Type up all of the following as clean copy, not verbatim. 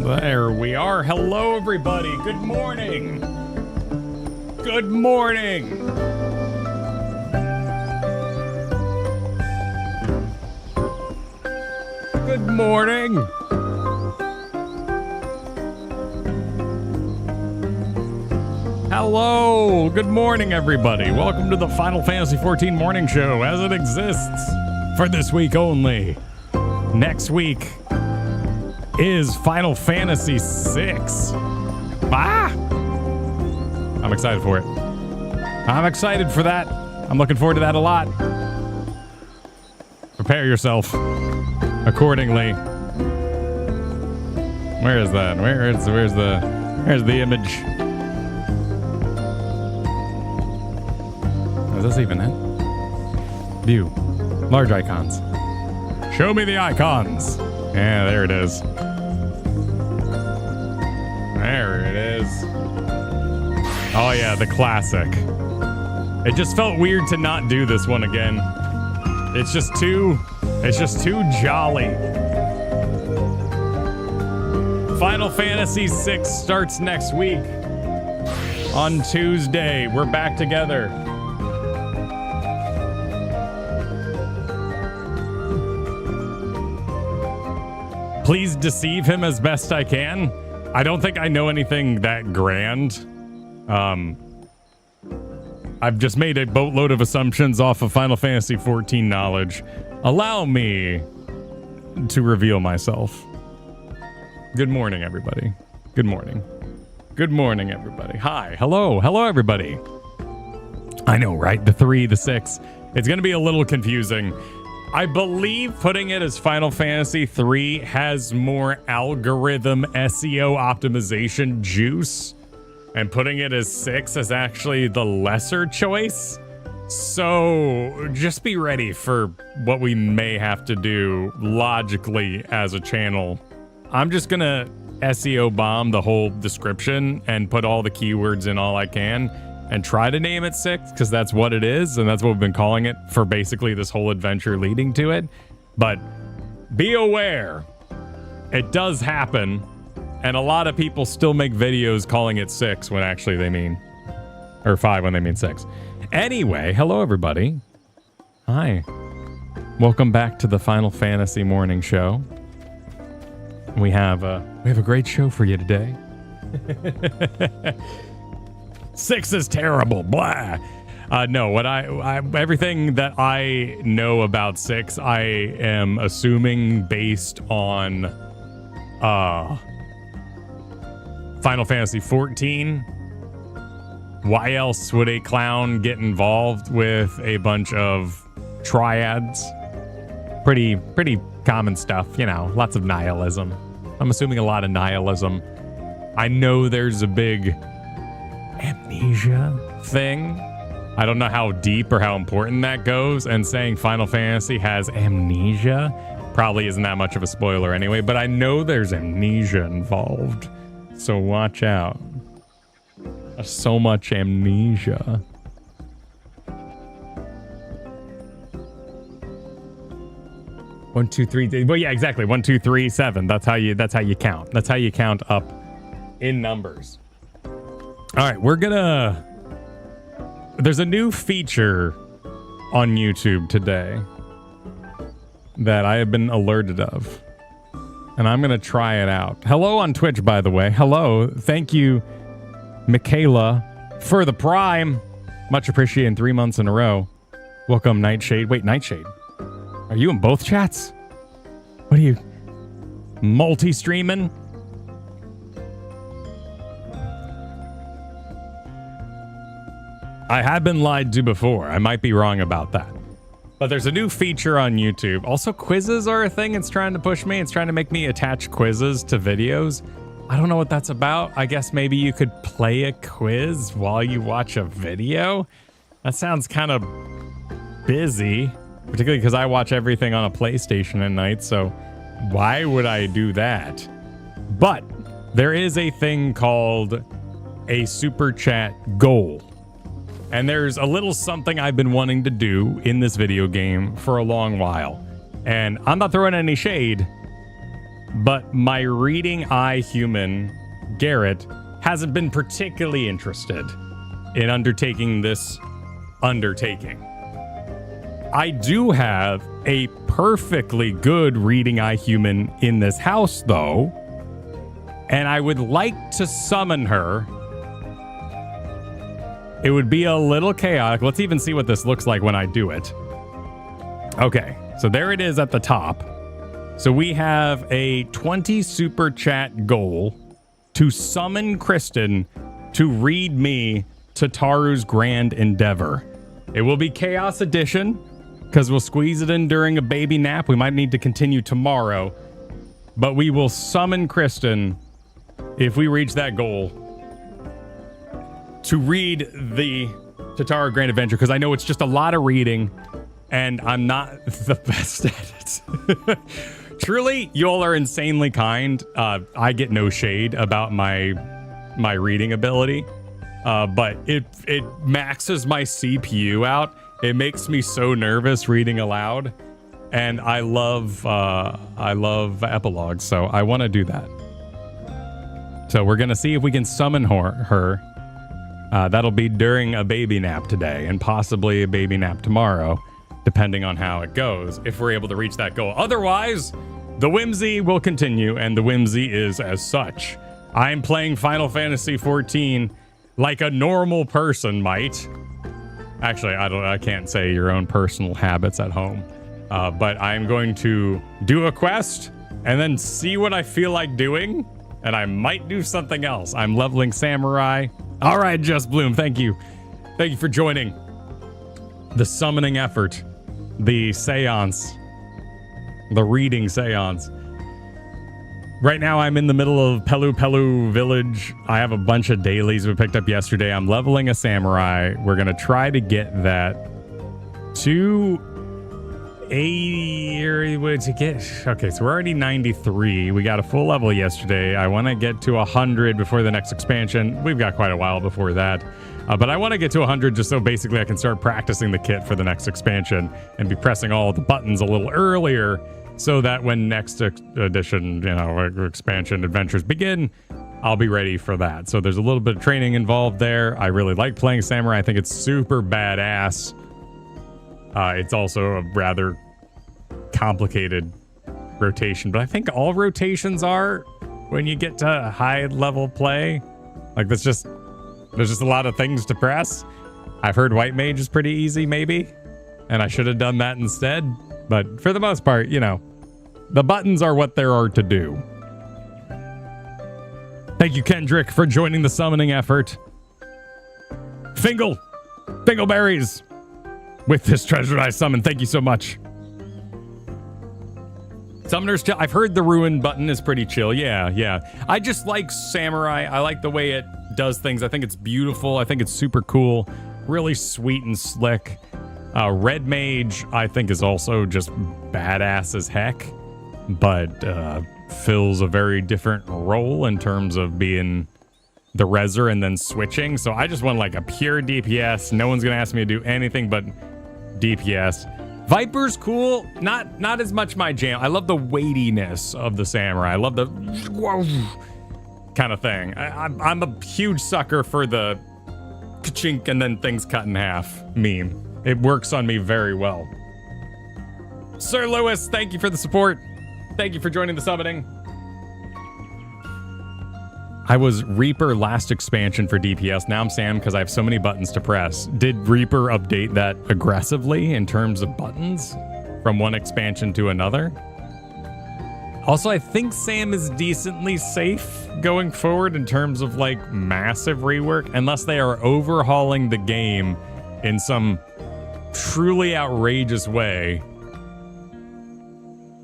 There we are. Hello, everybody. Good morning. Good morning. Good morning. Hello. Good morning, everybody. Welcome to the Final Fantasy XIV morning show as it exists for this week only. Next week is Final Fantasy VI. Ah! I'm excited for it. I'm excited for that. I'm looking forward to that a lot. Prepare yourself accordingly. Where is that? Where's the image? Is this even it? View. Large icons. Show me the icons. Yeah, there it is. There it is. Oh yeah, the classic. It just felt weird to not do this one again. It's just too jolly. Final Fantasy VI starts next week on Tuesday. We're back together. Please deceive him as best I can. I don't think I know anything that grand. I've just made a boatload of assumptions off of Final Fantasy XIV knowledge. Allow me to reveal myself. Good morning, everybody. Good morning. Good morning, everybody. Hi. Hello. Hello, everybody. I know, right? The 3, the 6. It's going to be a little confusing. I believe putting it as Final Fantasy 3 has more algorithm SEO optimization juice, and putting it as 6 is actually the lesser choice. So just be ready for what we may have to do logically as a channel. I'm just gonna SEO bomb the whole description and put all the keywords in all I can and try to name it 6, because that's what it is, and that's what we've been calling it for basically this whole adventure leading to it. But be aware, it does happen, and a lot of people still make videos calling it 6 when actually they mean, or 5 when they mean 6. Anyway, hello everybody. Hi. Welcome back to the Final Fantasy morning show. We have a great show for you today. 6 is terrible, blah. No, what I everything that I know about 6, I am assuming based on Final Fantasy XIV. Why else would a clown get involved with a bunch of triads? Pretty common stuff, you know, lots of nihilism. I'm assuming a lot of nihilism. I know there's a big amnesia thing. I don't know how deep or how important that goes, and saying Final Fantasy has amnesia probably isn't that much of a spoiler anyway, but I know there's amnesia involved, so watch out. There's so much amnesia. One, two, three. Well, yeah, exactly. 1, 2, 3, 7. That's how you count. That's how you count up in numbers. All right, there's a new feature on YouTube today that I have been alerted of, and I'm gonna try it out. Hello on Twitch, by the way. Hello. Thank you, Michaela, for the Prime. Much appreciated in 3 months in a row. Welcome, Nightshade. Wait, Nightshade. Are you in both chats? What are you, multi-streaming? I have been lied to before. I might be wrong about that. But there's a new feature on YouTube. Also, quizzes are a thing. It's trying to push me. It's trying to make me attach quizzes to videos. I don't know what that's about. I guess maybe you could play a quiz while you watch a video. That sounds kind of busy, particularly because I watch everything on a PlayStation at night. So why would I do that? But there is a thing called a super chat goal. And there's a little something I've been wanting to do in this video game for a long while. And I'm not throwing any shade. but my reading eye human, Garrett, hasn't been particularly interested in undertaking this undertaking. I do have a perfectly good reading eye human in this house, though, and I would like to summon her. It would be a little chaotic. Let's even see what this looks like when I do it. Okay, so there it is at the top. So we have a 20 super chat goal to summon Kristen to read me Tataru's Grand Endeavor. It will be Chaos Edition, because we'll squeeze it in during a baby nap. We might need to continue tomorrow, but we will summon Kristen if we reach that goal to read the Tataru Grand Adventure, because I know it's just a lot of reading and I'm not the best at it. Truly, you all are insanely kind. I get no shade about my reading ability, but it maxes my CPU out. It makes me so nervous reading aloud, and I love epilogues, so I want to do that. So we're gonna see if we can summon her. That'll be during a baby nap today, and possibly a baby nap tomorrow, depending on how it goes, if we're able to reach that goal. Otherwise, the whimsy will continue, and the whimsy is as such. I'm playing Final Fantasy XIV like a normal person might. Actually, I can't say your own personal habits at home. But I'm going to do a quest and then see what I feel like doing, and I might do something else. I'm leveling Samurai. All right, Just Bloom, thank you. Thank you for joining the summoning effort, the seance, the reading seance. Right now, I'm in the middle of Pelu Village. I have a bunch of dailies we picked up yesterday. I'm leveling a Samurai. We're going to try to get that to 80 or to get... Okay, so we're already 93. We got a full level yesterday. I want to get to 100 before the next expansion. We've got quite a while before that. But I want to get to 100 just so basically I can start practicing the kit for the next expansion and be pressing all the buttons a little earlier, so that when next edition, expansion adventures begin, I'll be ready for that. So there's a little bit of training involved there. I really like playing Samurai. I think it's super badass. It's also a rather complicated rotation, but I think all rotations are when you get to high level play. Like there's just a lot of things to press. I've heard White Mage is pretty easy, maybe, and I should have done that instead. But for the most part, the buttons are what there are to do. Thank you, Kendrick, for joining the summoning effort. Fingleberries, with this treasure I summon. Thank you so much. Summoner's chill. I've heard the ruin button is pretty chill. Yeah. I just like Samurai. I like the way it does things. I think it's beautiful. I think it's super cool. Really sweet and slick. Red Mage, I think, is also just badass as heck, but fills a very different role in terms of being the reser and then switching. So I just want like a pure DPS. No one's gonna ask me to do anything but DPS. Viper's cool, not as much my jam. I love the weightiness of the Samurai. I love the kind of thing. I'm a huge sucker for the ka-chink and then things cut in half meme. It works on me very well. Sir Lewis, thank you for the support. Thank you for joining the summoning. I was Reaper last expansion for DPS. Now I'm Sam because I have so many buttons to press. Did Reaper update that aggressively in terms of buttons from one expansion to another? Also, I think Sam is decently safe going forward in terms of like massive rework, unless they are overhauling the game in some truly outrageous way.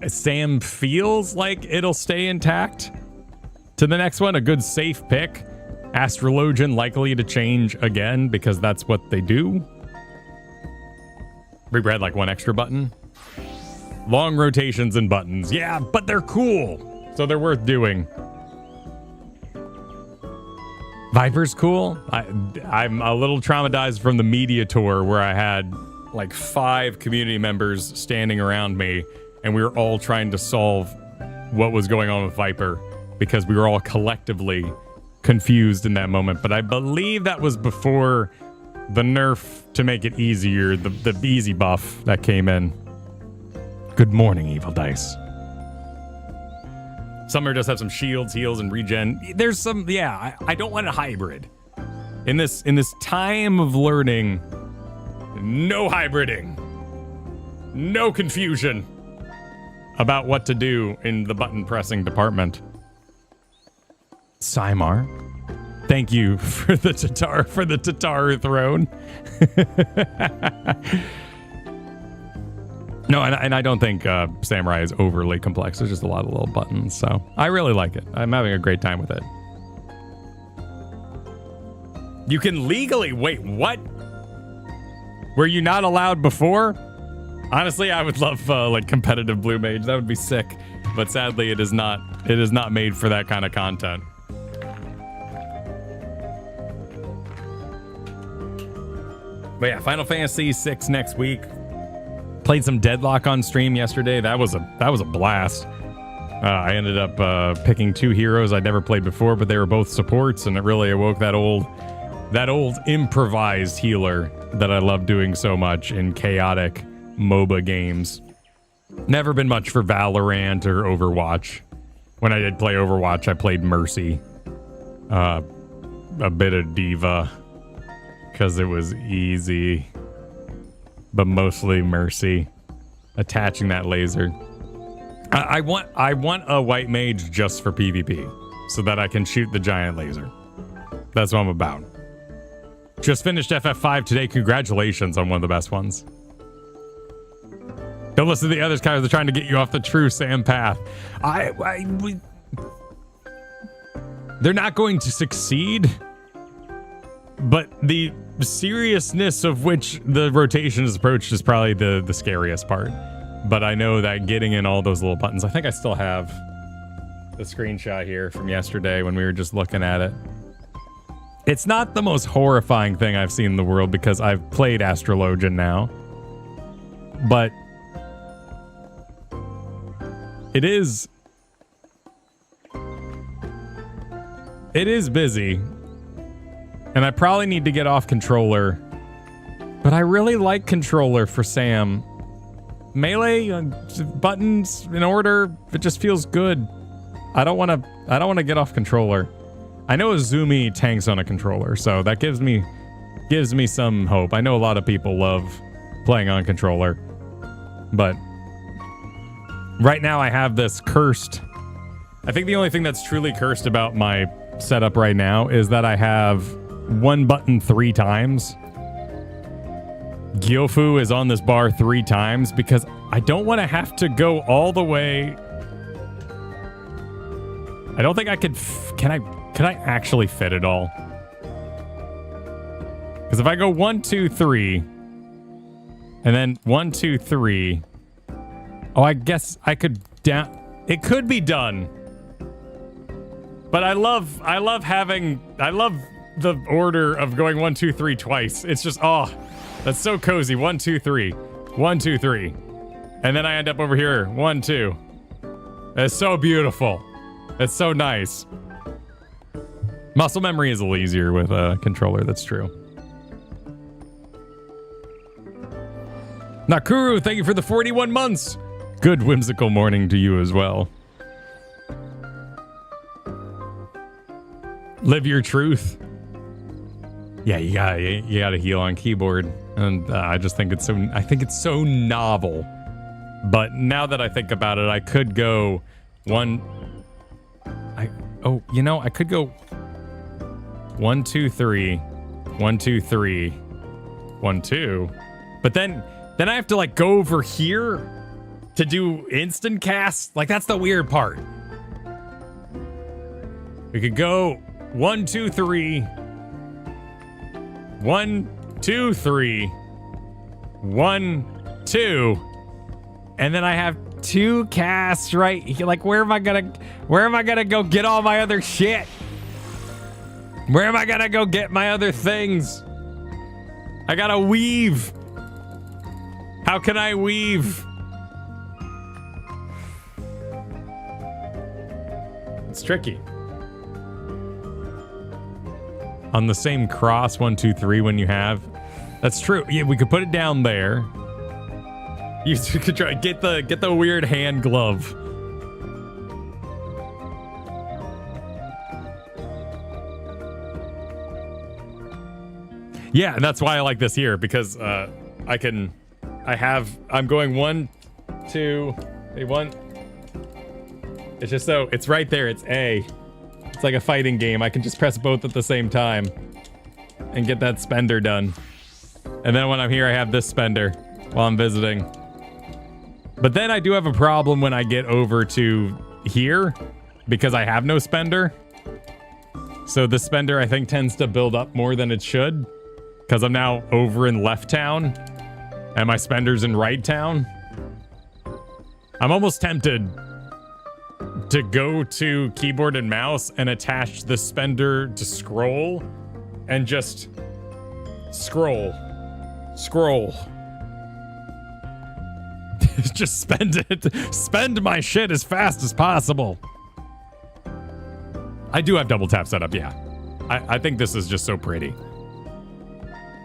Sam feels like it'll stay intact. To the next one, a good safe pick. Astrologian likely to change again because that's what they do. Reaper had like one extra button. Long rotations and buttons. Yeah, but they're cool, so they're worth doing. Viper's cool. I'm a little traumatized from the media tour where I had like 5 community members standing around me and we were all trying to solve what was going on with Viper because we were all collectively confused in that moment. But I believe that was before the nerf to make it easier, the easy buff that came in. Good morning, Evil Dice. Summer does have some shields, heals, and regen. There's some, yeah, I don't want a hybrid. In this time of learning, no hybriding. No confusion about what to do in the button pressing department. Simar, thank you for the Tataru throne. No, and I don't think Samurai is overly complex. There's just a lot of little buttons, so I really like it. I'm having a great time with it. You can legally... Wait, what? Were you not allowed before? Honestly, I would love like competitive blue mage. That would be sick. But sadly, it is not made for that kind of content. But yeah, Final Fantasy VI next week. Played some Deadlock on stream yesterday. That was a blast. I ended up picking two heroes I'd never played before, but they were both supports, and it really awoke that old improvised healer that I love doing so much in chaotic MOBA games. Never been much for Valorant or Overwatch. When I did play Overwatch, I played Mercy. A bit of Diva, because it was easy. But mostly Mercy. Attaching that laser. I want a white mage just for PvP, so that I can shoot the giant laser. That's what I'm about. Just finished FF5 today. Congratulations on one of the best ones. Don't listen to the others, guys. They're trying to get you off the true Sam path. They're not going to succeed, but the seriousness of which the rotation is approached is probably the scariest part. But I know that getting in all those little buttons, I think I still have the screenshot here from yesterday when we were just looking at it. It's not the most horrifying thing I've seen in the world because I've played Astrologian now. But it is busy. And I probably need to get off controller. But I really like controller for Sam. Melee buttons in order, it just feels good. I don't want to get off controller. I know Azumi tanks on a controller, so that gives me some hope. I know a lot of people love playing on controller, but right now I have this cursed. I think the only thing that's truly cursed about my setup right now is that I have one button 3 times. Gyofu is on this bar 3 times because I don't want to have to go all the way. I don't think I could. Can I actually fit it all? Because if I go 1, 2, 3, and then 1, 2, 3. Oh, I guess I could down. It could be done. But I love the order of going 1, 2, 3 twice. It's just, oh, that's so cozy. 1, 2, 3. 1, 2, 3. And then I end up over here. 1, 2. It's so beautiful. It's so nice. Muscle memory is a little easier with a controller, that's true. Nakuru, thank you for the 41 months. Good whimsical morning to you as well. Live your truth. Yeah, you gotta heal on keyboard. And I just think it's so novel. But now that I think about it, I could go I could go 1, 2, 3, 1, 2, 3, 1, 2. But then I have to like go over here to do instant cast. Like that's the weird part. We could go 1, 2, 3, 1, 2, 3, 1, 2, and then I have 2 casts right here. Like where am I gonna go get all my other shit? Where am I gonna go get my other things? I gotta weave. How can I weave? It's tricky. On the same cross, 1, 2, 3 when you have. That's true. Yeah, we could put it down there. You could try get the weird hand glove. Yeah, and that's why I like this here, because I'm going 1, 2, 1. It's just so, it's right there, it's A. It's like a fighting game. I can just press both at the same time and get that spender done. And then when I'm here, I have this spender while I'm visiting. But then I do have a problem when I get over to here because I have no spender. So the spender, I think, tends to build up more than it should because I'm now over in left town and my spender's in right town. I'm almost tempted to go to keyboard and mouse and attach the spender to scroll and just scroll. Just spend it. Spend my shit as fast as possible. I do have double tap set up, yeah. I think this is just so pretty.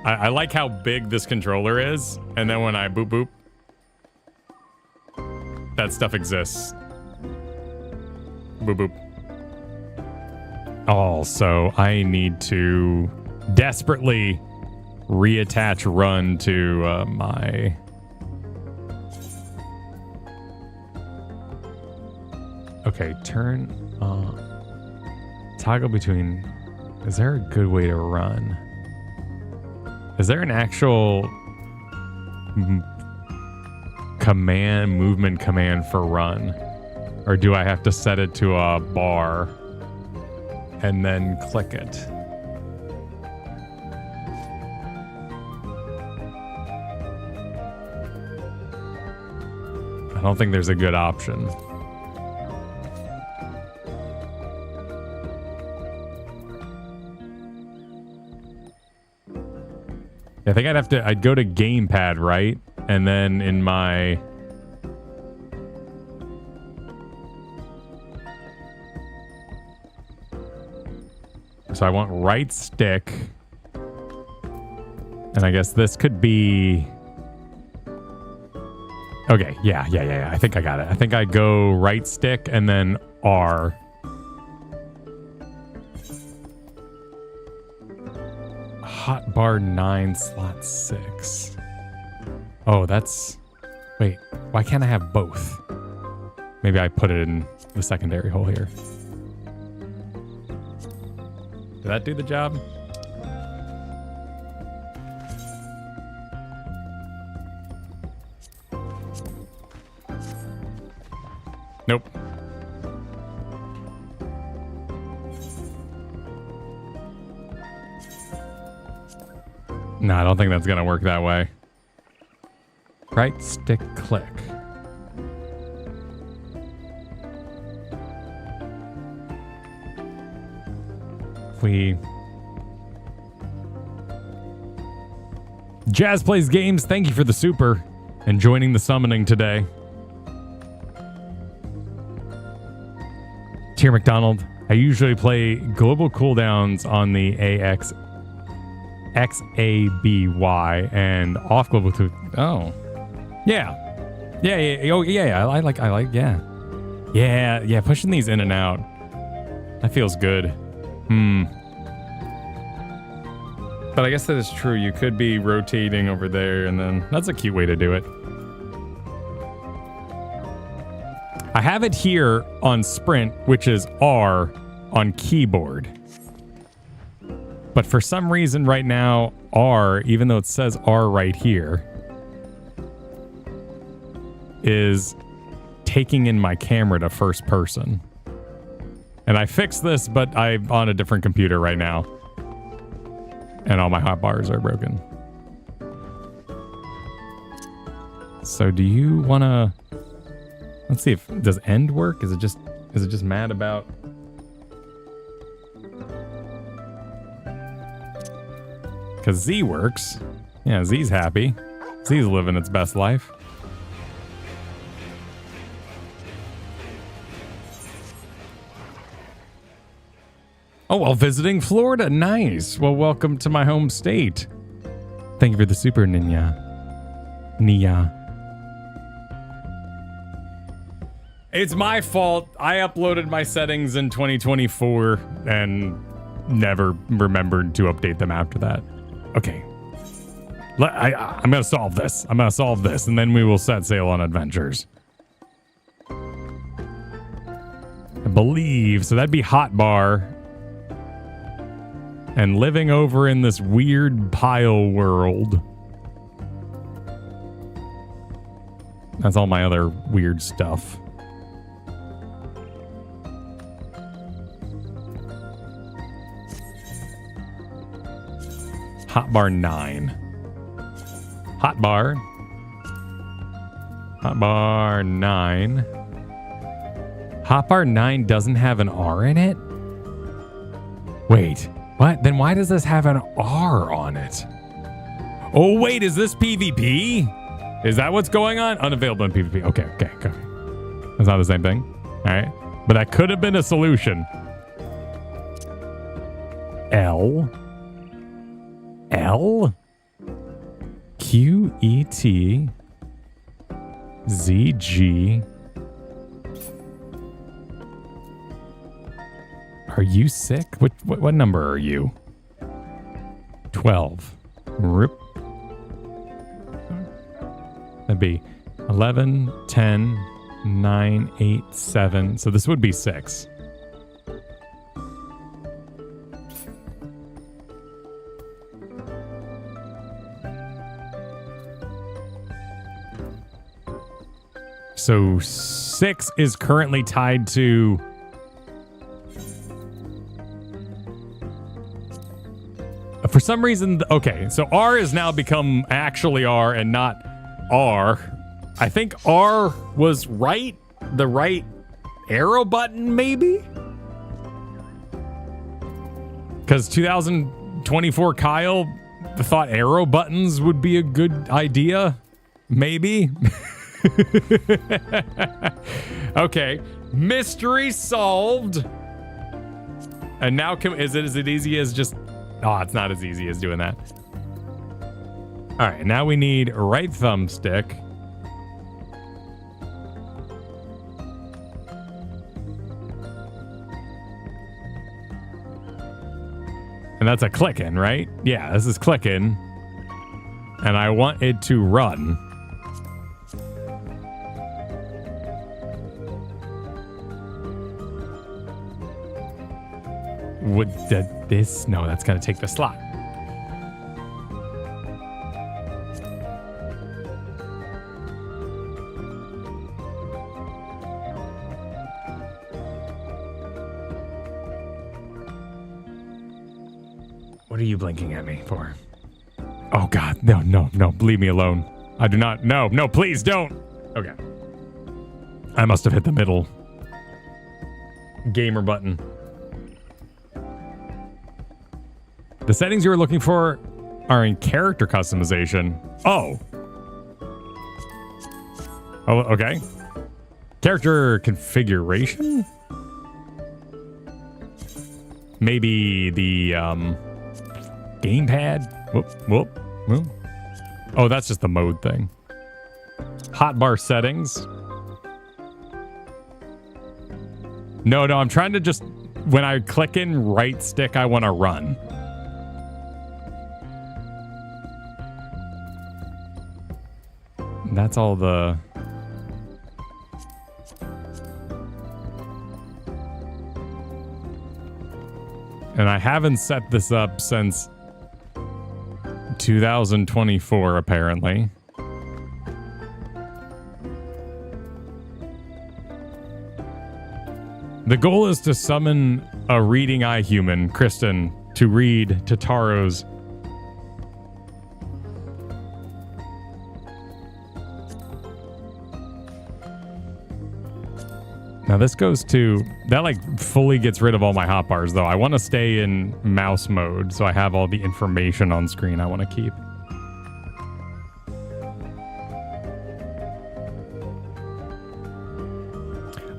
I like how big this controller is, and then when I boop boop, that stuff exists. Boop boop. Also, I need to desperately reattach run to my... Okay, turn toggle between... Is there a good way to run? Is there an actual movement command for run? Or do I have to set it to a bar and then click it? I don't think there's a good option. I think I'd go to gamepad, right? And then in my... So I want right stick. And I guess this could be... Okay, yeah. I think I got it. I think I go right stick and then R. Hotbar 9 slot 6. Oh, that's... Wait, why can't I have both? Maybe I put it in the secondary hole here. Did that do the job? Nope. No, I don't think that's gonna work that way. Right stick click. Jazz Plays Games, thank you for the super and joining the summoning today. Tier McDonald, I usually play global cooldowns on the XABY and off global to... Oh. Yeah. Oh, yeah. I like, yeah. Yeah, pushing these in and out. That feels good. But I guess that is true. You could be rotating over there, and then that's a cute way to do it. I have it here on sprint, which is R on keyboard. But for some reason right now, R, even though it says R right here, is taking in my camera to first person. And I fixed this, but I'm on a different computer right now. And all my hotbars are broken. So do you want to... Let's see if... Does end work? Is it just mad about... Because Z works. Yeah, Z's happy. Z's living its best life. Oh, well, visiting Florida. Nice. Well, welcome to my home state. Thank you for the super, Nia. It's my fault. I uploaded my settings in 2024 and never remembered to update them after that. Okay. I'm going to solve this. I'm going to solve this, and then we will set sail on adventures. I believe. So that'd be hot bar. And living over in this weird pile world. That's all my other weird stuff. Hot bar 9. Hot bar 9. Hot bar 9 doesn't have an R in it? Wait, what? Then why does this have an R on it? Oh, wait, is this PvP? Is that what's going on? Unavailable in PvP. Okay. That's not the same thing. All right. But that could have been a solution. L Q E T Z G. Are you sick? What number are you? 12. Rip. That'd be 11, 10, 9, 8, 7. So this would be 6. So 6 is currently tied to... For some reason, okay, so R has now become actually R and not R. I think R was right, the right arrow button, maybe? Because 2024 Kyle thought arrow buttons would be a good idea, maybe? Okay, mystery solved. And now is it as easy as just... Oh, it's not as easy as doing that. All right, now we need right thumbstick. And that's a clicking, right? Yeah, this is clicking. And I want it to run. Would this? No, that's going to take the slot. What are you blinking at me for? Oh, God. No. Leave me alone. I do not. No, please don't. Okay. I must have hit the middle gamer button. The settings you were looking for are in character customization. Oh, okay. Character configuration? Maybe the gamepad? Whoop. Oh, that's just the mode thing. Hotbar settings. No, I'm trying to just... When I click in right stick, I want to run. That's all the... And I haven't set this up since 2024, apparently. The goal is to summon a reading eye human, Kristen, to read Tataru's. Now this goes to, that like fully gets rid of all my hotbars though. I want to stay in mouse mode so I have all the information on screen I want to keep.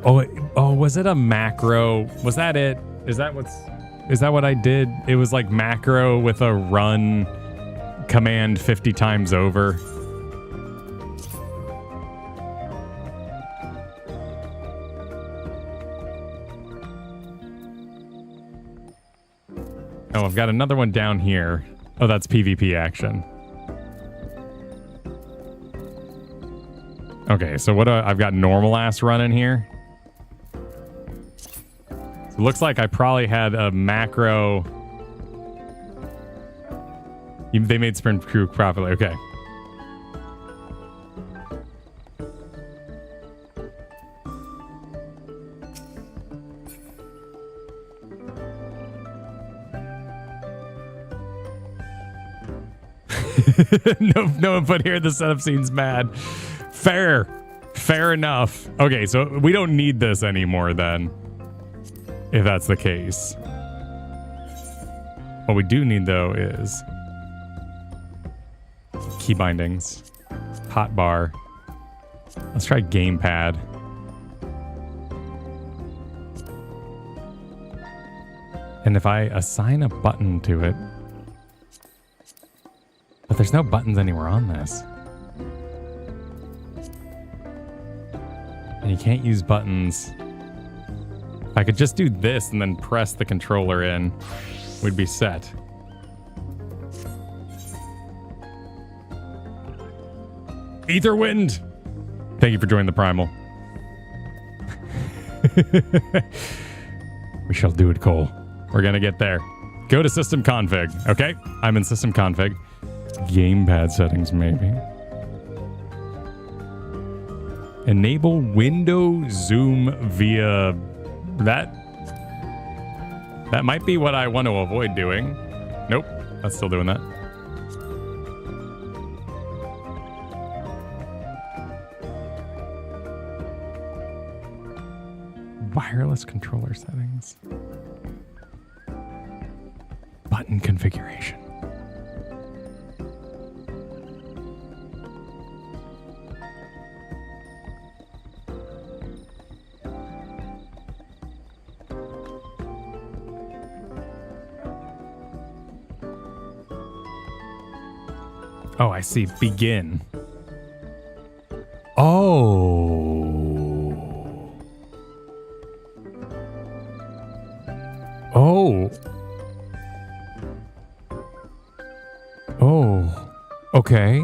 Oh, was it a macro? Was that it? Is that what's Is that what I did? It was like macro with a run command 50 times over. Oh, I've got another one down here. Oh, that's PvP action. Okay, so what do I've got normal ass running here. So it looks like I probably had a macro. They made sprint crew properly. Okay. No input here. The setup seems mad. Fair enough. Okay, so we don't need this anymore then, if that's the case. What we do need though is key bindings, hotbar. Let's try gamepad. And if I assign a button to it, but there's no buttons anywhere on this. And you can't use buttons. If I could just do this and then press the controller in, we'd be set. Aetherwind! Thank you for joining the Primal. We shall do it, Cole. We're gonna get there. Go to system config. Okay, I'm in system config. Gamepad settings, maybe. Enable window zoom via that. That might be what I want to avoid doing. Nope, that's still doing that. Wireless controller settings. Button configuration. Oh, I see. Begin. Oh. Oh. Oh. Okay.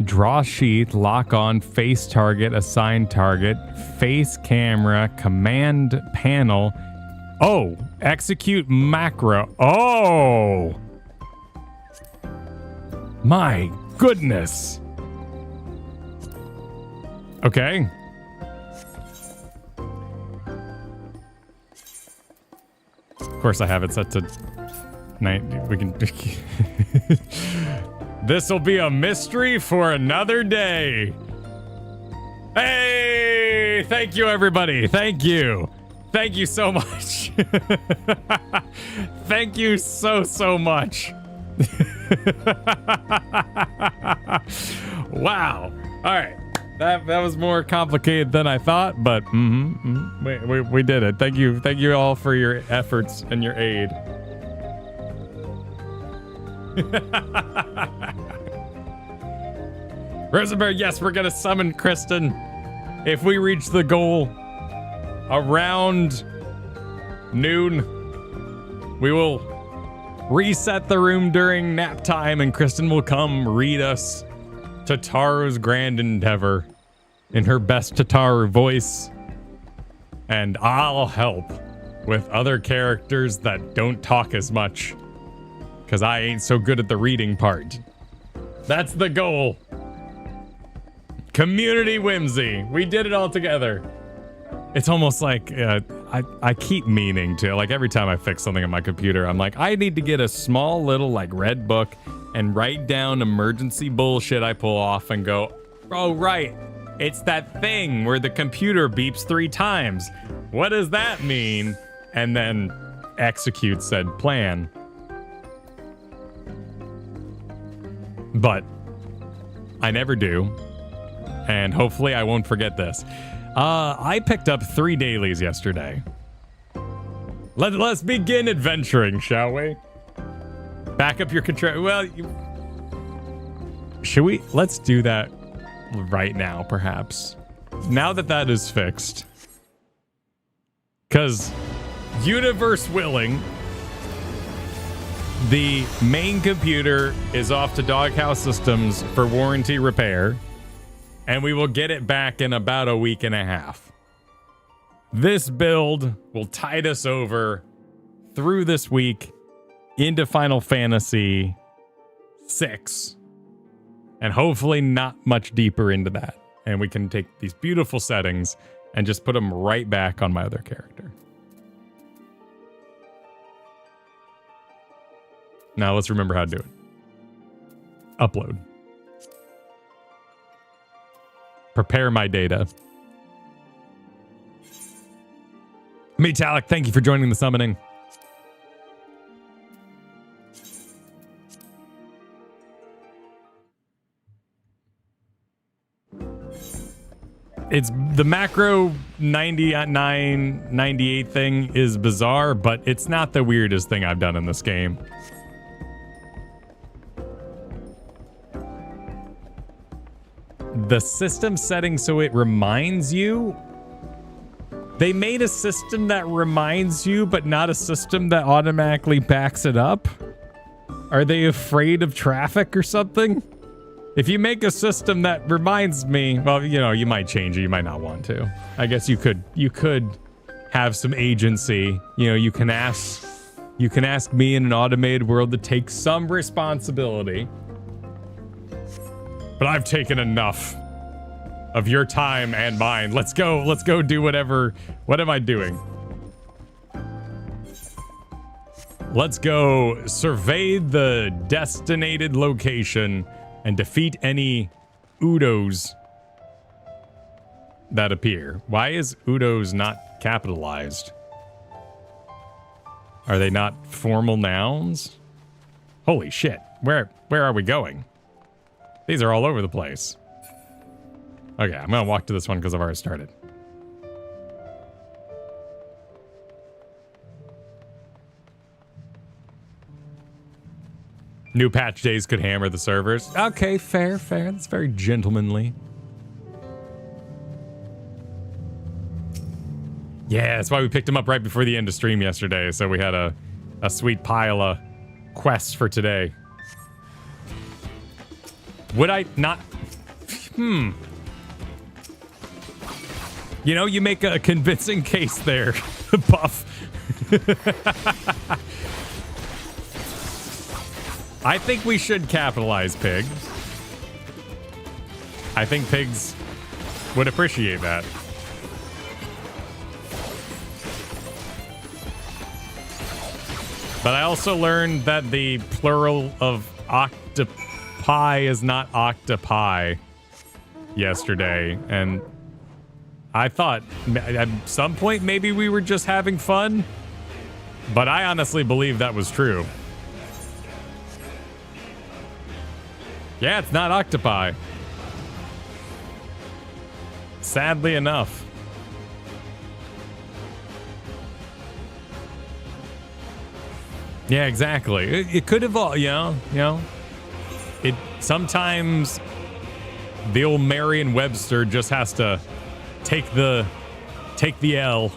Draw sheath, lock on, face target, assign target, face camera, command panel. Oh, execute macro. Oh, my goodness. Okay. Of course, I have it set to night. We can. This will be a mystery for another day. Hey, thank you, everybody. Thank you. Thank you so much. Thank you so much. Wow. All right. That was more complicated than I thought, but we did it. Thank you all for your efforts and your aid. Rosenberg, yes, we're gonna summon Kristen if we reach the goal. Around noon, we will reset the room during nap time, and Kristen will come read us Tataru's grand endeavor in her best Tataru voice, and I'll help with other characters that don't talk as much, because I ain't so good at the reading part. That's the goal. Community whimsy. We did it all together. It's almost like I keep meaning to, like, every time I fix something on my computer, I'm like, I need to get a small little like red book and write down emergency bullshit I pull off and go, oh right, it's that thing where the computer beeps 3 times. What does that mean? And then execute said plan. But I never do, and hopefully I won't forget this. I picked up 3 dailies yesterday. Let's begin adventuring, shall we? Back up your control. Well, should we? Let's do that right now, perhaps. Now that that is fixed. Because, universe willing, the main computer is off to Doghouse Systems for warranty repair, and we will get it back in about a week and a half. This build will tide us over through this week into Final Fantasy VI, and hopefully not much deeper into that. And we can take these beautiful settings and just put them right back on my other character. Now let's remember how to do it. Upload. Prepare my data. Metallic, thank you for joining the summoning. It's the macro 99, 98 thing is bizarre, but it's not the weirdest thing I've done in this game. The system setting so it reminds you. They made a system that reminds you, but not a system that automatically backs it up. Are they afraid of traffic or something? If you make a system that reminds me, well, you know, you might change it. You might not want to. I guess you could have some agency. You know, you can ask me in an automated world to take some responsibility. But I've taken enough of your time and mine. Let's go do whatever. What am I doing? Let's go survey the destinated location and defeat any Udos that appear. Why is Udos not capitalized? Are they not formal nouns? Holy shit. Where are we going? These are all over the place. Okay, I'm gonna walk to this one because I've already started. New patch days could hammer the servers. Okay, fair. That's very gentlemanly. Yeah, that's why we picked him up right before the end of stream yesterday, so we had a sweet pile of quests for today. Would I not... You know, you make a convincing case there, Buff. I think we should capitalize Pig. I think pigs would appreciate that. But I also learned that the plural of octopi is not octopi yesterday, and I thought at some point maybe we were just having fun, but I honestly believe that was true. Yeah, it's not octopi. Sadly enough. Yeah, exactly. It could evolve, you know. It sometimes the old Merriam-Webster just has to take the L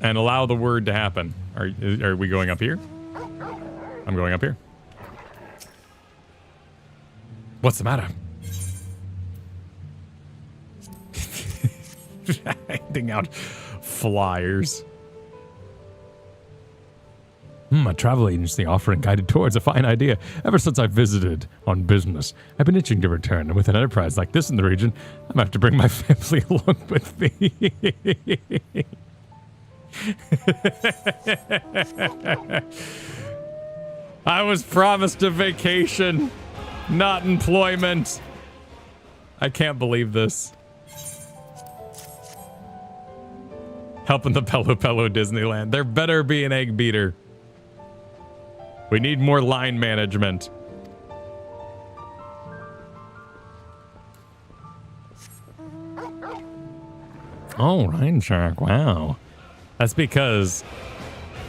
and allow the word to happen. Are we going up here? I'm going up here. What's the matter? Handing out flyers. A travel agency offering guided tours, a fine idea. Ever since I visited on business, I've been itching to return. And with an enterprise like this in the region, I'm going to have to bring my family along with me. I was promised a vacation, not employment. I can't believe this. Helping the Pelu Disneyland. There better be an egg beater. We need more line management. Oh, Rhine shark. Wow. That's because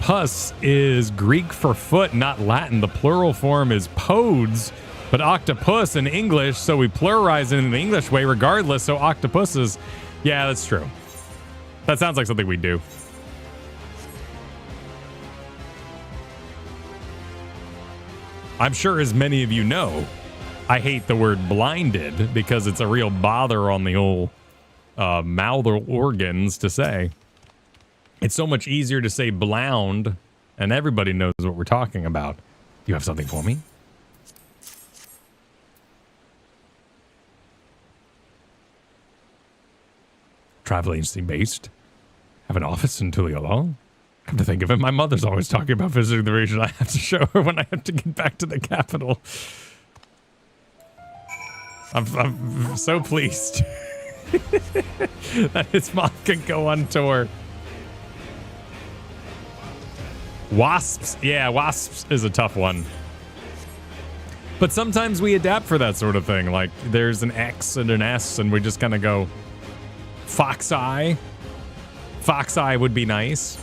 pus is Greek for foot, not Latin. The plural form is podes, but octopus in English, so we pluralize it in the English way regardless. So octopuses, yeah, that's true. That sounds like something we do. I'm sure as many of you know, I hate the word blinded because it's a real bother on the old mouth organs to say. It's so much easier to say blound, and everybody knows what we're talking about. You have something for me? Travel agency based. Have an office in Tuliolo. Come to think of it, my mother's always talking about visiting the region. I have to show her when I have to get back to the capital. I'm so pleased that his mom can go on tour. Wasps. Yeah, wasps is a tough one. But sometimes we adapt for that sort of thing. Like, there's an X and an S, and we just kind of go, fox eye. Fox eye would be nice.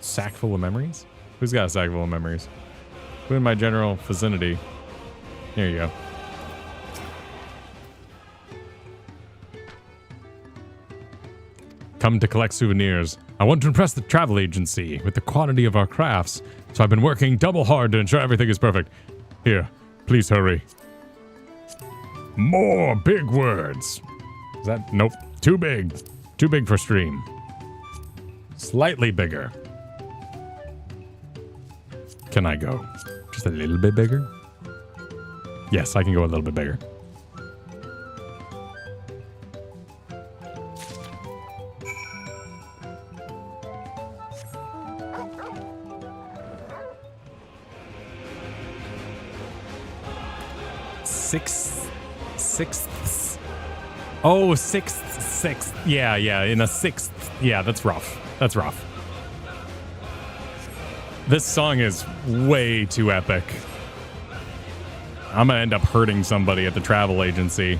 Sack full of memories? Who's got a sack full of memories? Who in my general vicinity? Here you go. Come to collect souvenirs. I want to impress the travel agency with the quality of our crafts, so I've been working double hard to ensure everything is perfect. Here, please hurry. More big words. Is that? Nope. Too big. Too big for stream. Slightly bigger. Can I go just a little bit bigger? Yes, I can go a little bit bigger. Sixth. Oh, sixth. Yeah, in a sixth. Yeah, that's rough. That's rough. This song is way too epic. I'm gonna end up hurting somebody at the travel agency.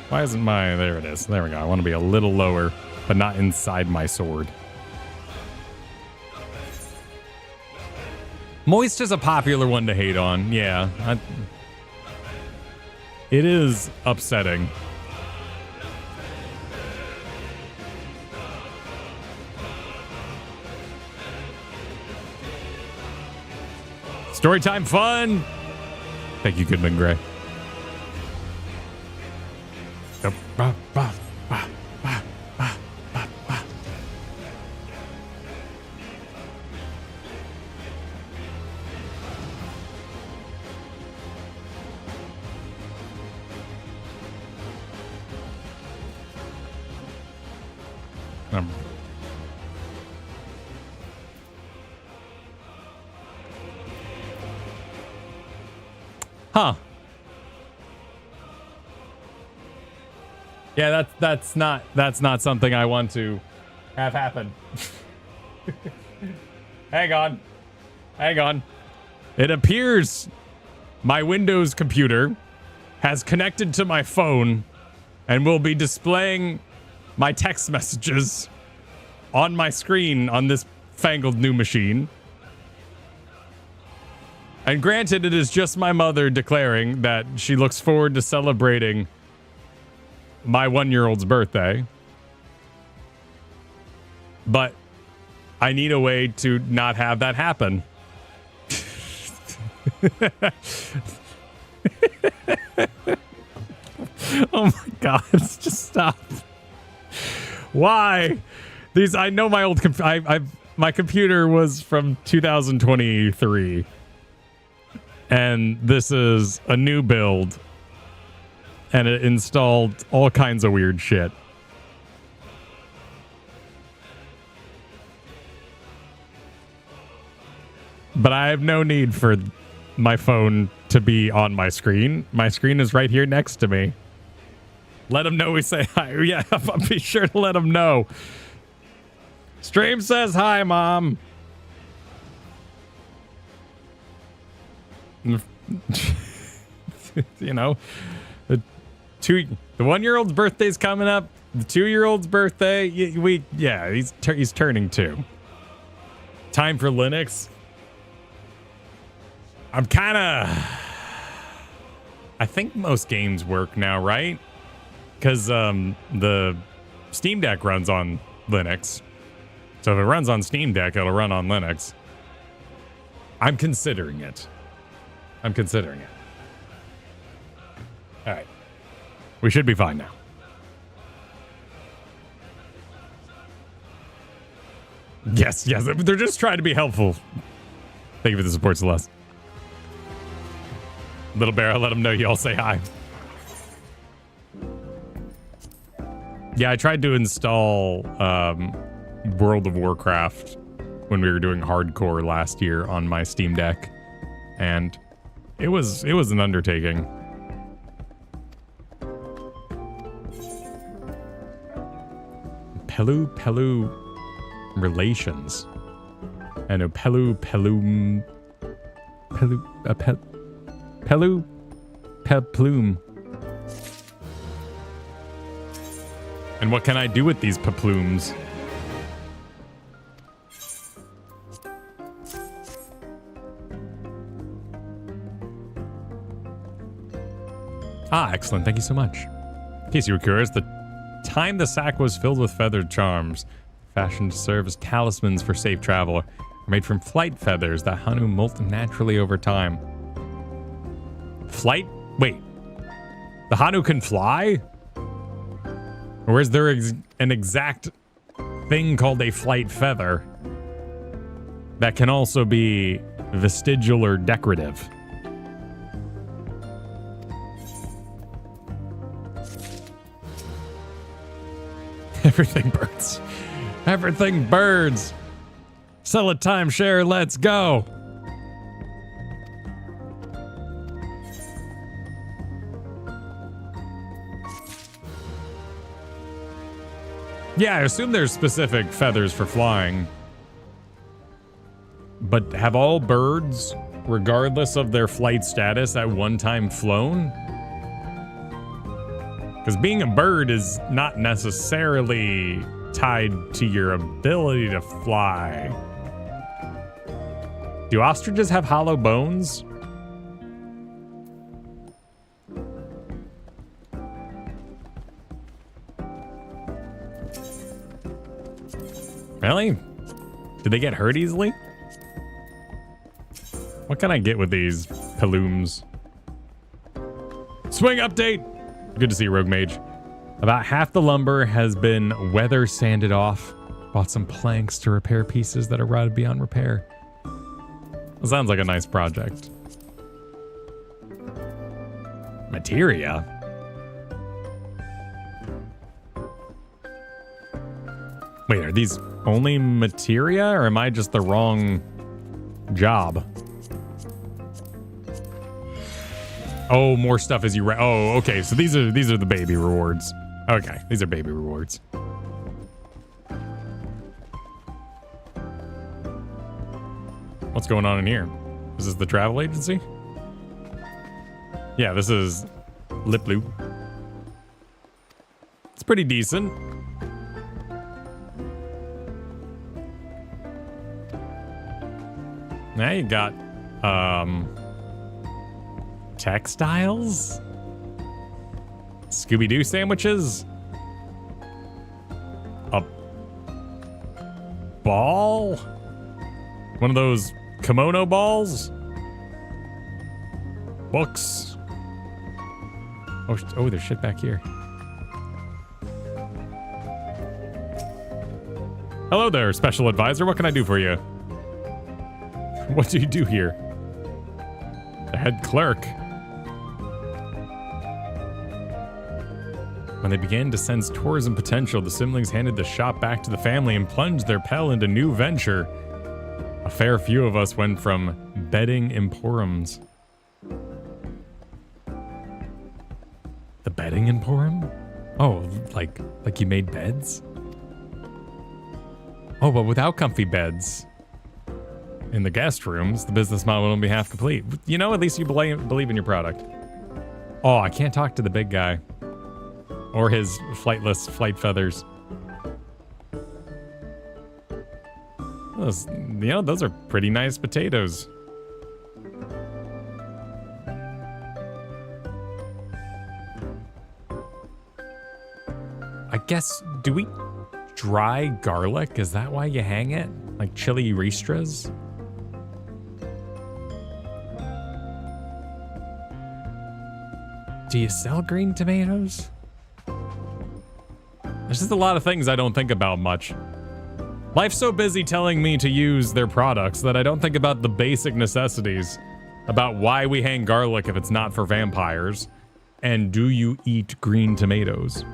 Why isn't my... There it is. There we go. I want to be a little lower, but not inside my sword. Moist is a popular one to hate on. Yeah. It is upsetting. Storytime fun! Thank you, Goodman Gray. Huh. Yeah, that's not something I want to have happen. Hang on. It appears my Windows computer has connected to my phone and will be displaying my text messages on my screen on this fangled new machine. And granted, it is just my mother declaring that she looks forward to celebrating my 1-year-old's birthday. But I need a way to not have that happen. Oh my God, just stop. Why? I know my old my computer was from 2023. And this is a new build. And it installed all kinds of weird shit. But I have no need for my phone to be on my screen. My screen is right here next to me. Let him know we say hi. Yeah, I'll be sure to let him know. Stream says hi, Mom. You know, the 1-year-old's birthday's coming up. The 2-year-old's birthday. He's turning 2. Time for Linux. I'm kind of... I think most games work now, right? Because the Steam Deck runs on Linux. So if it runs on Steam Deck, it'll run on Linux. I'm considering it. All right. We should be fine now. Yes. They're just trying to be helpful. Thank you for the support, Celeste. Little Bear, I'll let them know you all say hi. Yeah, I tried to install World of Warcraft when we were doing hardcore last year on my Steam Deck, and it was an undertaking. Pelu relations. I know Pelu Peplume. And what can I do with these Peplumes? Excellent. Thank you so much. In case you were curious, the time the sack was filled with feathered charms, fashioned to serve as talismans for safe travel, are made from flight feathers that Hanu molt naturally over time. Flight? Wait. The Hanu can fly? Or is there an exact thing called a flight feather that can also be vestigial or decorative? Everything birds. Everything birds. Sell a timeshare, let's go. Yeah, I assume there's specific feathers for flying. But have all birds, regardless of their flight status, at one time flown? Because being a bird is not necessarily tied to your ability to fly. Do ostriches have hollow bones? Really? Did they get hurt easily? What can I get with these Pelooms? Swing update! Good to see you, Rogue Mage. About half the lumber has been weather sanded off. Bought some planks to repair pieces that are rotted beyond repair. That sounds like a nice project. Materia? Wait, are these only materia, or am I just the wrong job? Oh, more stuff as you oh, okay. So these are the baby rewards. Okay, these are baby rewards. What's going on in here? Is this the travel agency? Yeah, this is Liplu. It's pretty decent. Now you got textiles, Scooby-Doo sandwiches, a ball, one of those kimono balls, books. Oh, there's shit back here. Hello there, special advisor. What can I do for you? What do you do here? The head clerk. When they began to sense tourism potential, the siblings handed the shop back to the family and plunged their Pel into new venture. A fair few of us went from bedding emporiums. The bedding emporium? Oh, like you made beds? Oh, but without comfy beds in the guest rooms, the business model won't be half complete. You know, at least you believe in your product. Oh, I can't talk to the big guy. Or his flightless flight feathers. Those, you know, those are pretty nice potatoes. I guess, do we dry garlic? Is that why you hang it? Like chili ristras? Do you sell green tomatoes? There's just a lot of things I don't think about much. Life's so busy telling me to use their products that I don't think about the basic necessities. About why we hang garlic if it's not for vampires. And do you eat green tomatoes?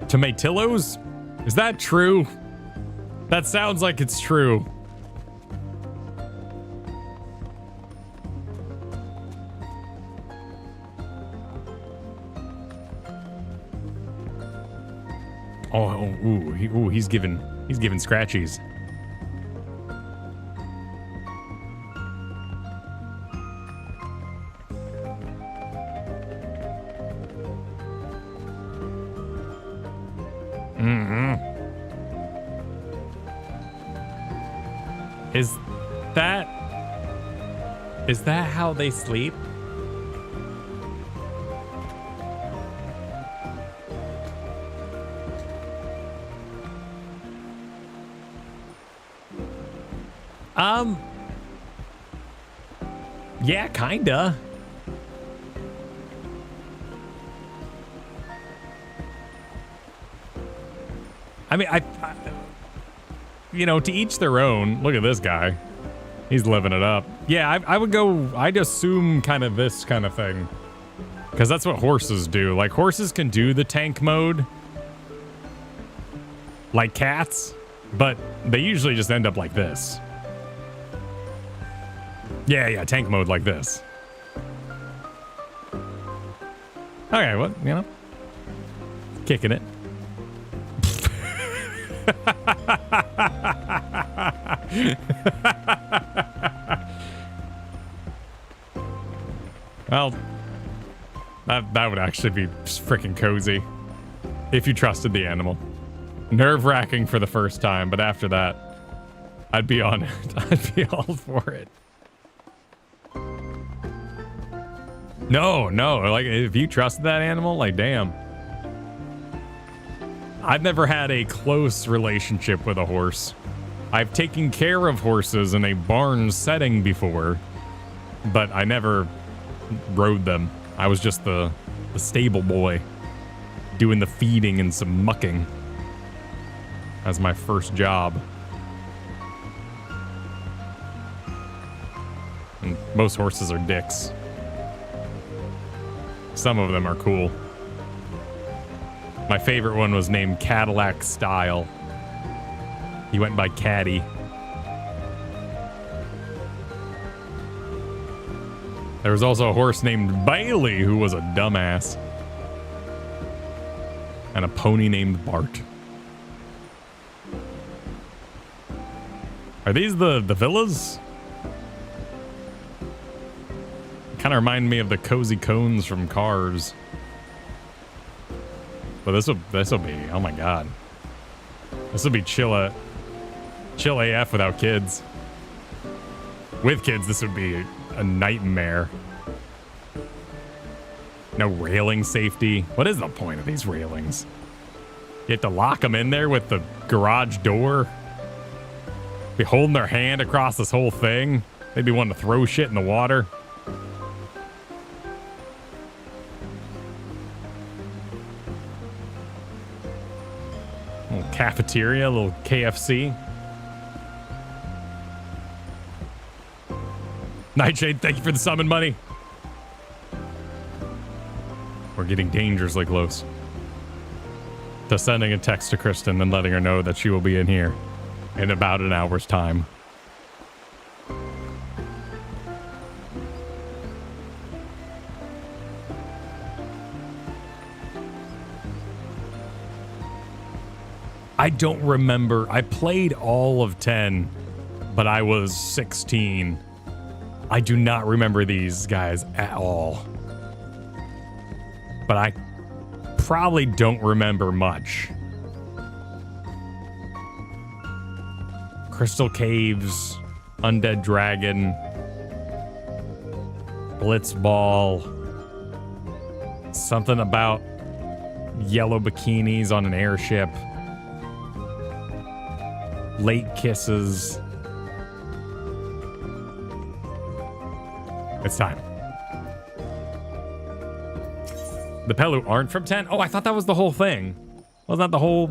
Tomatillos? Is that true? That sounds like it's true. He's giving scratchies. Is that how they sleep? Yeah, kinda. I mean, I you know, to each their own. Look at this guy. He's living it up. Yeah, I would go, I'd assume kind of this kind of thing. Because that's what horses do. Like, horses can do the tank mode. Like cats. But they usually just end up like this. Yeah, tank mode like this. Okay, well, you know. Kicking it. Well, that would actually be freaking cozy. If you trusted the animal. Nerve-wracking for the first time, but after that, I'd be on it. I'd be all for it. No, like, if you trusted that animal, like, damn. I've never had a close relationship with a horse. I've taken care of horses in a barn setting before, but I never rode them. I was just the stable boy, doing the feeding and some mucking as my first job. And most horses are dicks. Some of them are cool. My favorite one was named Cadillac Style. He went by Caddy. There was also a horse named Bailey who was a dumbass. And a pony named Bart. Are these the villas? Kind of remind me of the cozy cones from Cars. But this'll be, oh my god. This'll be chill AF without kids. With kids, this would be a nightmare. No railing safety. What is the point of these railings? You have to lock them in there with the garage door. Be holding their hand across this whole thing. They'd be wanting to throw shit in the water. Little cafeteria, a little KFC. Nightshade, thank you for the summon money. We're getting dangerously close. to sending a text to Kristen and letting her know that she will be in here in about an hour's time. I don't remember. I played all of 10, but I was 16. I do not remember these guys at all. But I probably don't remember much. Crystal Caves, Undead Dragon, Blitzball, something about yellow bikinis on an airship, late kisses. It's time. The Pelu aren't from 10? Oh, I thought that was the whole thing. Wasn't that the whole...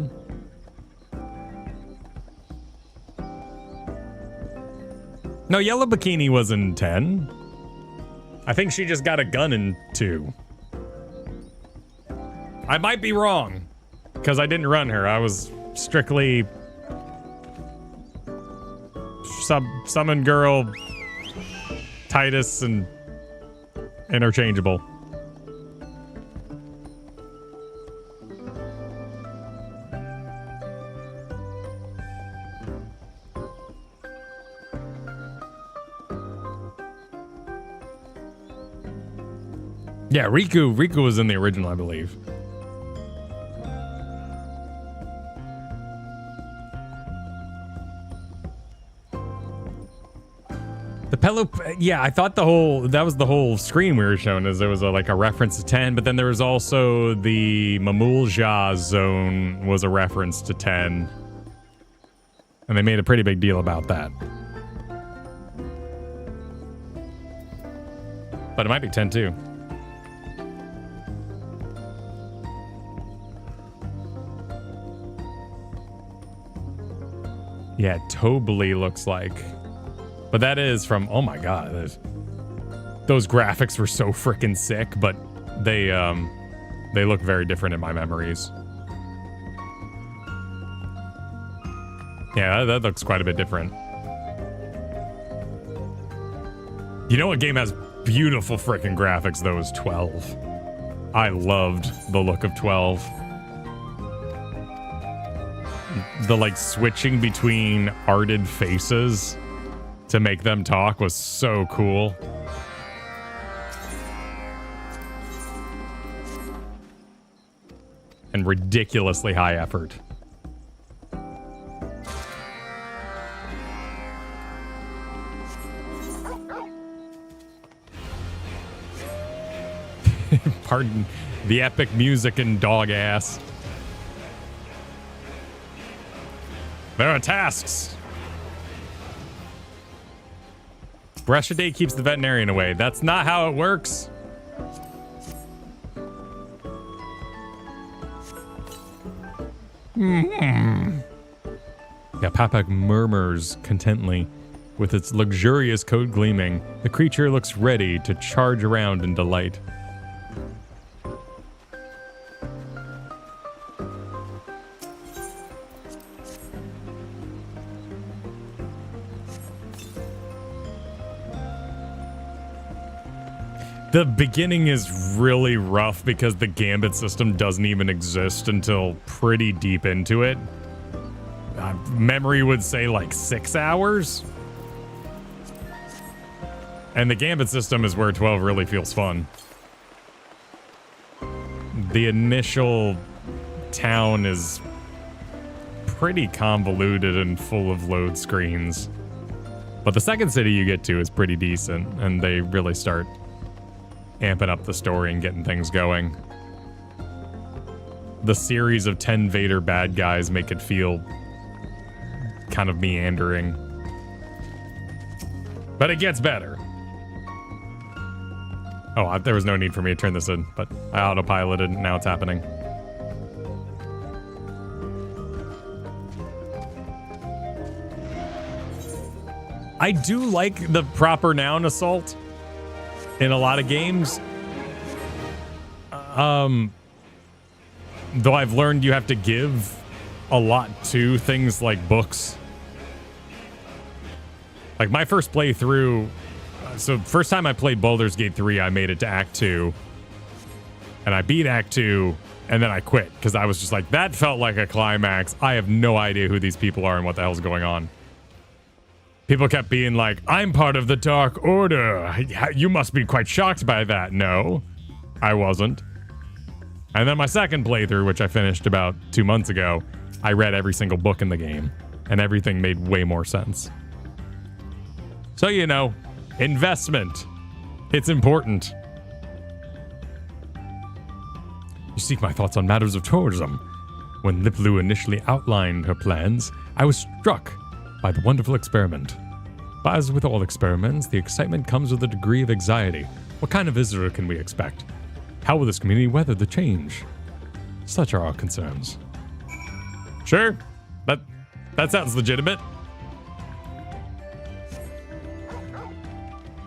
No, Yellow Bikini was in 10. I think she just got a gun in 2. I might be wrong, because I didn't run her. I was strictly... Summon Girl, Titus, and interchangeable. Yeah, Riku was in the original, I believe. The Pelu, yeah, I thought that was the whole screen we were shown, as there was like a reference to 10, but then there was also the Mamulja zone was a reference to 10. And they made a pretty big deal about that. But it might be 10 too. Yeah, Tobly looks like. But that is from, oh my god, those graphics were so freaking sick, but they look very different in my memories. Yeah, that looks quite a bit different. You know what game has beautiful freaking graphics though is 12. I loved the look of 12. The like switching between arted faces to make them talk was so cool. And ridiculously high effort. Pardon the epic music and dog ass. There are tasks. Brush a day keeps the veterinarian away. That's not how it works. Yeah, Papak murmurs contently. With its luxurious coat gleaming, the creature looks ready to charge around in delight. The beginning is really rough because the gambit system doesn't even exist until pretty deep into it. Memory would say like 6 hours. And the gambit system is where 12 really feels fun. The initial town is pretty convoluted and full of load screens. But the second city you get to is pretty decent, and they really start amping up the story and getting things going. The series of 10 Vader bad guys make it feel kind of meandering. But it gets better. Oh, there was no need for me to turn this in, but I autopiloted and now it's happening. I do like the proper noun assault Though I've learned you have to give a lot to things like books. Like my first playthrough, so first time I played Baldur's Gate 3, I made it to Act 2. And I beat Act 2, and then I quit, because I was just like, that felt like a climax. I have no idea who these people are and what the hell's going on. People kept being like, I'm part of the Dark Order. You must be quite shocked by that. No, I wasn't. And then my second playthrough, which I finished about 2 months ago, I read every single book in the game, and everything made way more sense. So, you know, investment. It's important. You seek my thoughts on matters of tourism. When Pelu initially outlined her plans, I was struck by the wonderful experiment. But as with all experiments, the excitement comes with a degree of anxiety. What kind of visitor can we expect? How will this community weather the change? Such are our concerns. Sure, that sounds legitimate.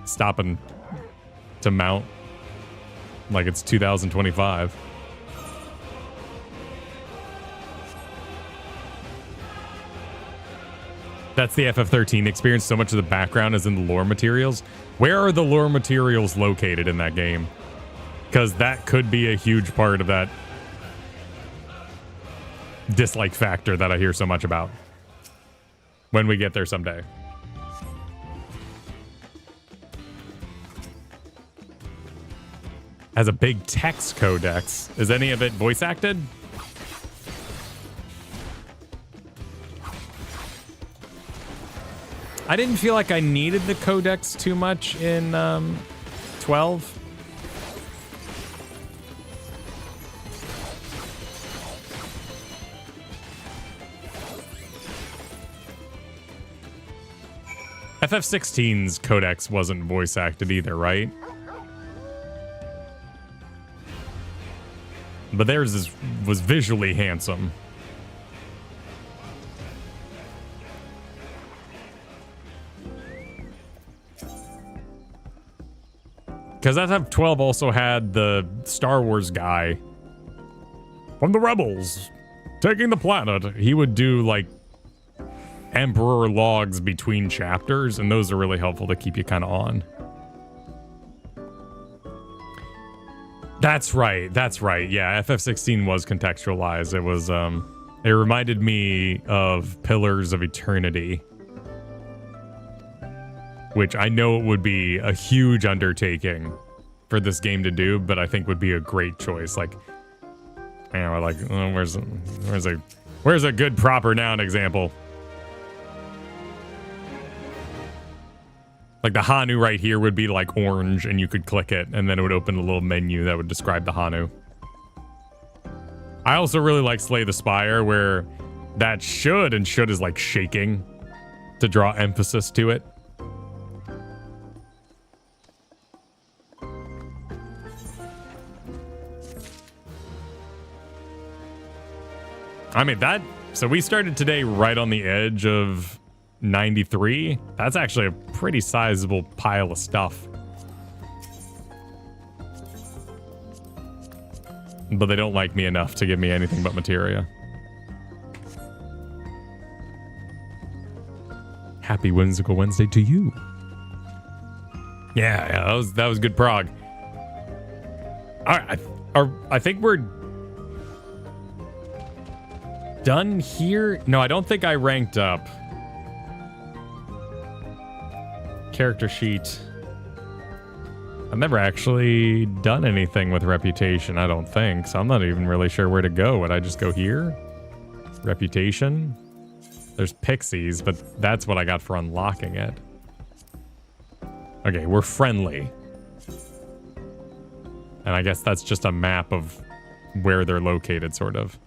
Stopping to mount like it's 2025. That's the FF13 experience. So much of the background is in the lore materials. Where are the lore materials located in that game? Because that could be a huge part of that dislike factor that I hear so much about when we get there someday. Has a big text codex. Is any of it voice acted? I didn't feel like I needed the codex too much in 12. FF16's codex wasn't voice acted either, right? But theirs was visually handsome. Because FF12 also had the Star Wars guy from the Rebels taking the planet. He would do like Emperor logs between chapters, and those are really helpful to keep you kind of on. That's right. That's right. Yeah, FF16 was contextualized. It was, it reminded me of Pillars of Eternity, which I know it would be a huge undertaking for this game to do, but I think would be a great choice. Like, you know, like, where's a good proper noun example? Like the Hanu right here would be like orange, and you could click it, and then it would open a little menu that would describe the Hanu. I also really like Slay the Spire, where that should is like shaking to draw emphasis to it. I mean, so we started today right on the edge of 93. That's actually a pretty sizable pile of stuff. But they don't like me enough to give me anything but materia. Happy Whimsical Wednesday to you. Yeah, that was good prog. All right, I think we're done here. No, I don't think I ranked up. Character sheet. I've never actually done anything with reputation, I don't think. So I'm not even really sure where to go. Would I just go here? Reputation? There's pixies, but that's what I got for unlocking it. Okay, we're friendly. And I guess that's just a map of where they're located, sort of.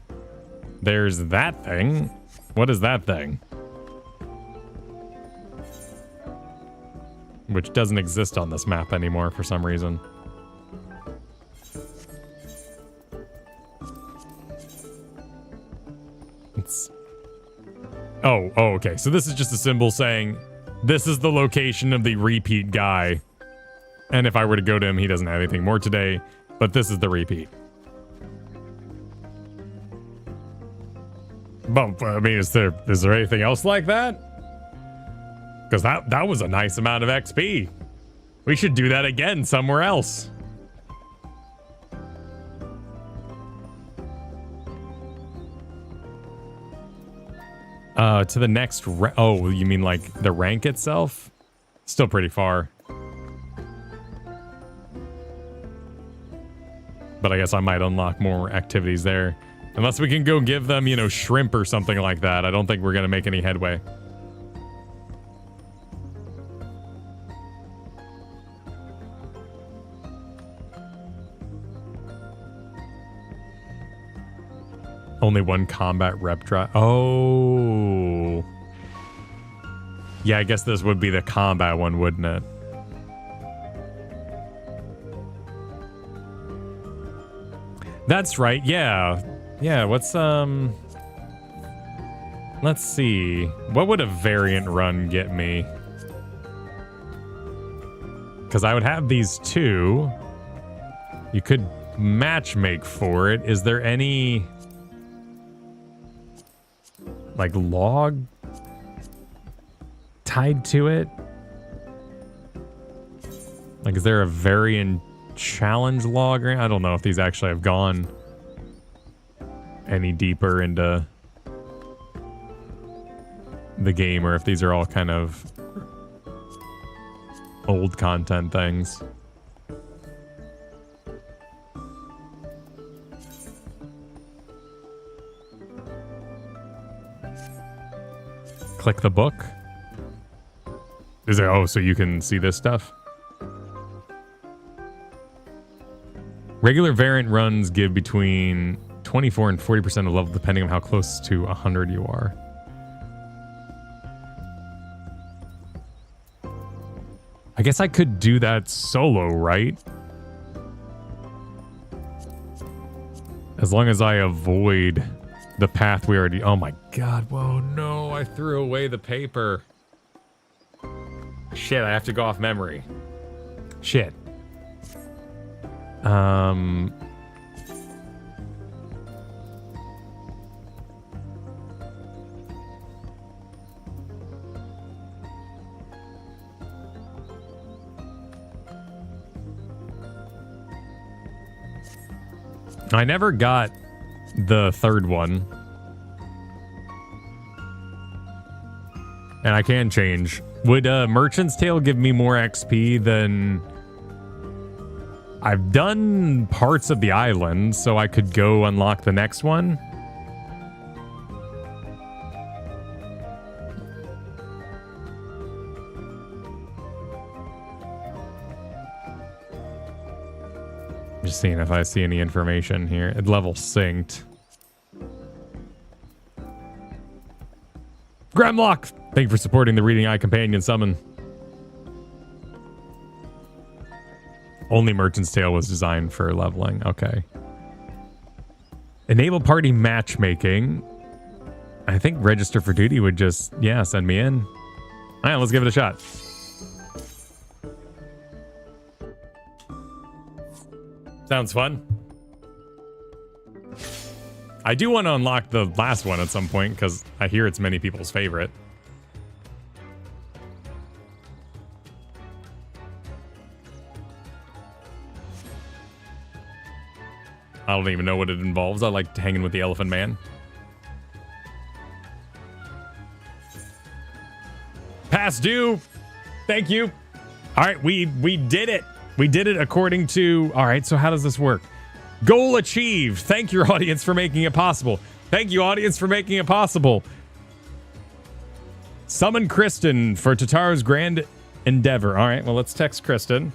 There's that thing. What is that thing? Which doesn't exist on this map anymore for some reason. It's... Oh, okay. So this is just a symbol saying this is the location of the repeat guy. And if I were to go to him, he doesn't have anything more today. But this is the repeat. But I mean, is there anything else like that? Because that was a nice amount of XP. We should do that again somewhere else. To the next oh, you mean like the rank itself? Still pretty far. But I guess I might unlock more activities there. Unless we can go give them, you know, shrimp or something like that. I don't think we're going to make any headway. Only one combat rep drop. Oh. Yeah, I guess this would be the combat one, wouldn't it? That's right. Yeah. Yeah, what's let's see. What would a variant run get me? Cuz I would have these two. You could match make for it. Is there any like log tied to it? Like, is there a variant challenge log? I don't know if these actually have gone any deeper into the game or if these are all kind of old content things. Click the book. Is it? Oh, so you can see this stuff? Regular variant runs give between 24 and 40% of level depending on how close to 100 you are. I guess I could do that solo, right? As long as I avoid the path we already... Oh my god, whoa, no, I threw away the paper. Shit, I have to go off memory. Shit. I never got the third one. And I can change. Would Merchant's Tale give me more XP than... I've done parts of the island, so I could go unlock the next one. Just seeing if I see any information here. It level synced. Gramlock! Thank you for supporting the Reading Eye Companion summon. Only Merchant's Tale was designed for leveling. Okay. Enable party matchmaking. I think register for duty would just, yeah, send me in. All right, let's give it a shot. Sounds fun. I do want to unlock the last one at some point because I hear it's many people's favorite. I don't even know what it involves. I like hanging with the Elephant Man. Past due. Thank you. All right, we did it. We did it according to... All right, so how does this work? Goal achieved. Thank your audience for making it possible. Thank you, audience, for making it possible. Summon Kristen for Tataru's grand endeavor. All right, well, let's text Kristen.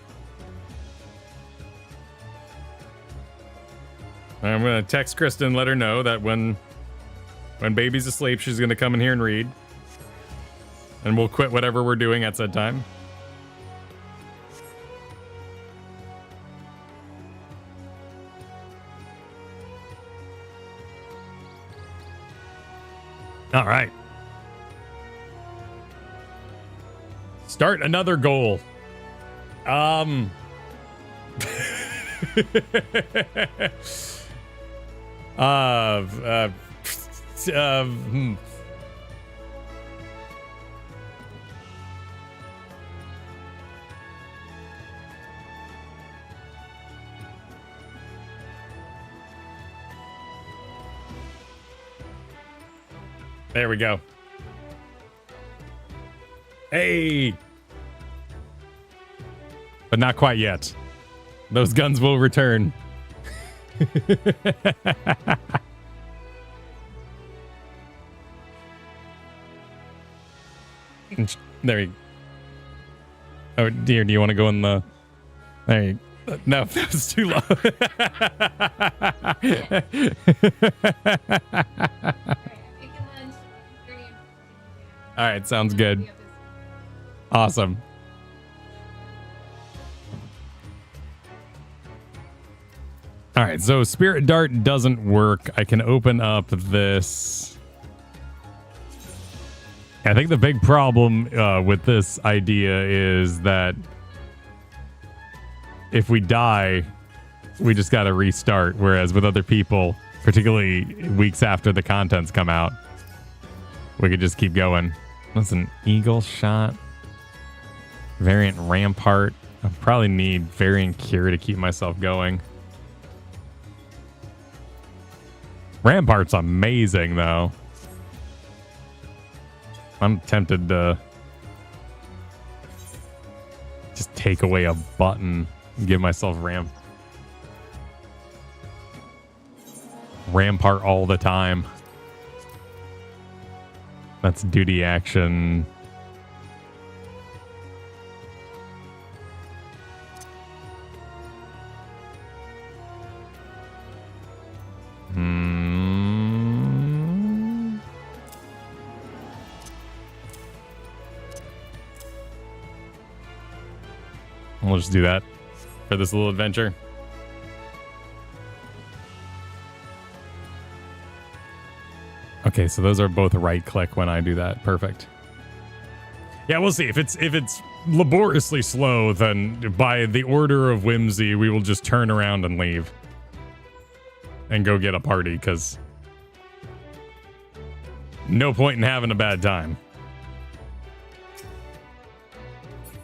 I'm going to text Kristen, let her know that when baby's asleep, she's going to come in here and read. And we'll quit whatever we're doing at said time. All right. Start another goal. There we go. Hey! But not quite yet. Those guns will return. There you go. Oh, dear, do you want to go in the... There you go. No, that was too low. All right, sounds good. Awesome. All right, so Spirit Dart doesn't work. I can open up this. I think the big problem with this idea is that if we die, we just got to restart. Whereas with other people, particularly weeks after the contents come out, we could just keep going. That's an eagle shot. Variant Rampart. I probably need Variant Cure to keep myself going. Rampart's amazing, though. I'm tempted to just take away a button and give myself Rampart all the time. That's duty action. We'll just do that for this little adventure. Okay, so those are both right click when I do that. Perfect. Yeah, we'll see. If it's laboriously slow, then by the order of whimsy, we will just turn around and leave. And go get a party, because no point in having a bad time.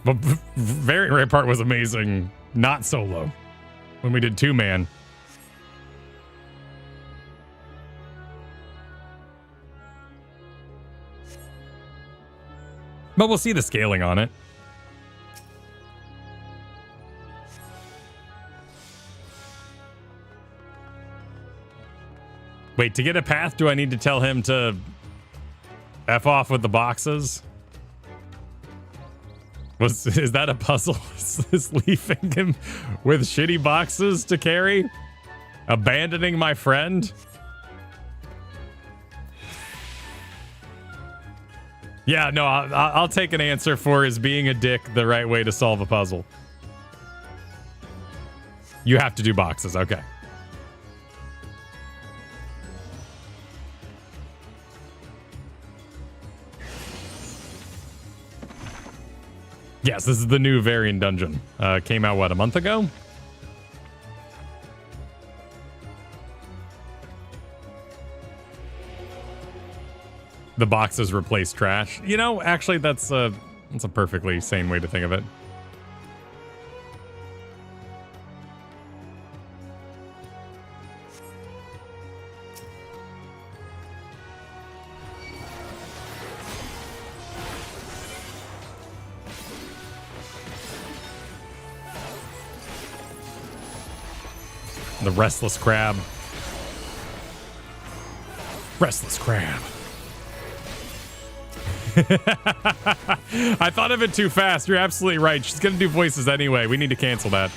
But Variant Rampart was amazing, not solo, when we did 2-man. But we'll see the scaling on it. Wait, to get a path, do I need to tell him to F off with the boxes? Is that a puzzle? Is leaving him with shitty boxes to carry? Abandoning my friend? Yeah, no, I'll take an answer for is being a dick the right way to solve a puzzle. You have to do boxes, okay. Yes, this is the new Variant dungeon. Came out, what, a month ago? The boxes replace trash. You know, actually, that's a perfectly sane way to think of it. The restless crab. Restless crab. I thought of it too fast. You're absolutely right. She's going to do voices anyway. We need to cancel that.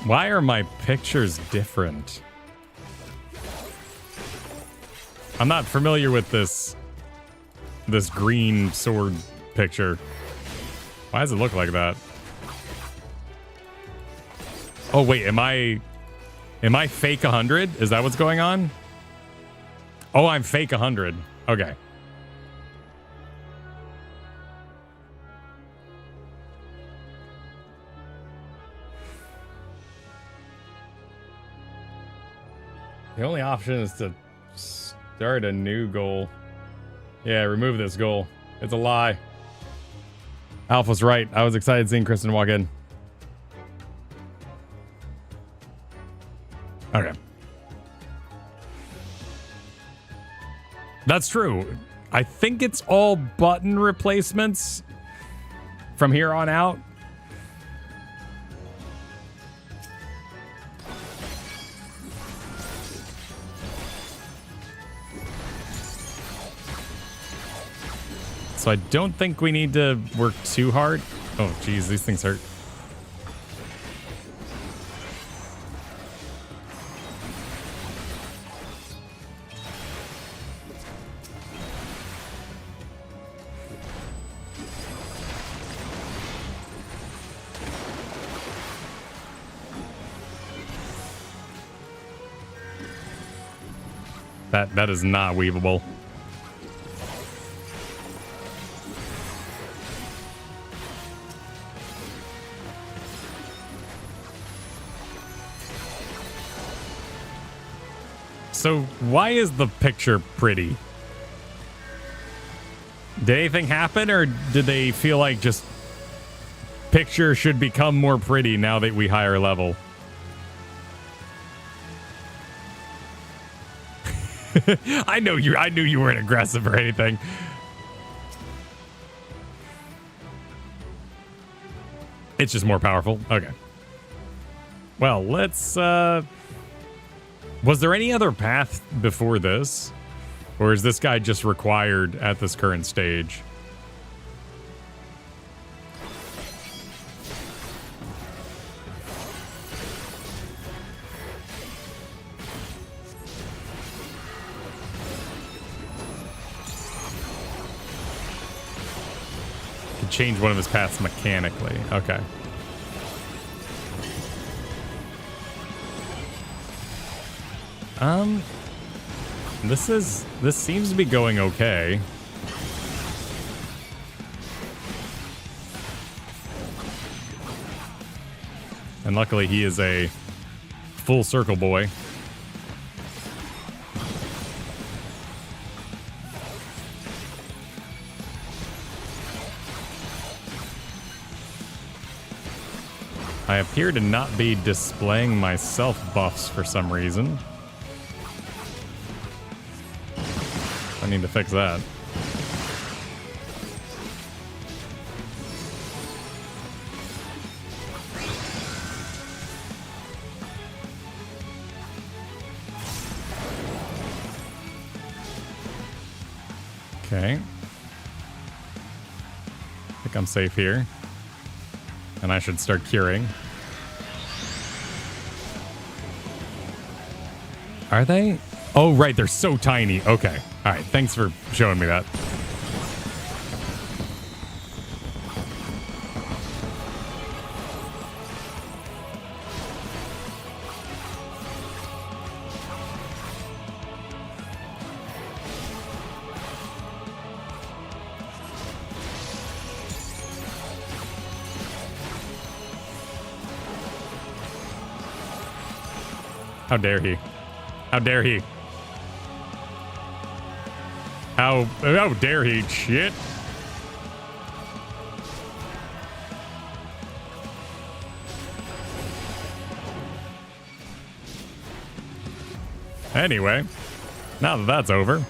Why are my pictures different? I'm not familiar with this green sword picture. Why does it look like that? Oh, wait, am I fake 100? Is that what's going on? Oh, I'm fake 100. Okay. The only option is to start a new goal. Yeah, remove this goal. It's a lie. Alpha's right. I was excited seeing Kristen walk in. Okay. That's true. I think it's all button replacements from here on out. So I don't think we need to work too hard. Oh, geez, these things hurt. That is not weavable. So why is the picture pretty? Did anything happen, or did they feel like just picture should become more pretty now that we higher level? I knew you weren't aggressive or anything. It's just more powerful. Okay. Well, let's was there any other path before this? Or is this guy just required at this current stage? Could change one of his paths mechanically. Okay. This seems to be going okay. And luckily he is a full circle boy. I appear to not be displaying my self buffs for some reason. I need to fix that. Okay. I think I'm safe here. And I should start curing. Are they? Oh, right. They're so tiny. Okay. All right. Thanks for showing me that. How dare he? How dare he? How dare he? Shit. Anyway, now that that's over.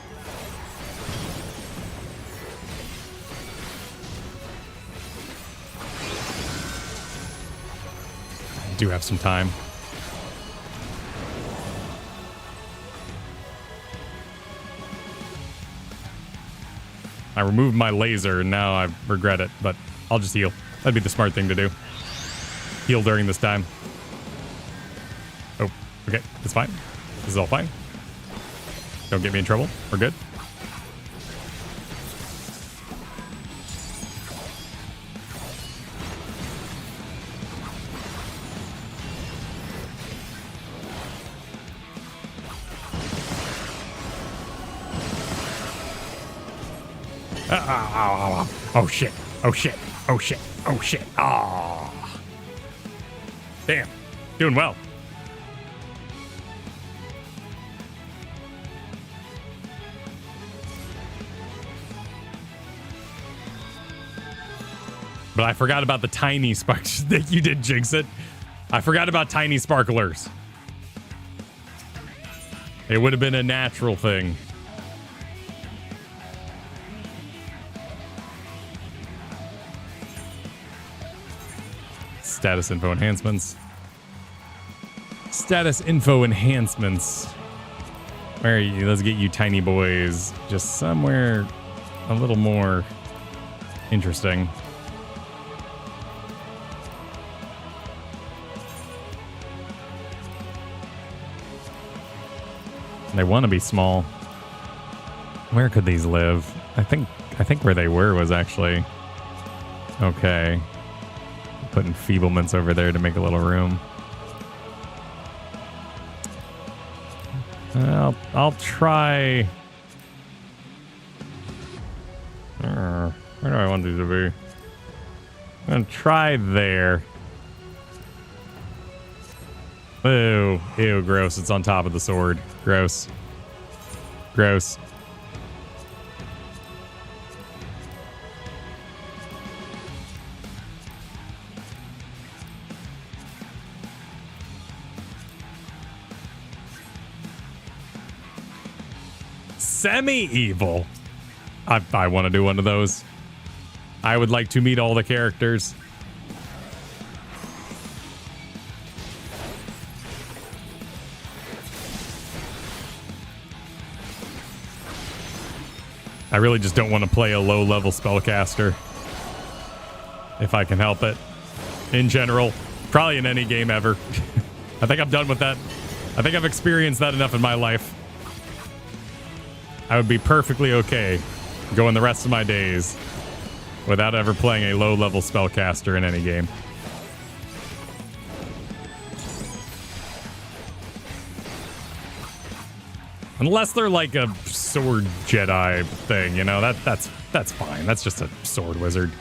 I do have some time. I removed my laser and now I regret it, but I'll just heal. That'd be the smart thing to do. Heal during this time. Oh, okay. It's fine. This is all fine. Don't get me in trouble. We're good. Oh shit. Oh shit. Oh shit. Oh shit. Oh. Damn. Doing well. But I forgot about the tiny sparks that you did, jinx it. I forgot about tiny sparklers. It would have been a natural thing. Status info enhancements. Status info enhancements. Where are you? Let's get you tiny boys just somewhere a little more interesting. They want to be small. Where could these live? I think where they were was actually okay. Putting feeblements over there to make a little room. I'll try. Where do I want these to be? I'm gonna try there. Ew, ew, gross. It's on top of the sword. Gross. Gross. Semi-evil. I want to do one of those. I would like to meet all the characters. I really just don't want to play a low-level spellcaster. If I can help it. In general. Probably in any game ever. I think I'm done with that. I think I've experienced that enough in my life. I would be perfectly okay going the rest of my days without ever playing a low-level spellcaster in any game. Unless they're like a sword Jedi thing, you know, that's fine. That's just a sword wizard.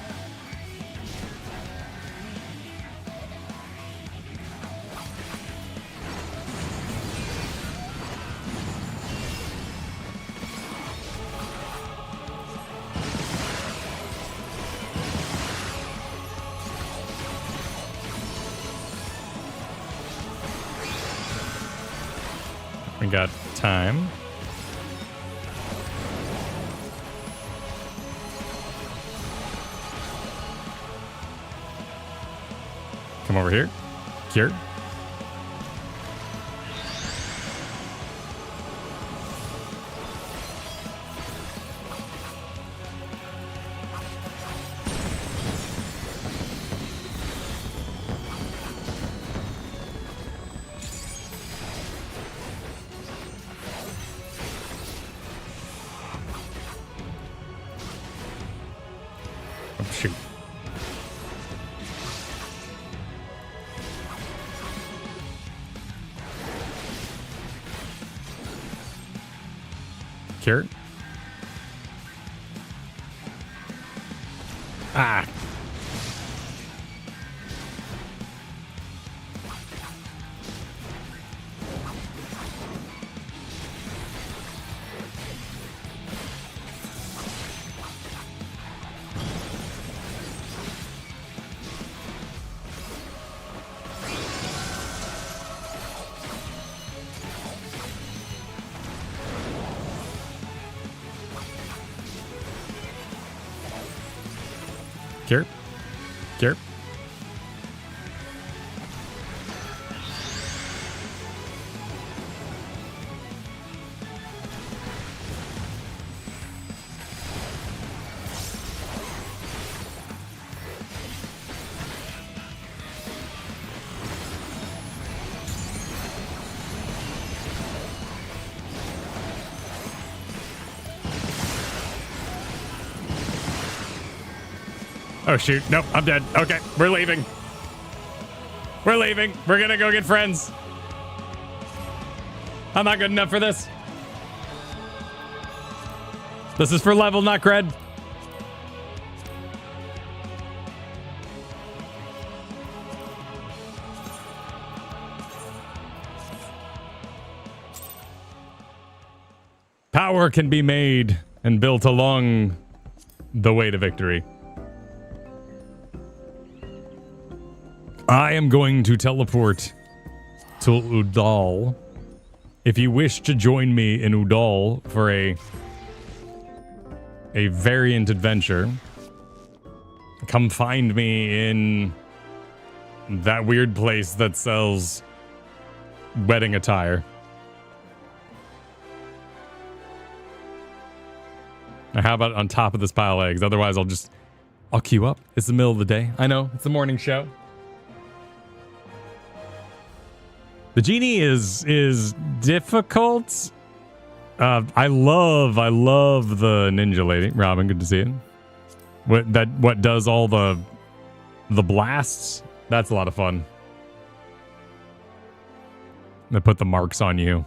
We got time. Come over here. Cure. Shoot. Cure. Ah. Cure. Cure. Oh, shoot. Nope, I'm dead. Okay, we're leaving. We're leaving. We're gonna go get friends. I'm not good enough for this. This is for level, not cred. Power can be made and built along the way to victory. I am going to teleport to Udal. If you wish to join me in Udal for a Variant adventure, come find me in that weird place that sells wedding attire. Now, how about on top of this pile of eggs? Otherwise, I'll queue up. It's the middle of the day. I know, it's the morning show. The genie is difficult. I love the ninja lady. Robin, good to see you. What does all the blasts? That's a lot of fun. They put the marks on you.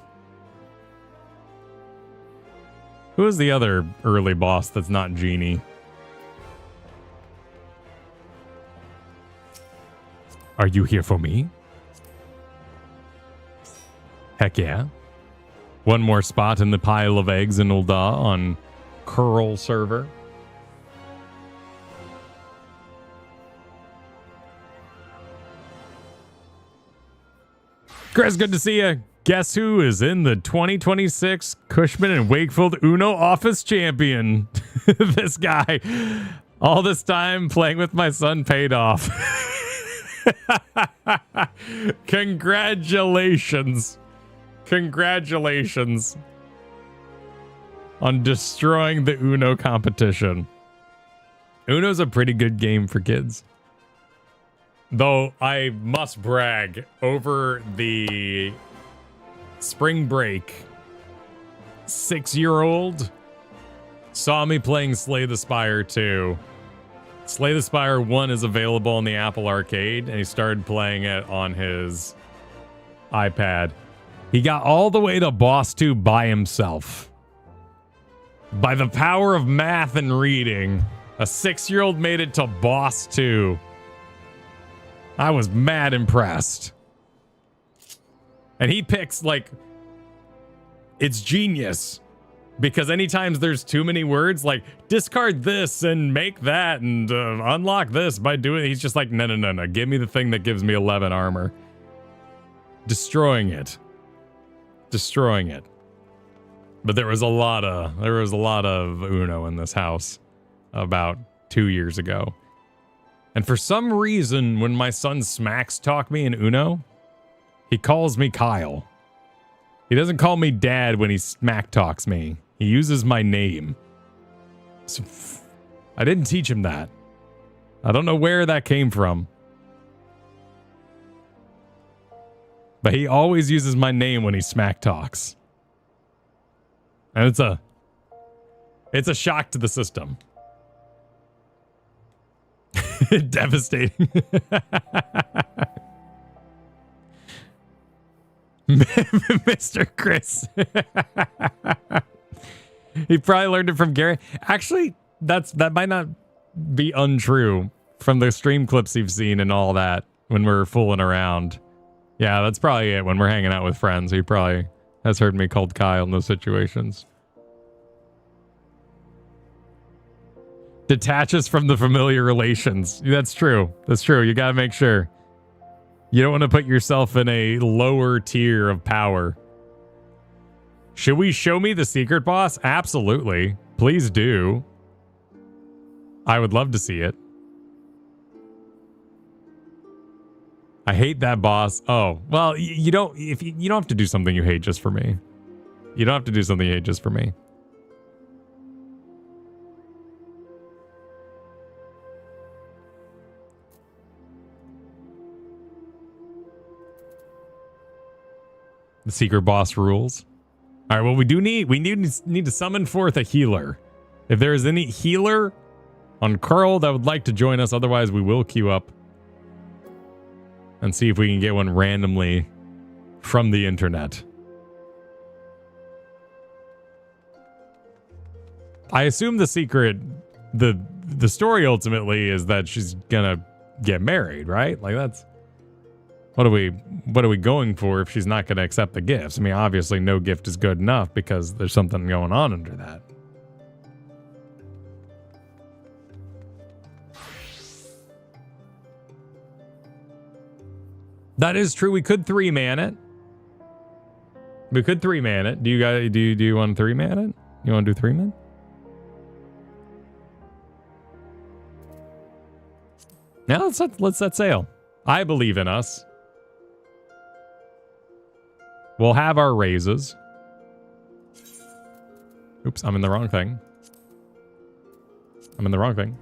Who is the other early boss that's not genie? Are you here for me? Heck yeah. One more spot in the pile of eggs in Ul'dah on curl server. Chris, good to see you. Guess who is in the 2026 Cushman and Wakefield Uno Office Champion? This guy. All this time playing with my son paid off. Congratulations. Congratulations on destroying the Uno competition. Uno's a pretty good game for kids. Though I must brag, over the spring break, 6-year-old saw me playing Slay the Spire 2. Slay the Spire 1 is available on the Apple Arcade, and he started playing it on his iPad. He got all the way to boss 2 by himself. By the power of math and reading, a 6-year-old made it to boss 2. I was mad impressed. And he picks, like, it's genius. Because anytime there's too many words, like, discard this and make that and unlock this by doing it, he's just like, no. Give me the thing that gives me 11 armor. Destroying it. But there was a lot of Uno in this house about 2 years ago. And for some reason, when my son smacks talk me in Uno, he calls me Kyle. He doesn't call me Dad when he smack talks me. He uses my name. So, I didn't teach him that. I don't know where that came from. But he always uses my name when he smack talks. And it's a shock to the system. Devastating. Mr. Chris. He probably learned it from Gary. Actually, that might not be untrue from the stream clips you've seen and all that when we're fooling around. Yeah, that's probably it. When we're hanging out with friends, he probably has heard me called Kyle in those situations. Detaches from the familiar relations. That's true. That's true. You gotta make sure. You don't want to put yourself in a lower tier of power. Should we show me the secret boss? Absolutely. Please do. I would love to see it. I hate that boss. Oh, well, you don't have to do something you hate just for me. You don't have to do something you hate just for me. The secret boss rules. All right, well, we need to summon forth a healer. If there is any healer on Curl that would like to join us, otherwise we will queue up and see if we can get one randomly from the internet. I assume the secret, the story ultimately is that she's gonna get married, right? Like that's what are we going for if she's not gonna accept the gifts? I mean, obviously no gift is good enough because there's something going on under that. That is true. We could 3-man it. We could 3-man it. Do you guys do you want to 3-man it? You want to do 3-man? Now let's set sail. I believe in us. We'll have our raises. Oops, I'm in the wrong thing. I'm in the wrong thing.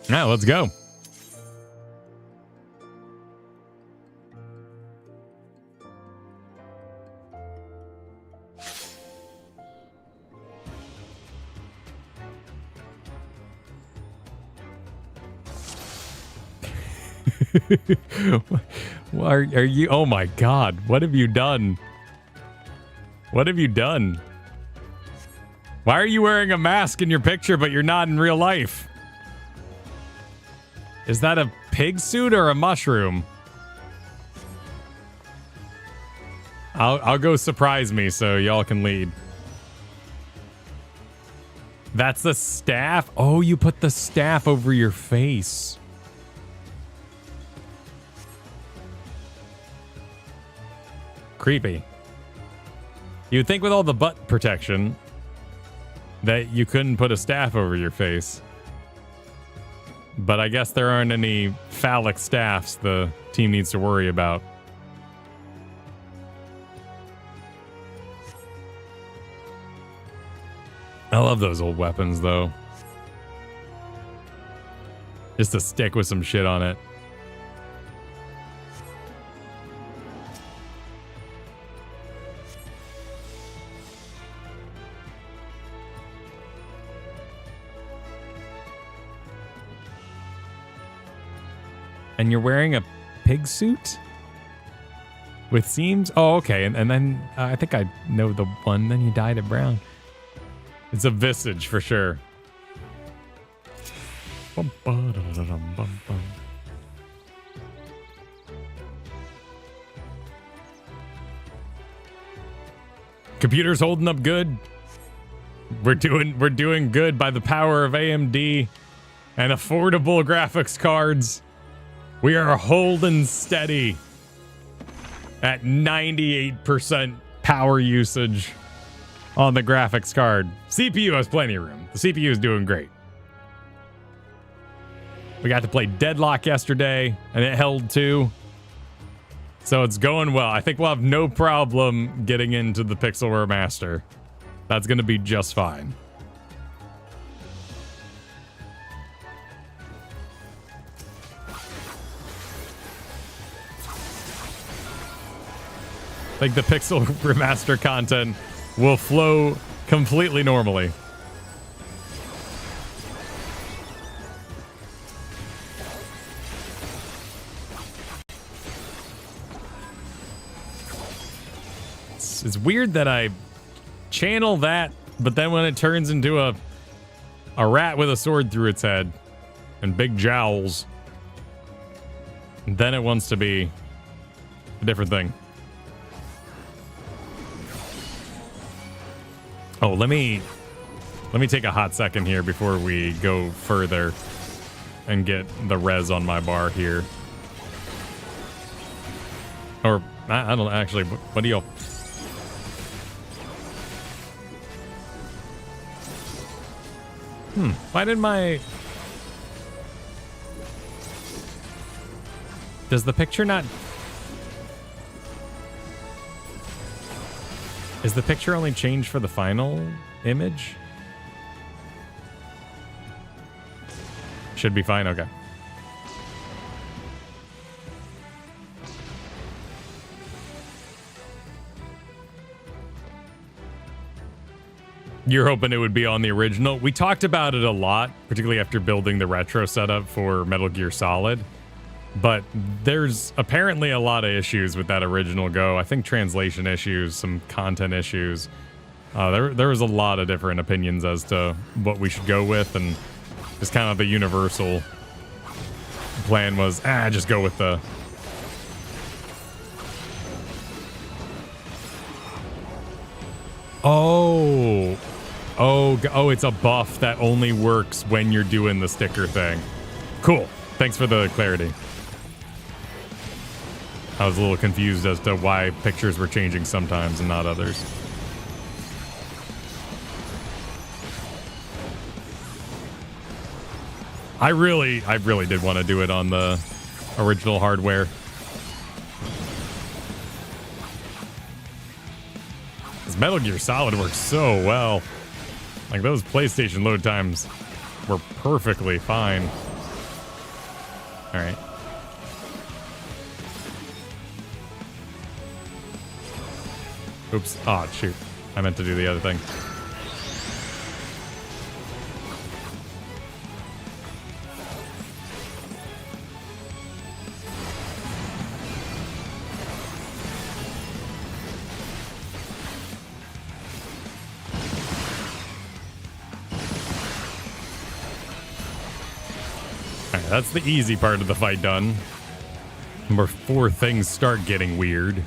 Now let's go. are you? Oh my God! What have you done? What have you done? Why are you wearing a mask in your picture, but you're not in real life? Is that a pig suit or a mushroom? I'll go surprise me so y'all can lead. That's the staff? Oh, you put the staff over your face. Creepy. You'd think with all the butt protection that you couldn't put a staff over your face. But I guess there aren't any phallic staffs the team needs to worry about. I love those old weapons, though. Just a stick with some shit on it. And you're wearing a pig suit? With seams? Oh, okay. And then I think I know the one. Then you dyed it brown. It's a visage for sure. Computer's holding up good. We're doing good by the power of AMD and affordable graphics cards. We are holding steady at 98% power usage on the graphics card. CPU has plenty of room. The CPU is doing great. We got to play Deadlock yesterday, and it held too. So it's going well. I think we'll have no problem getting into the Pixel Remaster. That's going to be just fine. Like the Pixel Remaster content will flow completely normally. It's weird that I channel that, but then when it turns into a rat with a sword through its head and big jowls, then it wants to be a different thing. Oh, let me take a hot second here before we go further and get the res on my bar here. Or I don't actually. What do you? Why did my? Does the picture not? Is the picture only changed for the final image? Should be fine, okay. You're hoping it would be on the original? We talked about it a lot, particularly after building the retro setup for Metal Gear Solid. But there's apparently a lot of issues with that original Go. I think translation issues, some content issues. There was a lot of different opinions as to what we should go with, and just kind of the universal plan was, just go with the... Oh. Oh, it's a buff that only works when you're doing the sticker thing. Cool. Thanks for the clarity. I was a little confused as to why pictures were changing sometimes and not others. I really did want to do it on the original hardware. This Metal Gear Solid works so well. Like, those PlayStation load times were perfectly fine. All right. Oops. Oh, shoot. I meant to do the other thing. Alright, that's the easy part of the fight done. Before things start getting weird.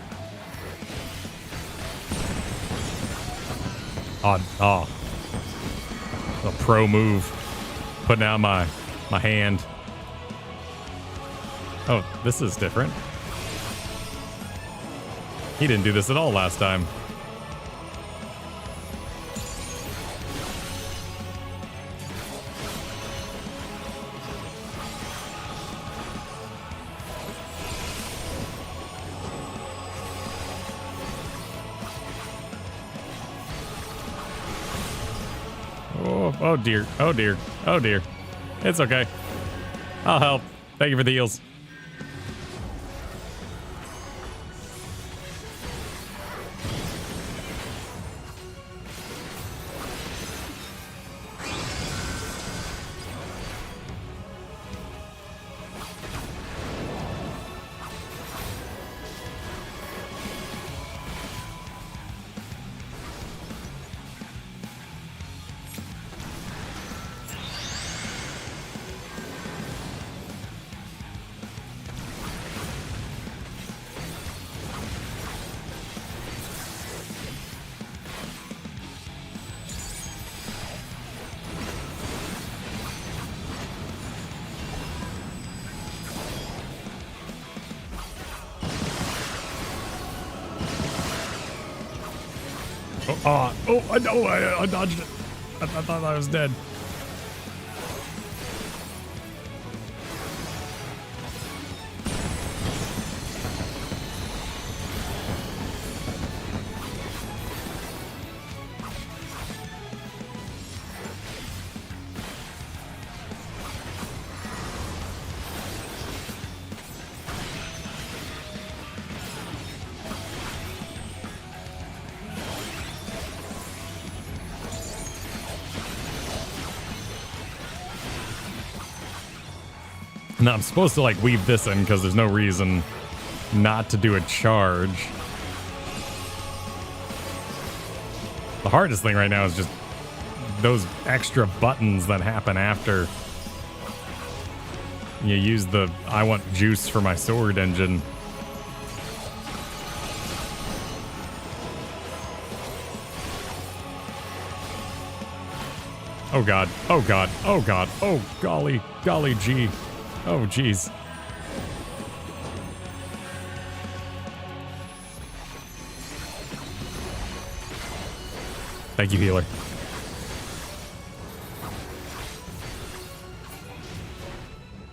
Oh. A pro move. Putting out my hand. Oh, this is different. He didn't do this at all last time. Oh dear. Oh dear. Oh dear. It's okay. I'll help. Thank you for the heals. I dodged it. I thought I was dead. Now I'm supposed to like weave this in because there's no reason not to do a charge. The hardest thing right now is just those extra buttons that happen after you use the I want juice for my sword engine. Oh god, oh god, oh god, oh golly, golly gee. Oh, jeez. Thank you, healer.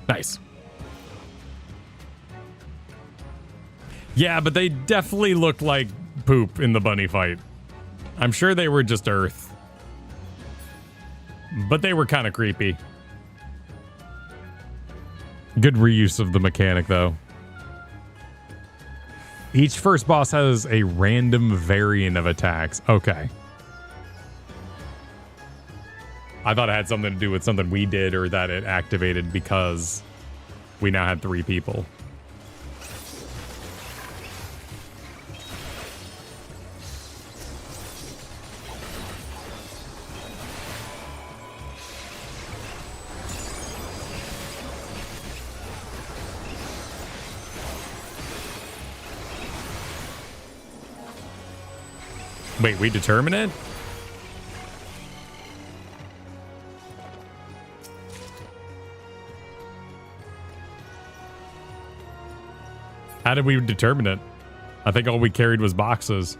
Nice. Yeah, but they definitely looked like poop in the bunny fight. I'm sure they were just earth. But they were kind of creepy. Good reuse of the mechanic, though. Each first boss has a random variant of attacks. Okay. I thought it had something to do with something we did or that it activated because we now had 3 people. Wait, we determine it? How did we determine it? I think all we carried was boxes.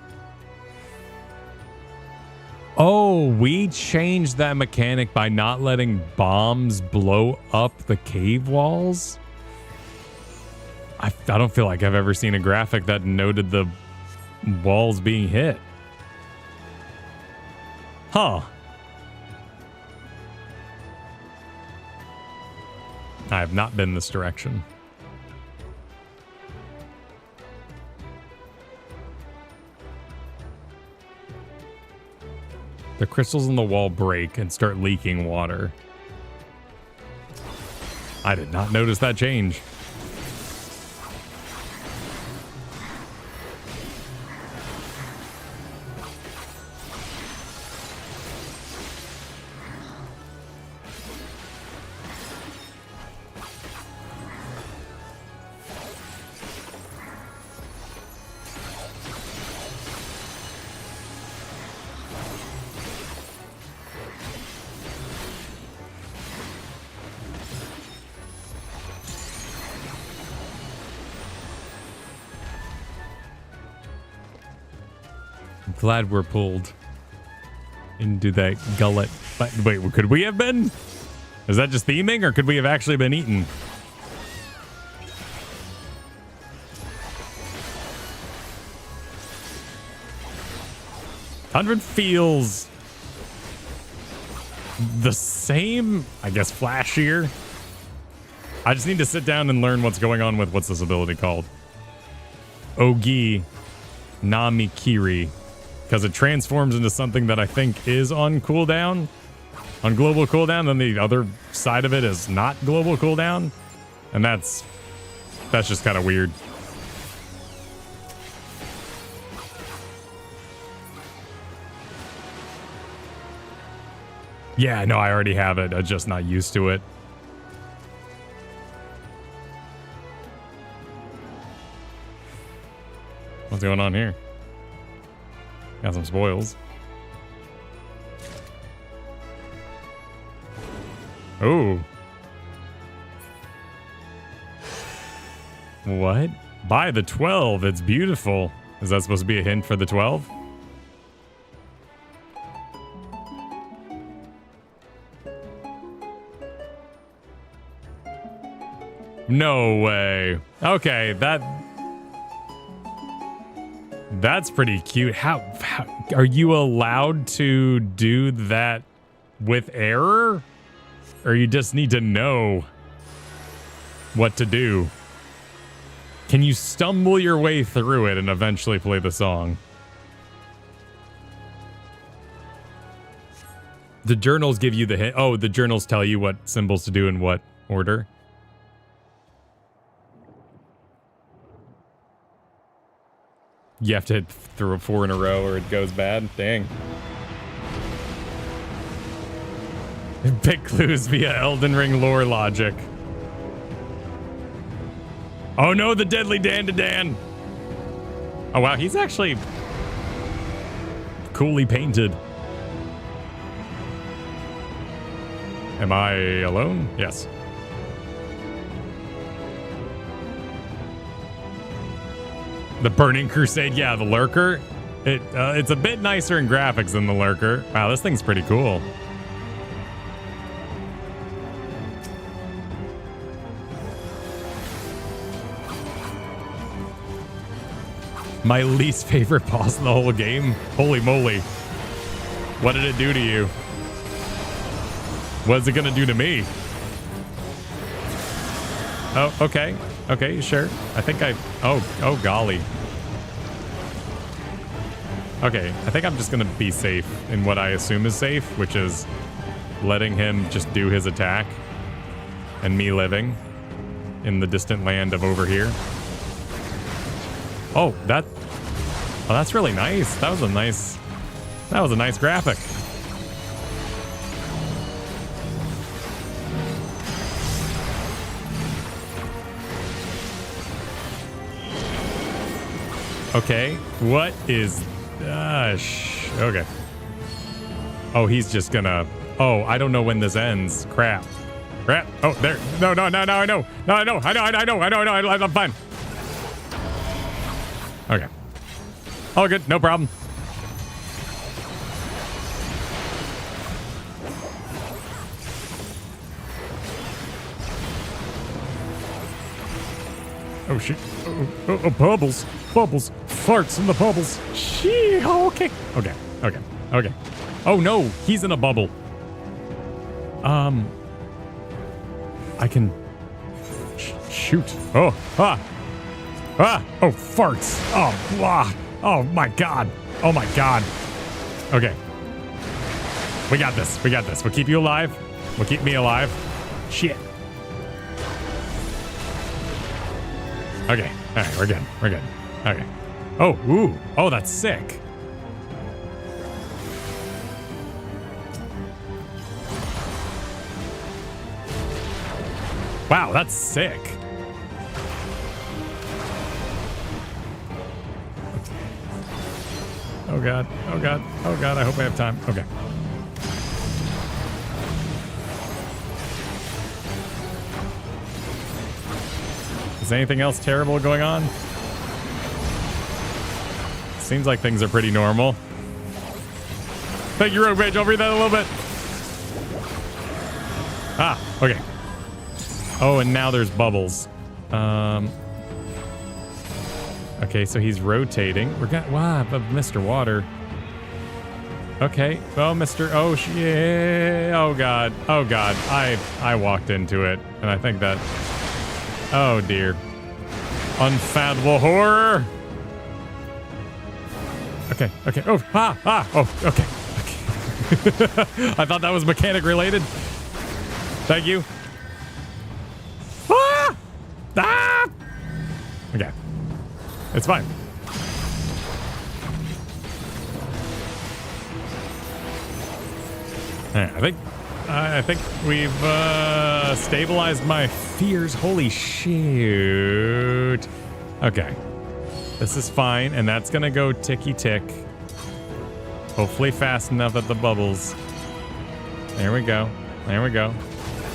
Oh, we changed that mechanic by not letting bombs blow up the cave walls? I don't feel like I've ever seen a graphic that noted the walls being hit. Huh. I have not been this direction. The crystals in the wall break and start leaking water. I did not notice that change. Glad we're pulled into that gullet. But wait, could we have been? Is that just theming, or could we have actually been eaten? $100 feels the same, I guess, flashier. I just need to sit down and learn what's going on with what's this ability called? Ogi Namikiri. Because it transforms into something that I think is on cooldown, on global cooldown, then the other side of it is not global cooldown. And that's just kind of weird. Yeah, no, I already have it. I'm just not used to it. What's going on here? Got some spoils. Oh. What? Buy the 12. It's beautiful. Is that supposed to be a hint for the 12? No way. Okay, that's pretty cute. How are you allowed to do that with error? Or you just need to know what to do? Can you stumble your way through it and eventually play the song? The journals give you the hint. Oh, the journals tell you what symbols to do in what order? You have to hit through 4 in a row or it goes bad. Dang. Pick clues via Elden Ring lore logic. Oh no, the deadly Dan. Oh wow, he's actually coolly painted. Am I alone? Yes. The Burning Crusade, yeah, the Lurker. It's a bit nicer in graphics than the Lurker. Wow, this thing's pretty cool. My least favorite boss in the whole game. Holy moly. What did it do to you? What's it gonna do to me? Oh, okay. Okay, sure. I think oh golly. Okay, I think I'm just gonna be safe in what I assume is safe, which is letting him just do his attack and me living in the distant land of over here. Oh, that's really nice. That was a nice graphic. Okay, what is... okay. Oh, he's just gonna... Oh, I don't know when this ends. Crap. Oh, there. No, I know. I'm fine. Okay. All good. No problem. Oh, shit. Oh, bubbles. Bubbles. Farts in the bubbles. Shee. Oh, okay. Okay. Okay. Okay. Oh, no. He's in a bubble. I can shoot. Oh, ah. Ah. Oh, farts. Oh, blah. Oh, my God. Oh, my God. Okay. We got this. We got this. We'll keep you alive. We'll keep me alive. Shit. Okay. All right. We're good. We're good. Okay. Oh, ooh. Oh, that's sick. Wow, that's sick. Oh, God. Oh, God. Oh, God. I hope I have time. Okay. Is anything else terrible going on? Seems like things are pretty normal. Thank you, Rogue Rage. I'll read that a little bit. Ah, okay. Oh, and now there's bubbles. Okay, so he's rotating. We're got wow, but Mr. Water. Okay. Oh, Mr. Oh shit. Oh God. Oh God. I walked into it, and I think that. Oh dear. Unfathomable horror. Okay. Okay. Oh. Oh. Okay. Okay. I thought that was mechanic related. Thank you. Ah! Okay. It's fine. Right, I think we've stabilized my fears. Holy shoot. Okay. This is fine, and that's gonna go ticky tick. Hopefully fast enough at the bubbles. There we go. There we go.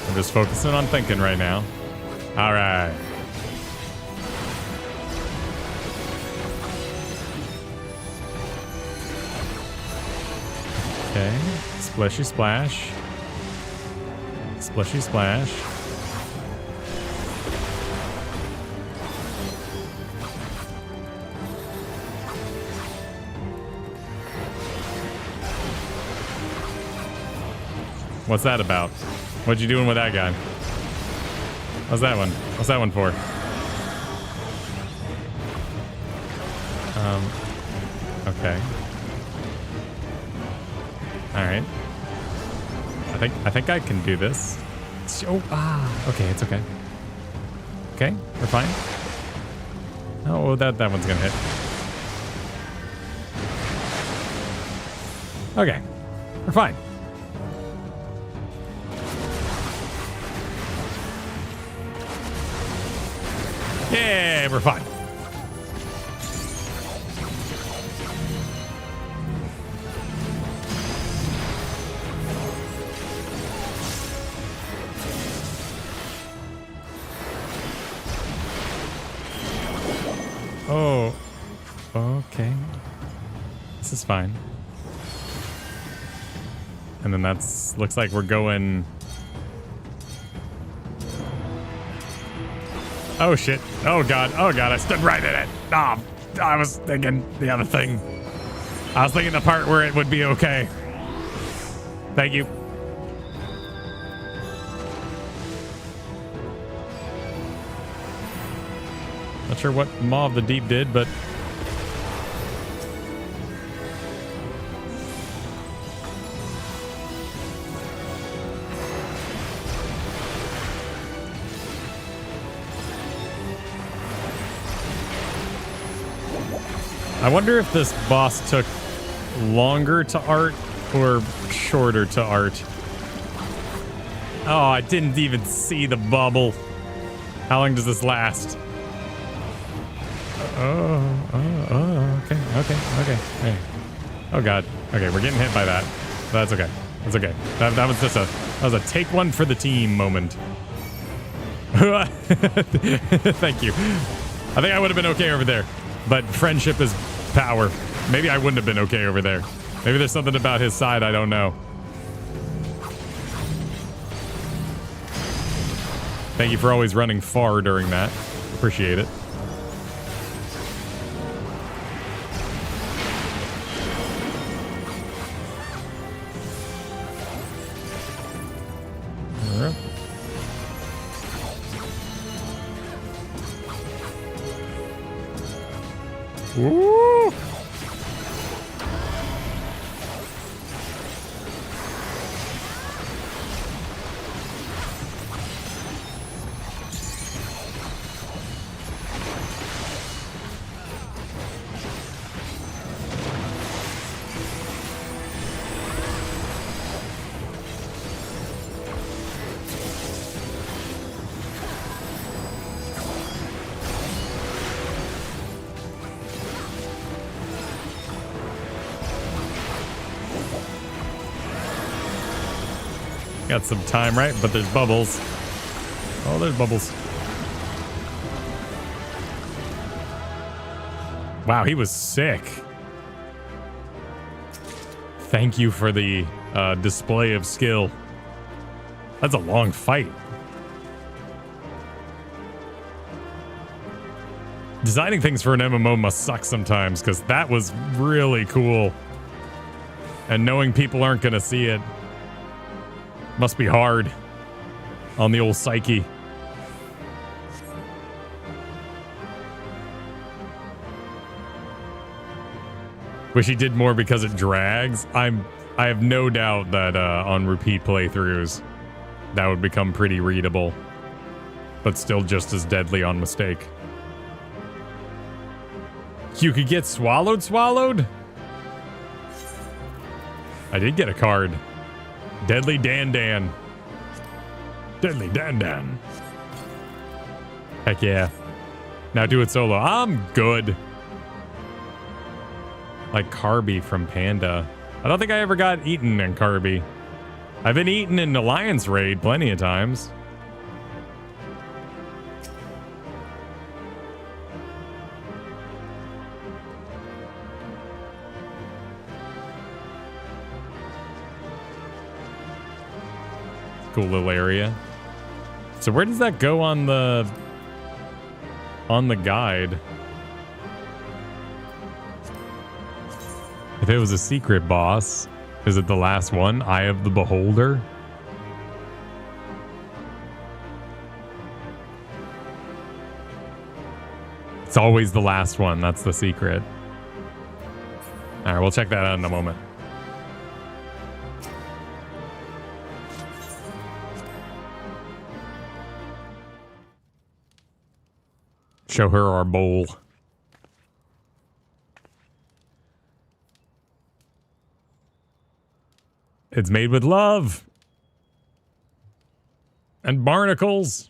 I'm just focusing on thinking right now. All right. Okay. Splishy splash. Splishy splash. What's that about? What you doing with that guy? What's that one? What's that one for? Okay. All right. I think I can do this. Okay, it's okay. Okay, we're fine. Oh, that one's gonna hit. Okay, we're fine. Yeah, we're fine. Oh, okay. This is fine. And then that's looks like we're going. Oh shit. Oh god. Oh god. I stood right in it. Oh, I was thinking the other thing. I was thinking the part where it would be okay. Thank you. Not sure what Maw of the Deep did, but I wonder if this boss took longer to art or shorter to art. Oh, I didn't even see the bubble. How long does this last? Okay. Hey. Oh god. Okay, we're getting hit by that. That's okay. That's okay. That was just a take one for the team moment. Thank you. I think I would have been okay over there. But friendship is power. Maybe I wouldn't have been okay over there. Maybe there's something about his side I don't know. Thank you for always running far during that. Appreciate it. All right. Woo! Got some time, right? But there's bubbles. Oh, there's bubbles. Wow, he was sick. Thank you for the display of skill. That's a long fight. Designing things for an MMO must suck sometimes, because that was really cool. And knowing people aren't going to see it must be hard on the old psyche. Wish he did more because it drags. I have no doubt that on repeat playthroughs that would become pretty readable, but still just as deadly on mistake. You could get swallowed? I did get a card. Deadly Dan. Deadly Dan. Heck yeah. Now do it solo. I'm good. Like Carby from Panda. I don't think I ever got eaten in Carby. I've been eaten in Alliance Raid plenty of times. Cool little area. So where does that go on the guide? If it was a secret boss, is it the last one? Eye of the Beholder? It's always the last one. That's the secret. All right, we'll check that out in a moment. Show her our bowl. It's made with love. And barnacles.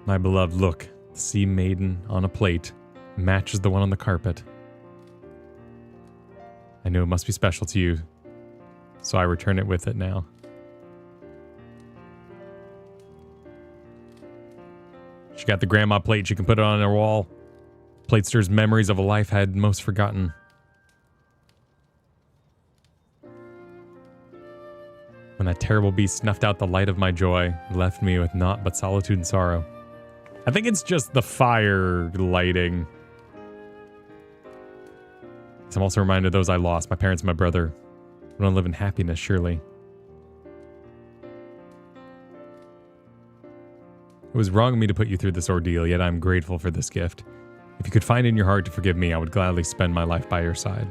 My beloved, look. The sea maiden on a plate matches the one on the carpet. I knew it must be special to you, so I return it with it now. She got the grandma plate. She can put it on her wall. Plate stirs memories of a life I had most forgotten. When that terrible beast snuffed out the light of my joy, it left me with naught but solitude and sorrow. I think it's just the fire lighting. I'm also reminded of those I lost, my parents and my brother. I want to live in happiness, surely. It was wrong of me to put you through this ordeal, yet I'm grateful for this gift. If you could find in your heart to forgive me, I would gladly spend my life by your side.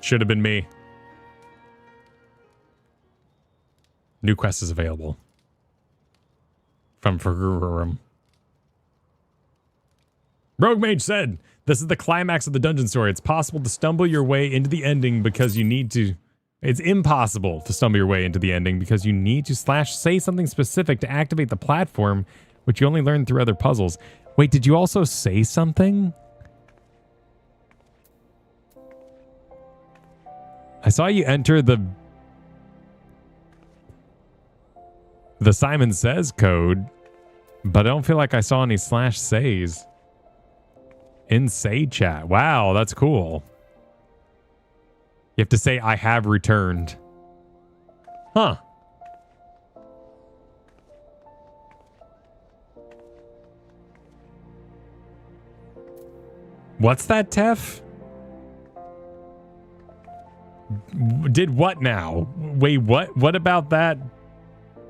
Should have been me. New quest is available. From Fergurum. Rogue Mage said, this is the climax of the dungeon story. It's possible to stumble your way into the ending because you need to... It's impossible to stumble your way into the ending because you need to say something specific to activate the platform, which you only learn through other puzzles. Wait, did you also say something? I saw you enter the the Simon Says code, but I don't feel like I saw any /says in say chat. Wow, that's cool. You have to say, I have returned. Huh. What's that, Tef? Did what now? Wait, what? What about that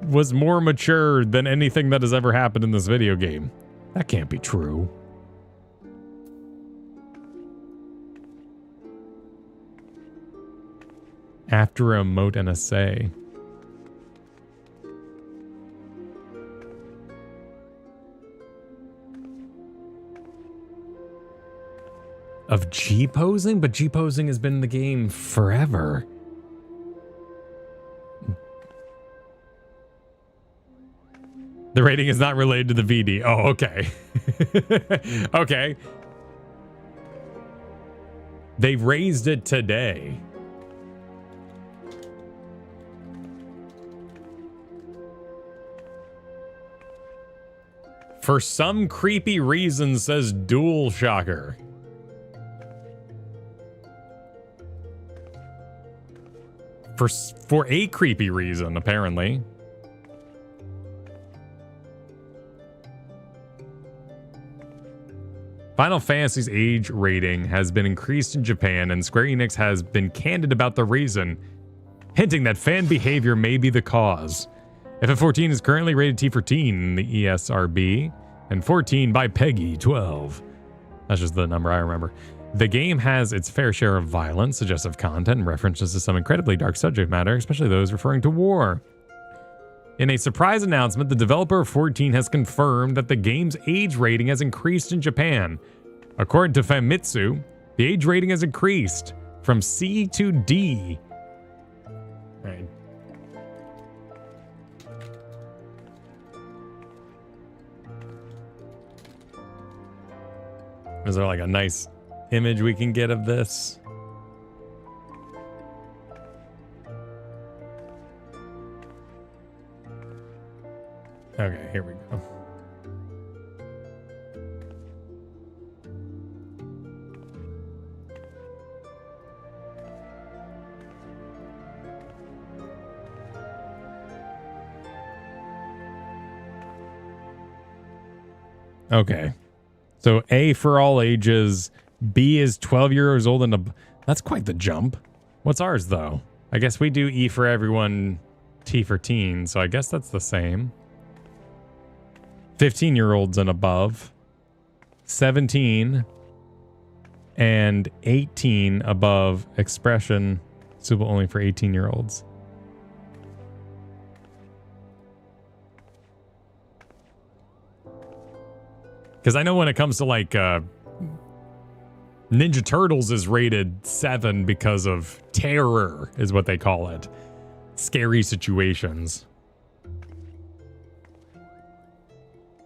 was more mature than anything that has ever happened in this video game? That can't be true. After a moat and a say. Of G-posing? But G-posing has been in the game forever. The rating is not related to the VD. Oh, okay. Okay. They raised it today. For some creepy reason, says Dual Shocker. For a creepy reason, apparently. Final Fantasy's age rating has been increased in Japan, and Square Enix has been candid about the reason, hinting that fan behavior may be the cause. FF14 is currently rated T for teen in the ESRB, and 14 by Peggy 12. That's just the number I remember. The game has its fair share of violence, suggestive content, and references to some incredibly dark subject matter, especially those referring to war. In a surprise announcement, the developer of 14 has confirmed that the game's age rating has increased in Japan. According to Famitsu, the age rating has increased from C to D. Right. Is there like a nice image we can get of this? Okay, here we go. Okay. So A for all ages, B is 12 years old and that's quite the jump. What's ours though? I guess we do E for everyone, T for teen, so I guess that's the same. 15-year-olds and above, 17 and 18 above, expression suitable only for 18-year-olds. Because I know when it comes to like Ninja Turtles is rated 7 because of terror is what they call it. Scary situations.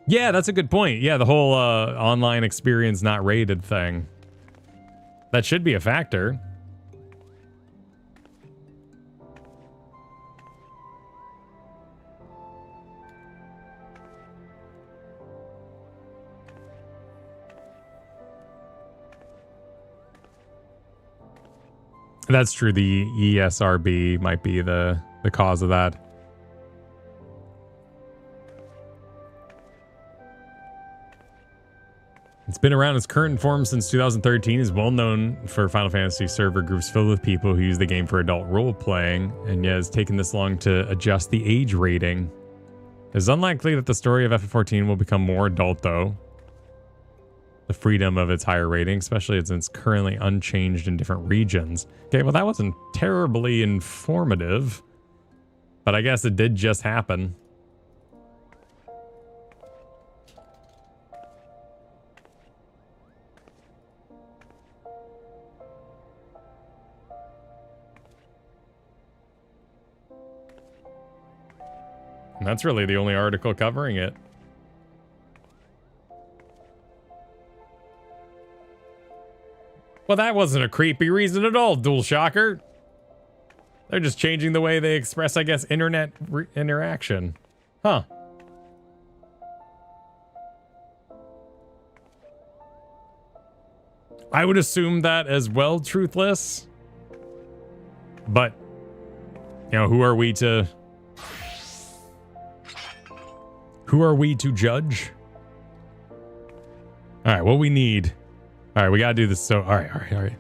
Yeah, that's a good point. Yeah, the whole online experience not rated thing. That should be a factor. That's true. The ESRB might be the cause of that. It's been around its current form since 2013, is well known for Final Fantasy server groups filled with people who use the game for adult role-playing, and yet has taken this long to adjust the age rating. It's unlikely that the story of FF14 will become more adult, though. The freedom of its higher rating, especially as it's currently unchanged in different regions. Okay, well that wasn't terribly informative, but I guess it did just happen. And that's really the only article covering it. Well, that wasn't a creepy reason at all, Dual Shocker. They're just changing the way they express, I guess, internet interaction. Huh. I would assume that as well, Truthless. But, you know, who are we to judge? All right, what we need. All right, we got to do this. So, all right.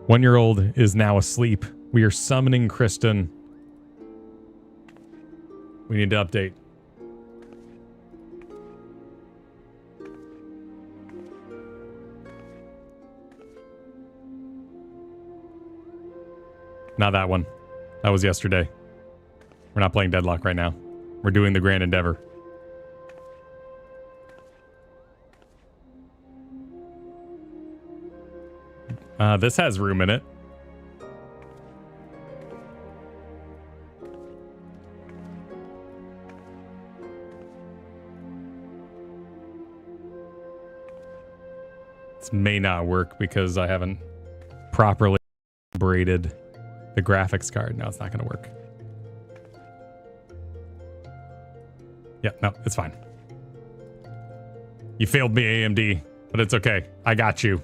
1-year-old is now asleep. We are summoning Kristen. We need to update. Not that one. That was yesterday. We're not playing Deadlock right now. We're doing the Grand Endeavor. This has room in it. This may not work because I haven't properly braided the graphics card. No, it's not going to work. Yeah, no, it's fine. You failed me, AMD, but it's okay. I got you.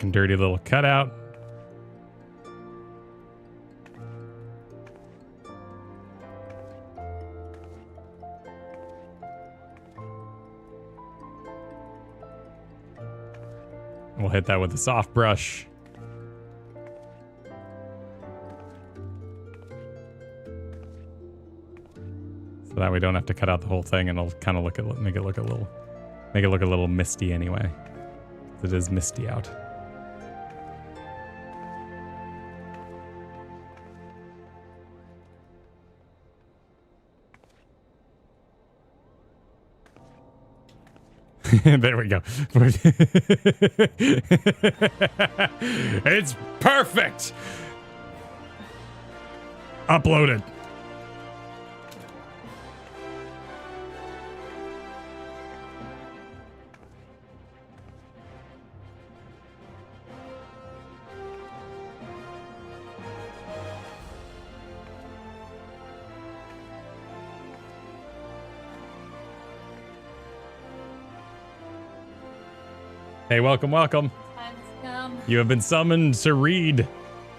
And dirty little cutout. We'll hit that with a soft brush. So that we don't have to cut out the whole thing, and it'll kind of make it look a little misty anyway. It is misty out. There we go. It's perfect. Uploaded. Hey, welcome. Time has come. You have been summoned to read.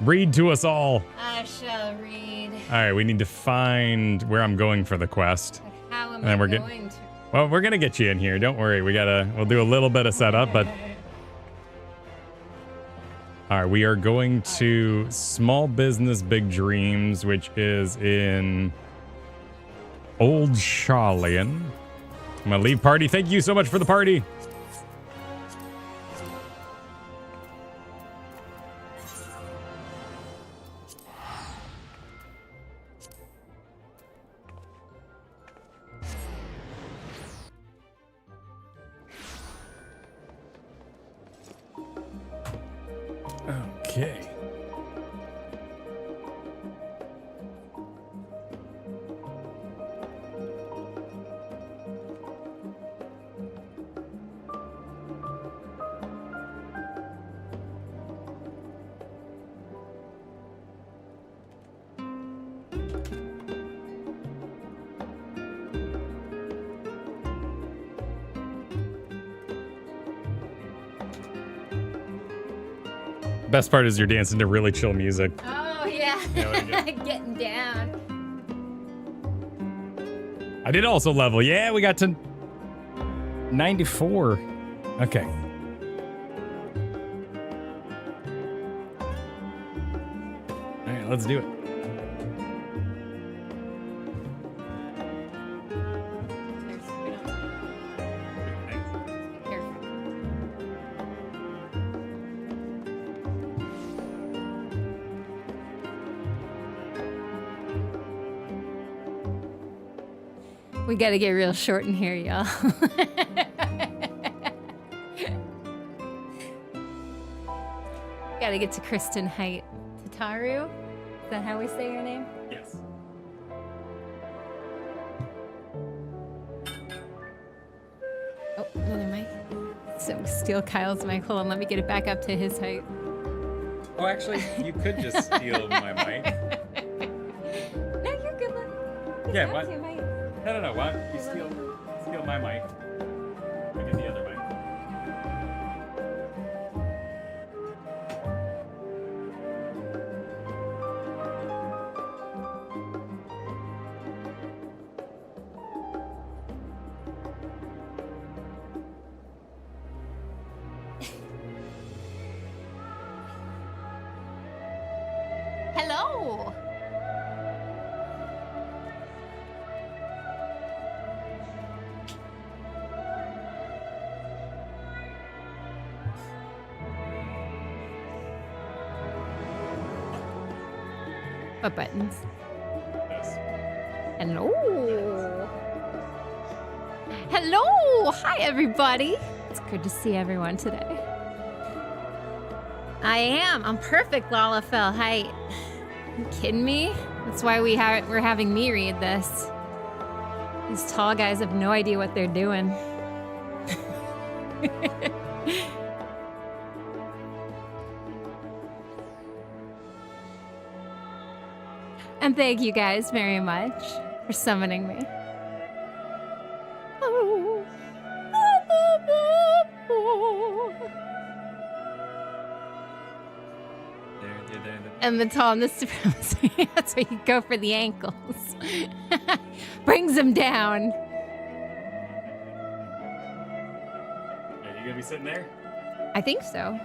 Read to us all. I shall read. All right, we need to find where I'm going for the quest. But how am And then I we're going to? Well, we're gonna get you in here. Don't worry. We'll do a little bit of setup, but all right, we are going to Small Business Big Dreams, which is in Old Charlian. I'm gonna leave party. Thank you so much for the party. Okay. Best part is you're dancing to really chill music. Oh, yeah. Getting down. I did also level. Yeah, we got to 94. Okay. All right, let's do it. Careful. We gotta get real short in here, y'all. Gotta get to Kristen height. Tataru? Is that how we say your name? Yes. Oh, another mic. So steal Kyle's mic. Hold on, let me get it back up to his height. Oh, actually, you could just steal my mic. No, you're good. Yeah, what? No. Why don't you steal my mic? I get the other mic. Hello. What buttons? Yes. Hello. Hello. Hi, everybody. It's good to see everyone today. I am. I'm perfect, Lalafell height. You kidding me? That's why we're having me read this. These tall guys have no idea what they're doing. And thank you guys very much for summoning me. And the tall and the supremacy. That's where you go for the ankles. Brings them down. Are you gonna be sitting there? I think so.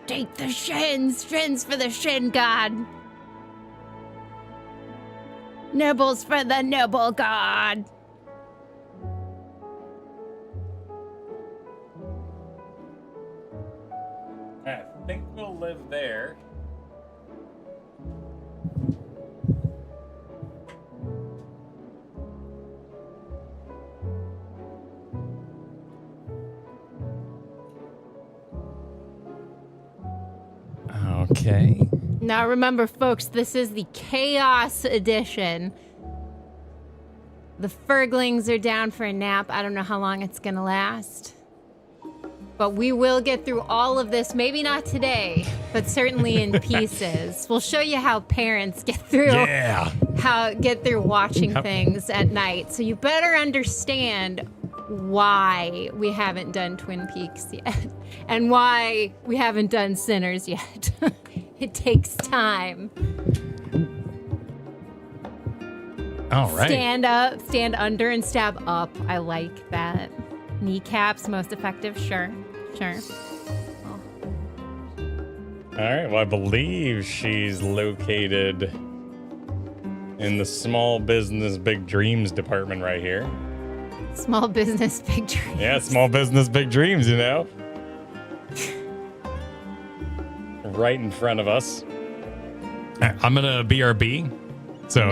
Take the shins for the shin god. Nibbles for the nibble god. I think we'll live there. Okay. Now remember, folks, this is the Chaos Edition. The Ferglings are down for a nap. I don't know how long it's gonna last. But we will get through all of this, maybe not today, but certainly in pieces. We'll show you how parents get through watching things at night. So you better understand why we haven't done Twin Peaks yet and why we haven't done Sinners yet. It takes time. All right. Stand up, stand under, and stab up. I like that. Kneecaps, most effective. Sure. All right. Well, I believe she's located in the Small Business Big Dreams department right here. Small business, big dreams. Yeah, small business, big dreams, you know? Right in front of us. I'm going to BRB. So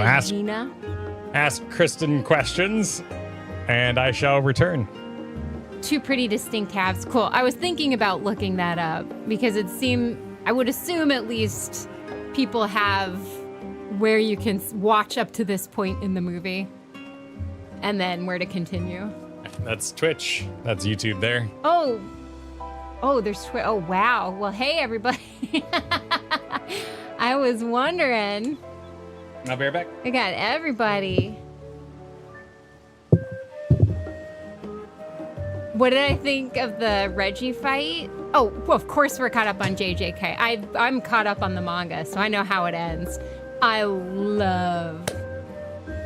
ask Kristen questions, and I shall return. Two pretty distinct tabs. Cool. I was thinking about looking that up because I would assume at least people have where you can watch up to this point in the movie and then where to continue. That's Twitch. That's YouTube there. Oh, there's Twitch. Oh, wow. Well, hey, everybody. I was wondering. I'll be right back. We got everybody. What did I think of the Reggie fight? Oh, well, of course we're caught up on JJK. I'm caught up on the manga, so I know how it ends. I love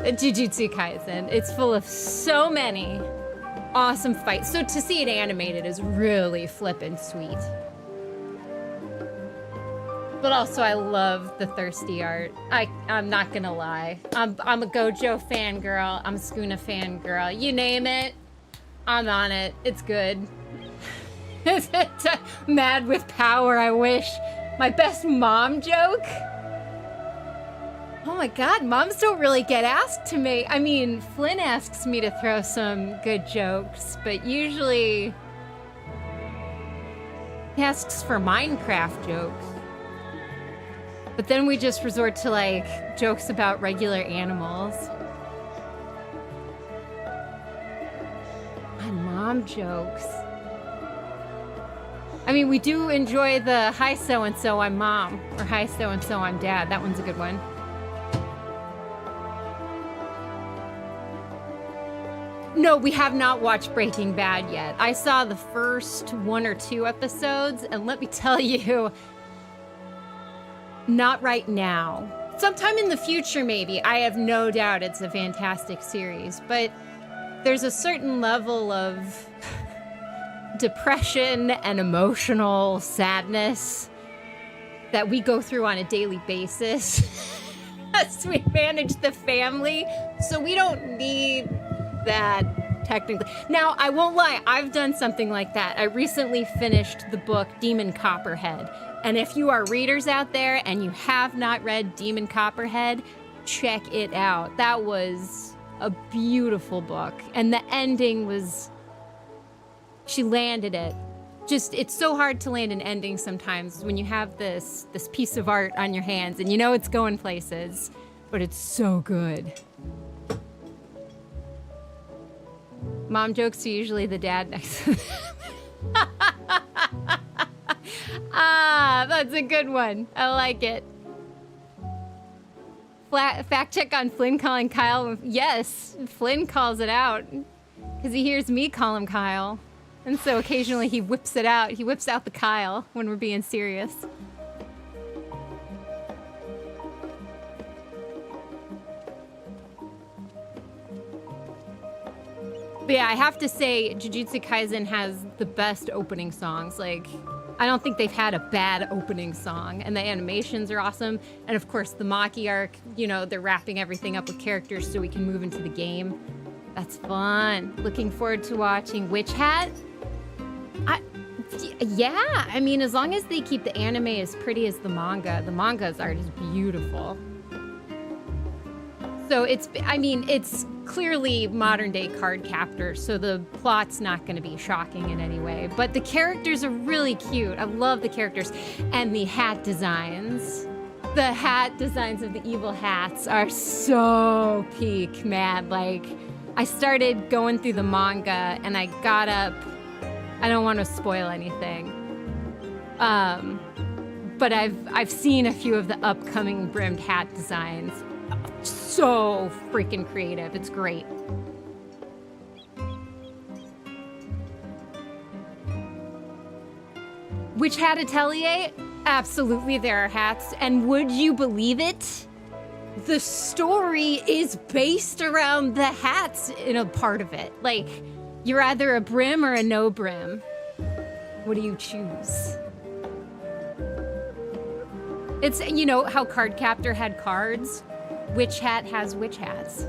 Jujutsu Kaisen. It's full of so many awesome fights. So to see it animated is really flippin' sweet. But also I love the thirsty art. I'm not gonna lie. I'm a Gojo fangirl. I'm a Skuna fangirl. You name it, I'm on it. It's good. Mad with power, I wish. My best mom joke Oh my god, moms don't really get asked to make... I mean, Flynn asks me to throw some good jokes, but usually he asks for Minecraft jokes. But then we just resort to, like, jokes about regular animals. My mom jokes. I mean, we do enjoy the hi so-and-so, I'm mom, or hi so-and-so, I'm dad. That one's a good one. No, we have not watched Breaking Bad yet. I saw the first 1 or 2 episodes, and let me tell you, not right now. Sometime in the future, maybe. I have no doubt it's a fantastic series, but there's a certain level of depression and emotional sadness that we go through on a daily basis as we manage the family, so we don't need that technically. Now, I won't lie, I've done something like that. I recently finished the book Demon Copperhead, and if you are readers out there and you have not read Demon Copperhead, check it out. That was a beautiful book, and the ending was... She landed it. Just, it's so hard to land an ending sometimes when you have this piece of art on your hands and you know it's going places, but it's so good. Mom jokes are usually the dad next to them. Ah, that's a good one. I like it. Fact check on Flynn calling Kyle. Yes, Flynn calls it out because he hears me call him Kyle. And so occasionally he whips it out. He whips out the Kyle when we're being serious. But yeah, I have to say, Jujutsu Kaisen has the best opening songs. Like, I don't think they've had a bad opening song. And the animations are awesome. And of course, the Maki arc, you know, they're wrapping everything up with characters so we can move into the game. That's fun. Looking forward to watching Witch Hat. Yeah, I mean, as long as they keep the anime as pretty as the manga's art is beautiful. So it's clearly modern day card captors, so the plot's not going to be shocking in any way. But the characters are really cute. I love the characters. And the hat designs. The hat designs of the evil hats are so peak, man. Like, I started going through the manga and I got up. I don't want to spoil anything. But I've seen a few of the upcoming brimmed hat designs. So freaking creative. It's great. Witch Hat Atelier? Absolutely, there are hats. And would you believe it? The story is based around the hats in a part of it. Like, you're either a brim or a no brim. What do you choose? It's, you know, how Cardcaptor had cards? Witch Hat has witch hats.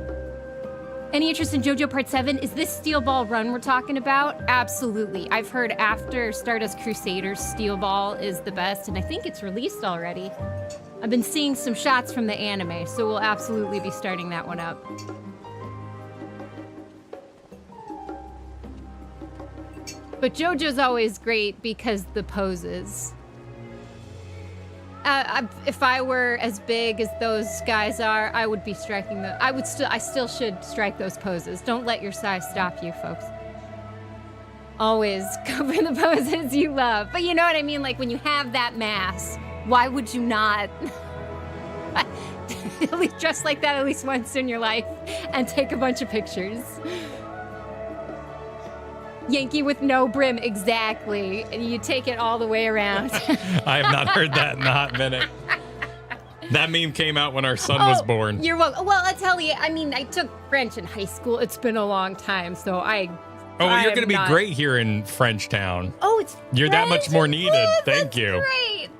Any interest in JoJo Part 7? Is this Steel Ball run we're talking about? Absolutely. I've heard after Stardust Crusaders, Steel Ball is the best, and I think it's released already. I've been seeing some shots from the anime, so we'll absolutely be starting that one up. But JoJo's always great because the poses. If I were as big as those guys are, I would be striking the. I still should strike those poses. Don't let your size stop you, folks. Always go for the poses you love. But you know what I mean? Like when you have that mass, why would you not at least dress like that at least once in your life and take a bunch of pictures? Yankee with no brim, exactly. And you take it all the way around. I have not heard that in a hot minute. That meme came out when our son was born. You're welcome. Well, I'll tell you, I mean, I took French in high school. It's been a long time, so I... Oh, well, you're going to be great here in Frenchtown. Oh, it's You're French? that much more needed. Oh, thank you. Great.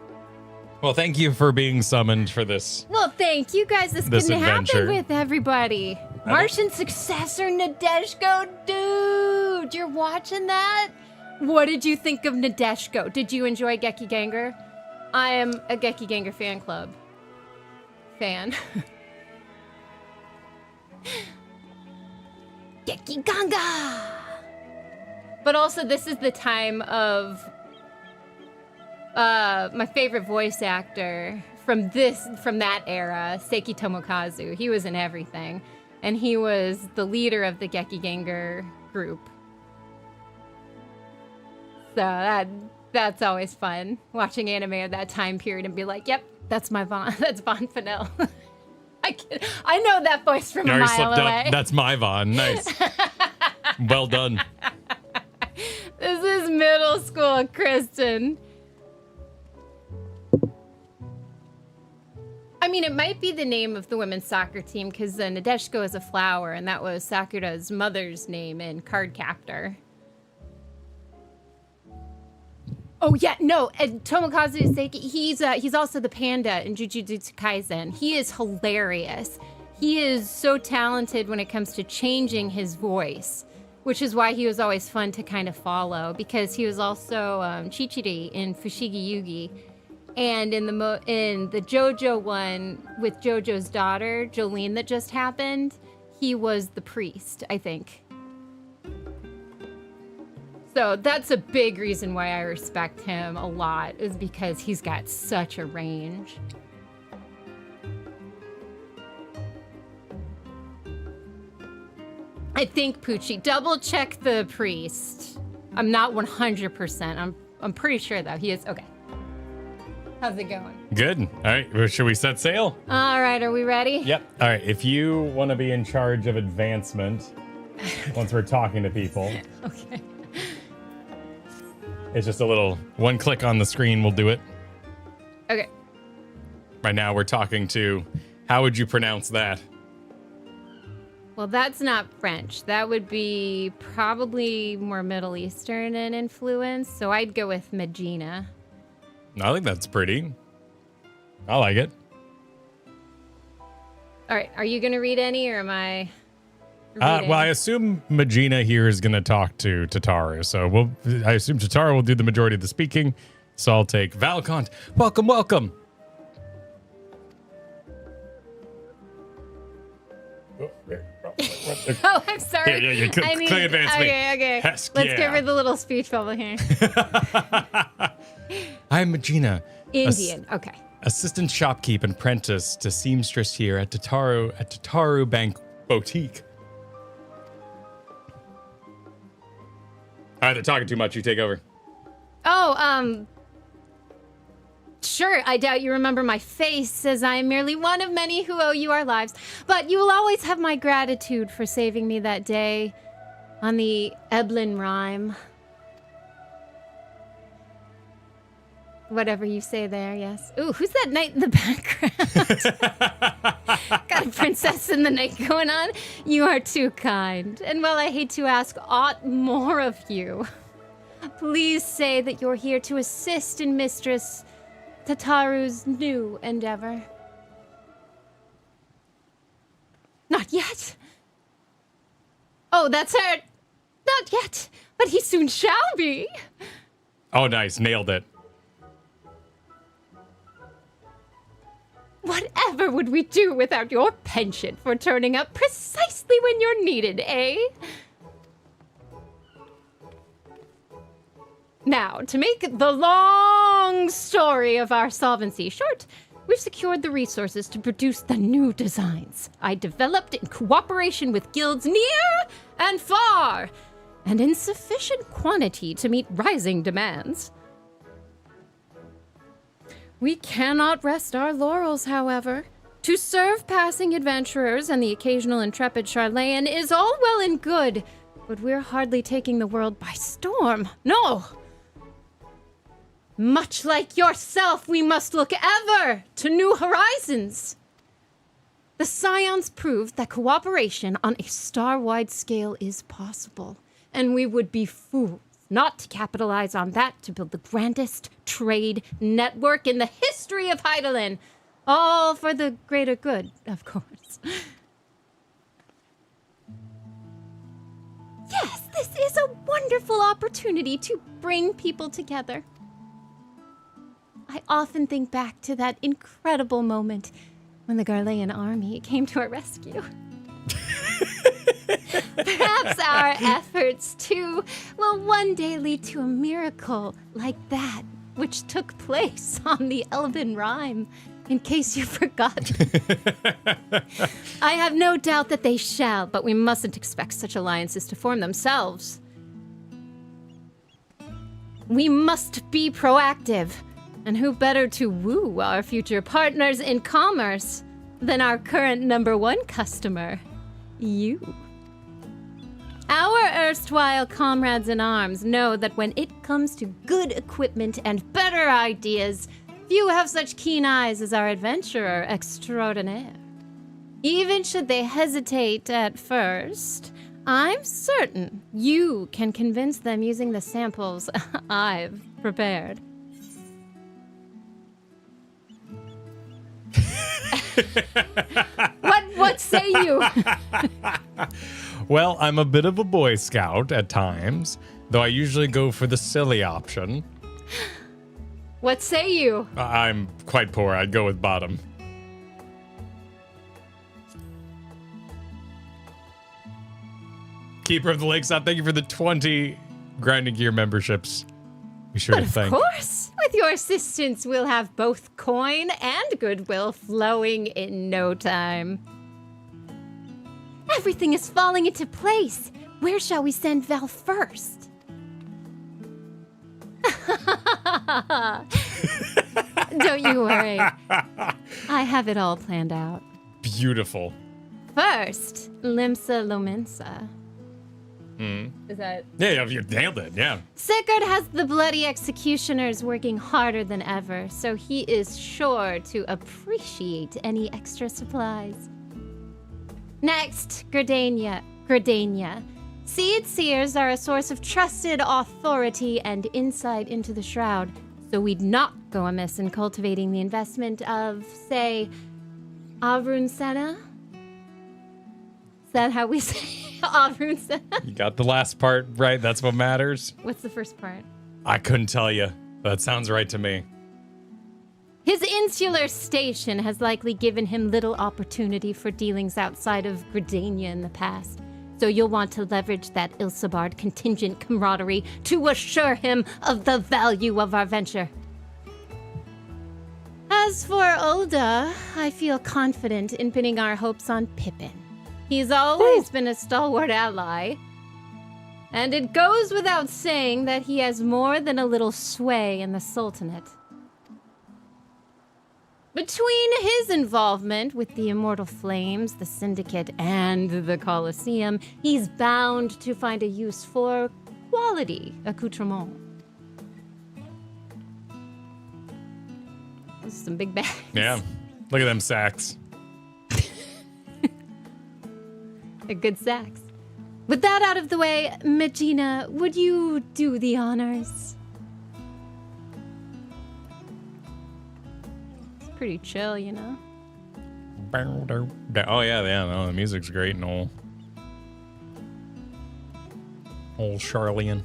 Well, thank you for being summoned for this. Well, thank you guys. This couldn't adventure. happen with everybody. Martian successor Nadeshko, dude, you're watching that? What did you think of Nadeshko? Did you enjoy Geki Ganger? I am a Geki Ganger fan club. Gekiganga! But also, this is the time of my favorite voice actor from that era, Seiki Tomokazu. He was in everything. And he was the leader of the Gekiganger group. So that's always fun, watching anime of that time period and be like, yep, that's my Vaughn. That's Vaughn Fennell. I know that voice from a mile away. Up. That's my Vaughn. Nice. Well done. This is middle school, Kristen. I mean, it might be the name of the women's soccer team because Nadeshiko is a flower, and that was Sakura's mother's name in Cardcaptor. Oh yeah, no, Tomokazu Seiki, he's also the panda in Jujutsu Kaisen. He is hilarious. He is so talented when it comes to changing his voice, which is why he was always fun to kind of follow, because he was also Chichiri in Fushigi Yugi. And in the JoJo one with JoJo's daughter, Jolene, that just happened, he was the priest, I think. So that's a big reason why I respect him a lot, is because he's got such a range. I think, Poochie, double check the priest. I'm not 100%. I'm pretty sure though. He is okay. How's it going? Good. All right. Well, should we set sail? All right. Are we ready? Yep. All right. If you want to be in charge of advancement once we're talking to people. Okay. It's just a little one click on the screen will do it. Okay. Right now we're talking to, how would you pronounce that? Well, that's not French. That would be probably more Middle Eastern in influence. So I'd go with Medina. I think that's pretty. I like it. All right. Are you going to read any, or am I? Well, I assume Magina here is going to talk to Tataru. So I assume Tataru will do the majority of the speaking. So I'll take Valcont. Welcome, welcome. Oh, I'm sorry. Yeah. Click advance me. Okay. Hesk, Let's give her the little speech bubble here. I'm Magina. Indian. Okay. Assistant shopkeep and apprentice to seamstress here at Tataru Bank Boutique. All right, they're talking too much. You take over. Oh, sure, I doubt you remember my face, as I am merely one of many who owe you our lives. But you will always have my gratitude for saving me that day on the Eblin Rhyme. Whatever you say there, yes. Ooh, who's that knight in the background? Got a princess in the night going on? You are too kind. And while I hate to ask aught more of you, please say that you're here to assist in Mistress Tataru's new endeavor. Not yet. Oh, that's her. Not yet, but he soon shall be. Oh, nice. Nailed it. Whatever would we do without your penchant for turning up precisely when you're needed, eh? Now, to make the long story of our solvency short, we've secured the resources to produce the new designs I developed in cooperation with guilds near and far, and in sufficient quantity to meet rising demands. We cannot rest our laurels, however. To serve passing adventurers and the occasional intrepid Charlayan is all well and good, but we're hardly taking the world by storm. No! Much like yourself, we must look ever to new horizons. The Scions proved that cooperation on a star-wide scale is possible, and we would be fools not to capitalize on that to build the grandest trade network in the history of Heidelin. All for the greater good, of course. Yes, this is a wonderful opportunity to bring people together. I often think back to that incredible moment when the Garlean army came to our rescue. Perhaps our efforts, too, will one day lead to a miracle like that which took place on the Elven Rhyme, in case you forgot. I have no doubt that they shall, but we mustn't expect such alliances to form themselves. We must be proactive, and who better to woo our future partners in commerce than our current #1 customer, you. Our erstwhile comrades in arms know that when it comes to good equipment and better ideas, few have such keen eyes as our adventurer extraordinaire. Even should they hesitate at first, I'm certain you can convince them using the samples I've prepared. What say you? Well, I'm a bit of a Boy Scout at times, though I usually go for the silly option. What say you? I'm quite poor. I'd go with bottom. Keeper of the Lakeside, thank you for the 20 Grinding Gear memberships. Be sure to thank. Of course, with your assistance, we'll have both coin and goodwill flowing in no time. Everything is falling into place. Where shall we send Val first? Don't you worry. I have it all planned out. Beautiful. First, Limsa Lomensa. Is that... Yeah, you nailed it, yeah. Sigurd has the bloody executioners working harder than ever, so he is sure to appreciate any extra supplies. Next, Gridania. Seed seers are a source of trusted authority and insight into the shroud, so we'd not go amiss in cultivating the investment of, say, Avrun Senna? Is that how we say Avrun Senna? You got the last part right. That's what matters. What's the first part? I couldn't tell you. That sounds right to me. His insular station has likely given him little opportunity for dealings outside of Gridania in the past, so you'll want to leverage that Ilsabard contingent camaraderie to assure him of the value of our venture. As for Ulda, I feel confident in pinning our hopes on Pippin. He's always been a stalwart ally, and it goes without saying that he has more than a little sway in the Sultanate. Between his involvement with the Immortal Flames, the Syndicate, and the Colosseum, he's bound to find a use for quality accoutrement. Those are some big bags. Yeah. Look at them sacks. They're good sacks. With that out of the way, Magina, would you do the honors? Pretty chill, you know? Oh, yeah, no, the music's great and all. Old Charlian.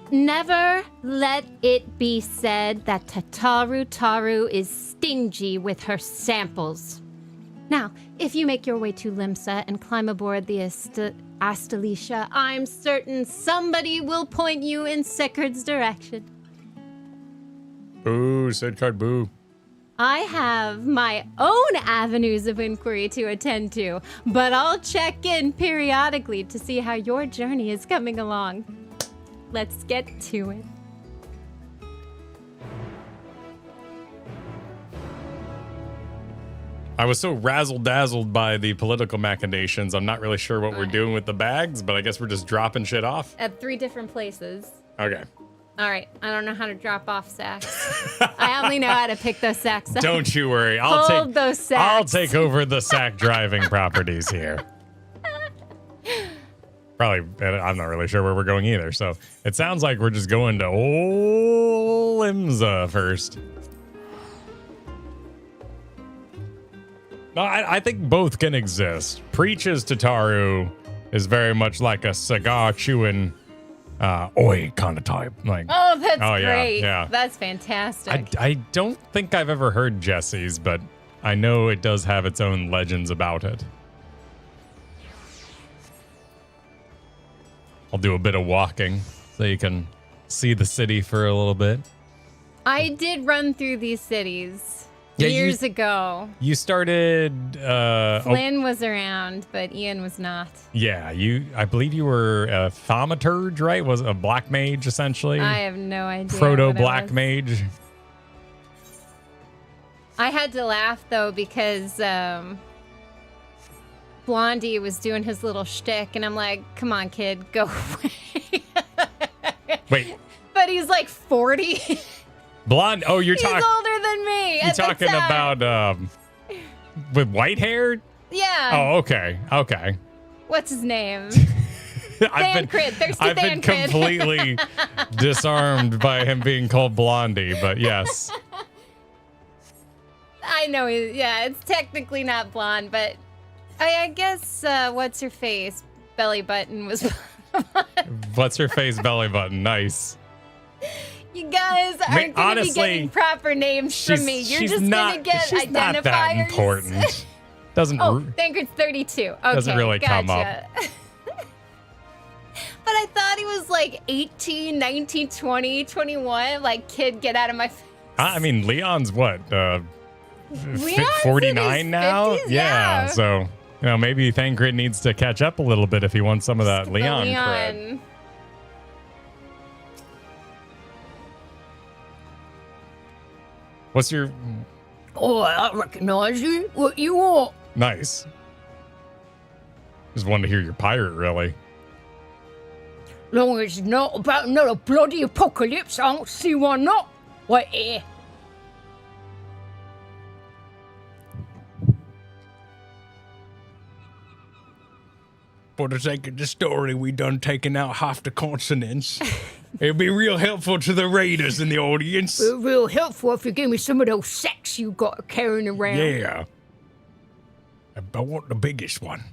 Never let it be said that Tataru is stingy with her samples. Now, if you make your way to Limsa and climb aboard the Astalicia, I'm certain somebody will point you in Sigurd's direction. Boo, Sid card boo. I have my own avenues of inquiry to attend to, but I'll check in periodically to see how your journey is coming along. Let's get to it. I was so razzle-dazzled by the political machinations, I'm not really sure what we're doing with the bags, but I guess we're just dropping shit off. At 3 different places. Okay. All right, I don't know how to drop off sacks. I only know how to pick those sacks up. Don't you worry. Hold those sacks. I'll take over the sack driving properties here. Probably, I'm not really sure where we're going either. So it sounds like we're just going to old Limsa first. No, I think both can exist. Preaches Tataru is very much like a cigar chewing oi kind of type. Like, oh, that's great. Yeah. That's fantastic. I don't think I've ever heard Jesse's, but I know it does have its own legends about it. I'll do a bit of walking so you can see the city for a little bit. I did run through these cities Yeah, years ago. You started... Flynn was around, but Ian was not. Yeah, I believe you were a thaumaturge, right? Was a black mage, essentially? I have no idea. Proto-black mage. I had to laugh, though, because Blondie was doing his little shtick, and I'm like, come on, kid, go away. Wait. But he's like 40. Blonde? Oh, you're talking... He's older than me. You're talking about with white hair? Yeah. Oh, okay. Okay. What's his name? I've been completely disarmed by him being called Blondie, but yes. I know. It's technically not blonde, but I guess what's her face? Belly button was. What's her face? Belly button. Nice. You guys aren't going to be getting proper names from me. You're just going to get identifiers. Not that important. Doesn't. Oh, Thancred's 32. Okay, doesn't really come up. But I thought he was like 18, 19, 20, 21. Like, kid, get out of my face. I mean, Leon's what? Leon's 49 now? 50s? Yeah. So, maybe Thancred needs to catch up a little bit if he wants some of that Leon cred. What's your... Oh, I recognize you. What you want? Nice. Just wanted to hear your pirate, really. Long as it's not about another bloody apocalypse, I don't see why not. Wait here. For the sake of the story, we done taken out half the consonants. It'd be real helpful to the raiders in the audience. Real helpful if you give me some of those sacks you got carrying around. Yeah. I want the biggest one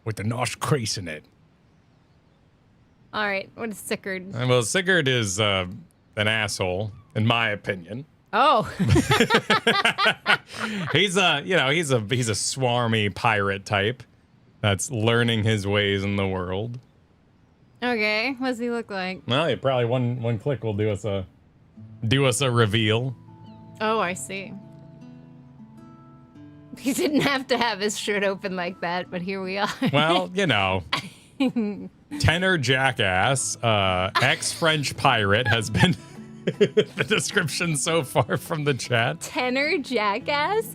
with the nice crease in it. All right, what is Sigurd? Well, Sigurd is an asshole, in my opinion. Oh. He's a swarmy pirate type that's learning his ways in the world. Okay, what does he look like? Well, probably one click will do us a reveal. Oh, I see. He didn't have to have his shirt open like that, but here we are. Well, tenor jackass, ex-French pirate has been the description so far from the chat. Tenor jackass?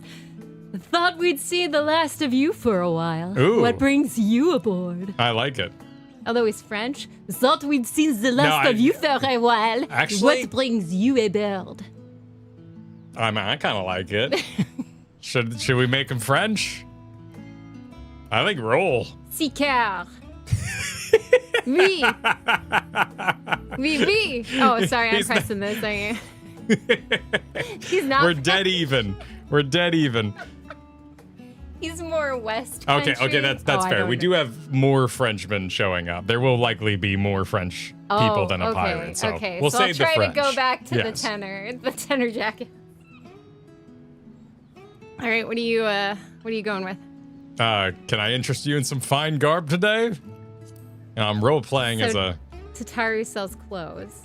Thought we'd see the last of you for a while. Ooh. What brings you aboard? I like it. Although he's French. Thought we'd see the last of you for a while. Actually, what brings you aboard? I kind of like it. Should we make him French? I think roll. Sicard. Oui. Oui. Oh, sorry, I'm pressing this. He's not. We're dead even. He's more West Okay, country. that's fair. We do have more Frenchmen showing up. There will likely be more French people than a pirate. So we'll save the French. I'll try to go back to the tenor jacket. All right, what are you going with? Can I interest you in some fine garb today? I'm role playing as a... Tataru sells clothes.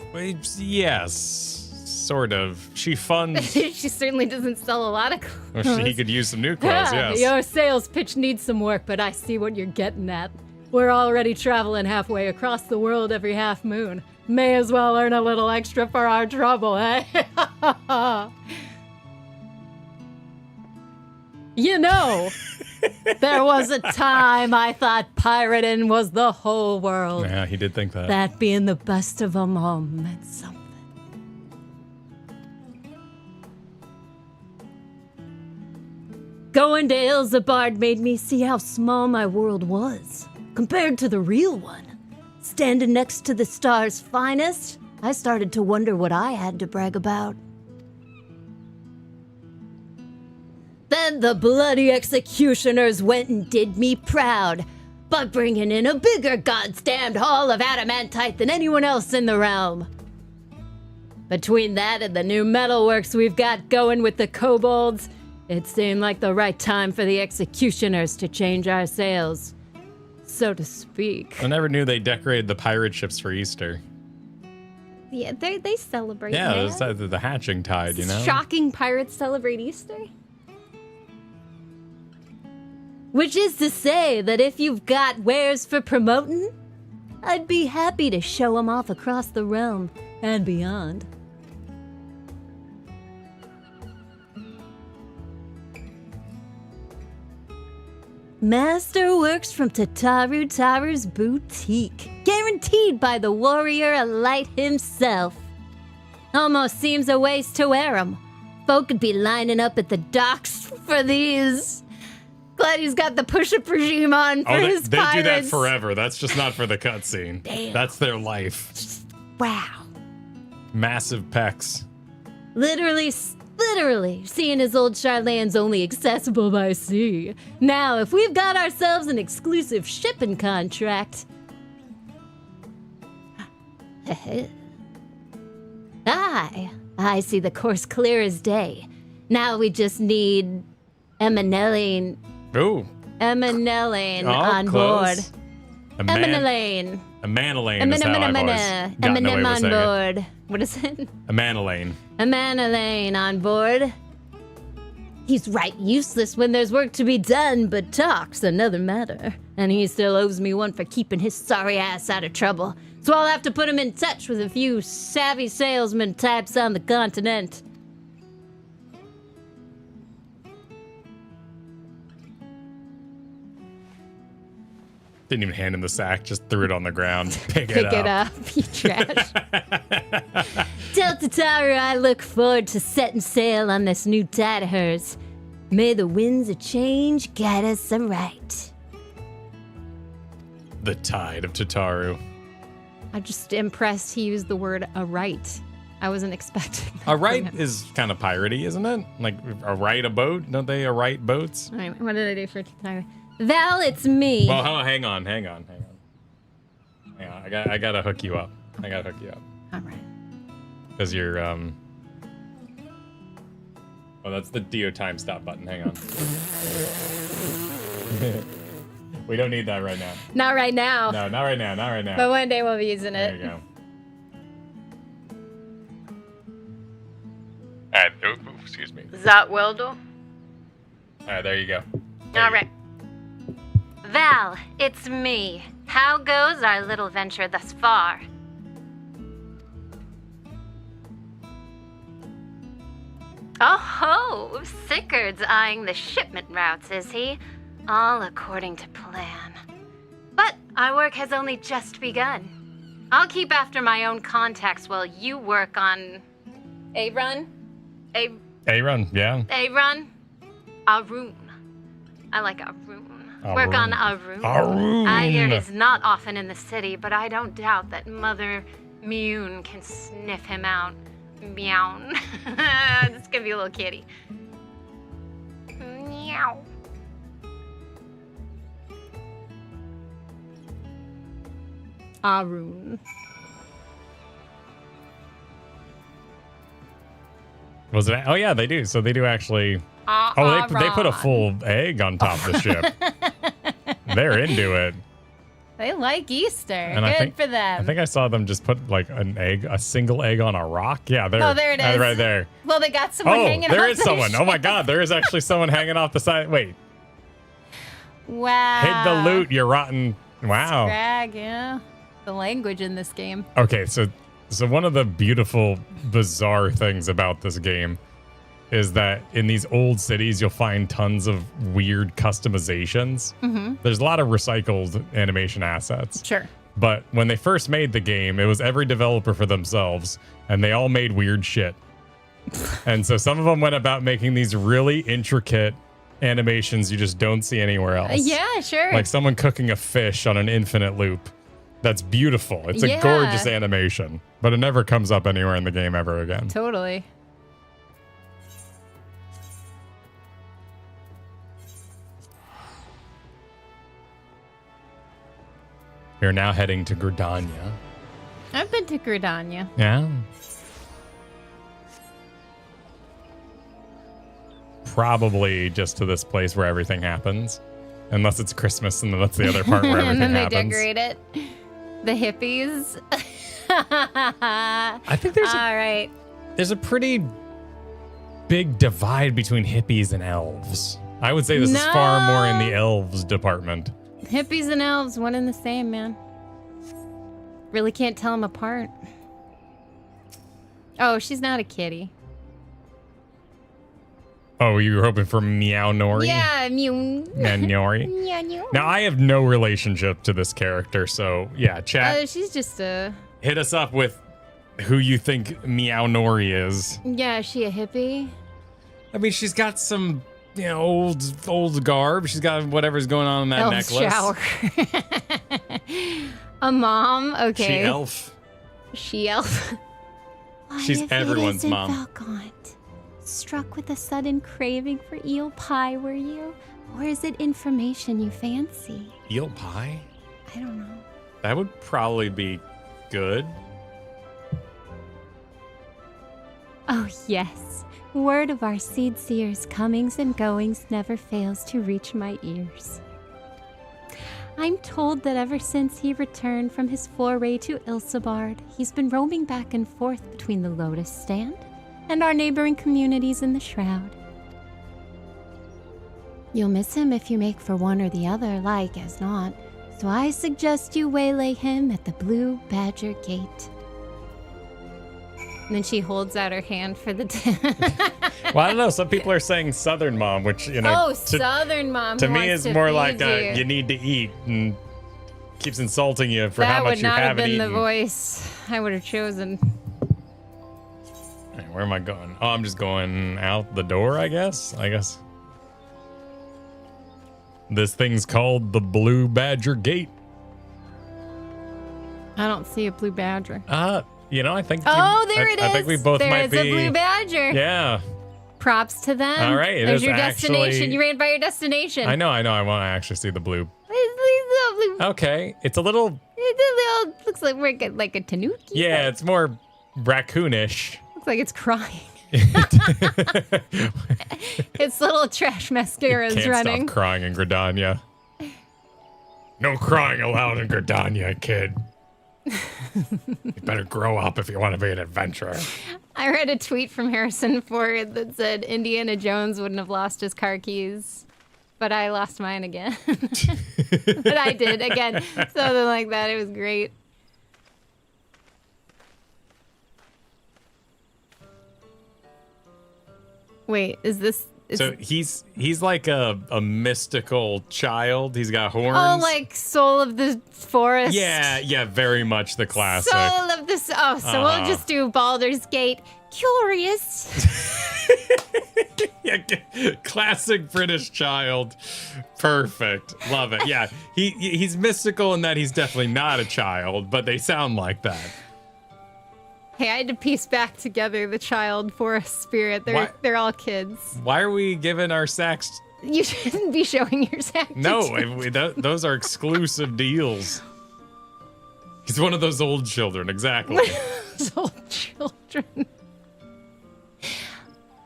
Yes, sort of. She funds... She certainly doesn't sell a lot of clothes. Well, he could use some new clothes, yes. Your sales pitch needs some work, but I see what you're getting at. We're already traveling halfway across the world every half moon. May as well earn a little extra for our trouble, eh? You know, there was a time I thought pirating was the whole world. Yeah, he did think that. That being the best of them all meant something. Going to Ilzabard made me see how small my world was, compared to the real one. Standing next to the star's finest, I started to wonder what I had to brag about. Then the bloody executioners went and did me proud by bringing in a bigger goddamned haul of adamantite than anyone else in the realm. Between that and the new metalworks we've got going with the kobolds, it seemed like the right time for the executioners to change our sails. so to speak. I never knew they decorated the pirate ships for Easter. Yeah, they celebrate. Yeah, man. it's the hatching tide, you know? Shocking pirates celebrate Easter? Which is to say that if you've got wares for promoting, I'd be happy to show 'em off across the realm and beyond. Masterworks from Taru's boutique. Guaranteed by the warrior elite himself. Almost seems a waste to wear 'em. Folk could be lining up at the docks for these. Glad he's got the push-up regime on for his they pirates. do that forever. That's just not for the cutscene. Damn. That's their life. Wow. Massive pecs. Literally, seeing as old Charlane's only accessible by sea. Now, if we've got ourselves an exclusive shipping contract... I see the course clear as day. Now we just need Emanelline Ooh. on close. board. Emanelline. Emanelline is how I've always gotten away with on saying it. board. What is it? Emanelline. Emanelline on board. He's right useless when there's work to be done, but talk's another matter. And he still owes me one for keeping his sorry ass out of trouble. So I'll have to put him in touch with a few savvy salesman types on the continent. Didn't even hand him the sack, just threw it on the ground. Pick Pick it up, you trash. Tell Tataru I look forward to setting sail on this new tide of hers. May the winds of change guide us aright. The tide of Tataru. I'm just impressed he used the word aright. I wasn't expecting that. A right from him. is kind of piratey, isn't it? Like a right a boat? Don't they a right boats? All right, what did I do for Tataru? Val, it's me. Well, hang on. I gotta hook you up. All right. Because you're Oh, that's the DO time stop button. Hang on. We don't need that right now. Not right now. No, not right now. But one day we'll be using There it. you go. Alright, excuse me. That will do. Alright, there you go. All right. Val, it's me. How goes our little venture thus far? Oh ho! Sickard's eyeing the shipment routes, is he? All according to plan. But our work has only just begun. I'll keep after my own contacts while you work on... A run? A-run, yeah. A-run? Arun. I like Arun. Work on Arun. Arun. I hear he's not often in the city, but I don't doubt that Mother Mune can sniff him out. Meow. This could be a little kitty. Meow. Arun. Was it? Oh yeah, they do. So they do actually. Oh, they put a full egg on top of the ship. They're into it. They like Easter. And Good for them. I think I saw them just put like a single egg on a rock. Yeah, there. Oh, there it is. Right there. Well, they got someone Oh, hanging there off is the someone. ship. Oh my God, there is actually someone hanging off the side. Wait, Wow. hid the loot, you rotten. Wow. Scrag, yeah. The language in this game. Okay, so one of the beautiful, bizarre things about this game is that in these old cities, you'll find tons of weird customizations. Mm-hmm. There's a lot of recycled animation assets. Sure. But when they first made the game, it was every developer for themselves, and they all made weird shit. And so some of them went about making these really intricate animations you just don't see anywhere else. Yeah, sure. Like someone cooking a fish on an infinite loop. That's beautiful. It's a Yeah. gorgeous animation, but it never comes up anywhere in the game ever again. Totally. You're now heading to Gridania. I've been to Gridania. Yeah. Probably just to this place where everything happens. Unless it's Christmas, and then that's the other part where and everything then they happens. decorate it. The hippies. I think All right. there's a pretty big divide between hippies and elves. I would say this is far more in the elves department. Hippies and elves, one and the same, man. Really can't tell them apart. Oh, she's not a kitty. Oh, you were hoping for Meow Nori? Yeah, mew. Meow Nori. Meow, meow. Now, I have no relationship to this character, so yeah, chat, She's just a... hit us up with who you think Meow Nori is. Yeah, is she a hippie? I mean, she's got some, old garb. She's got whatever's going on in that Elf necklace. shower. A mom? Okay. She elf. She elf. She's everyone's mom. Falcon, struck with a sudden craving for eel pie, were you? Or is it information you fancy? Eel pie? I don't know. That would probably be good. Oh, yes. Word of our seed seer's comings and goings never fails to reach my ears. I'm told that ever since he returned from his foray to Ilsabard, he's been roaming back and forth between the Lotus Stand and our neighboring communities in the Shroud. You'll miss him if you make for one or the other, like as not, so I suggest you waylay him at the Blue Badger Gate. And then she holds out her hand for the... Well, I don't know. Some people are saying Southern Mom, which, Southern mom. to who me wants is to more feed like you. you need to eat and keeps insulting you for That how much would you not have haven't been eaten. the voice I would have chosen. Hey, where am I going? Oh, I'm just going out the door, I guess. This thing's called the Blue Badger Gate. I don't see a blue badger. I think. Oh, there it is. I think we both might be. There's a blue badger. Yeah. Props to them. All right, it There's is your actually- destination. You ran it by your destination. I know. I want to actually see the blue. It Okay, it's a little. looks like we're like a tanuki. Yeah, it's more raccoonish. Looks like it's crying. Its little trash mascara is Can't running. stop crying in Gridania. No crying allowed in Gridania, kid. You better grow up if you want to be an adventurer. I read a tweet from Harrison Ford that said Indiana Jones wouldn't have lost his car keys, but I lost mine again. But I did again. Something like that. It was great. Wait, is this... So he's like a mystical child. He's got horns. Oh, like Soul of the Forest? Yeah, very much the classic. Soul of the... Oh, so we'll just do Baldur's Gate. Curious. Yeah, classic British child. Perfect. Love it. Yeah, he's mystical in that he's definitely not a child, but they sound like that. Hey, I had to piece back together the child forest spirit. They're all kids. Why are we giving our sacks? You shouldn't be showing your sack. to No, children. those are exclusive deals. He's one of those old children, exactly. Those old children.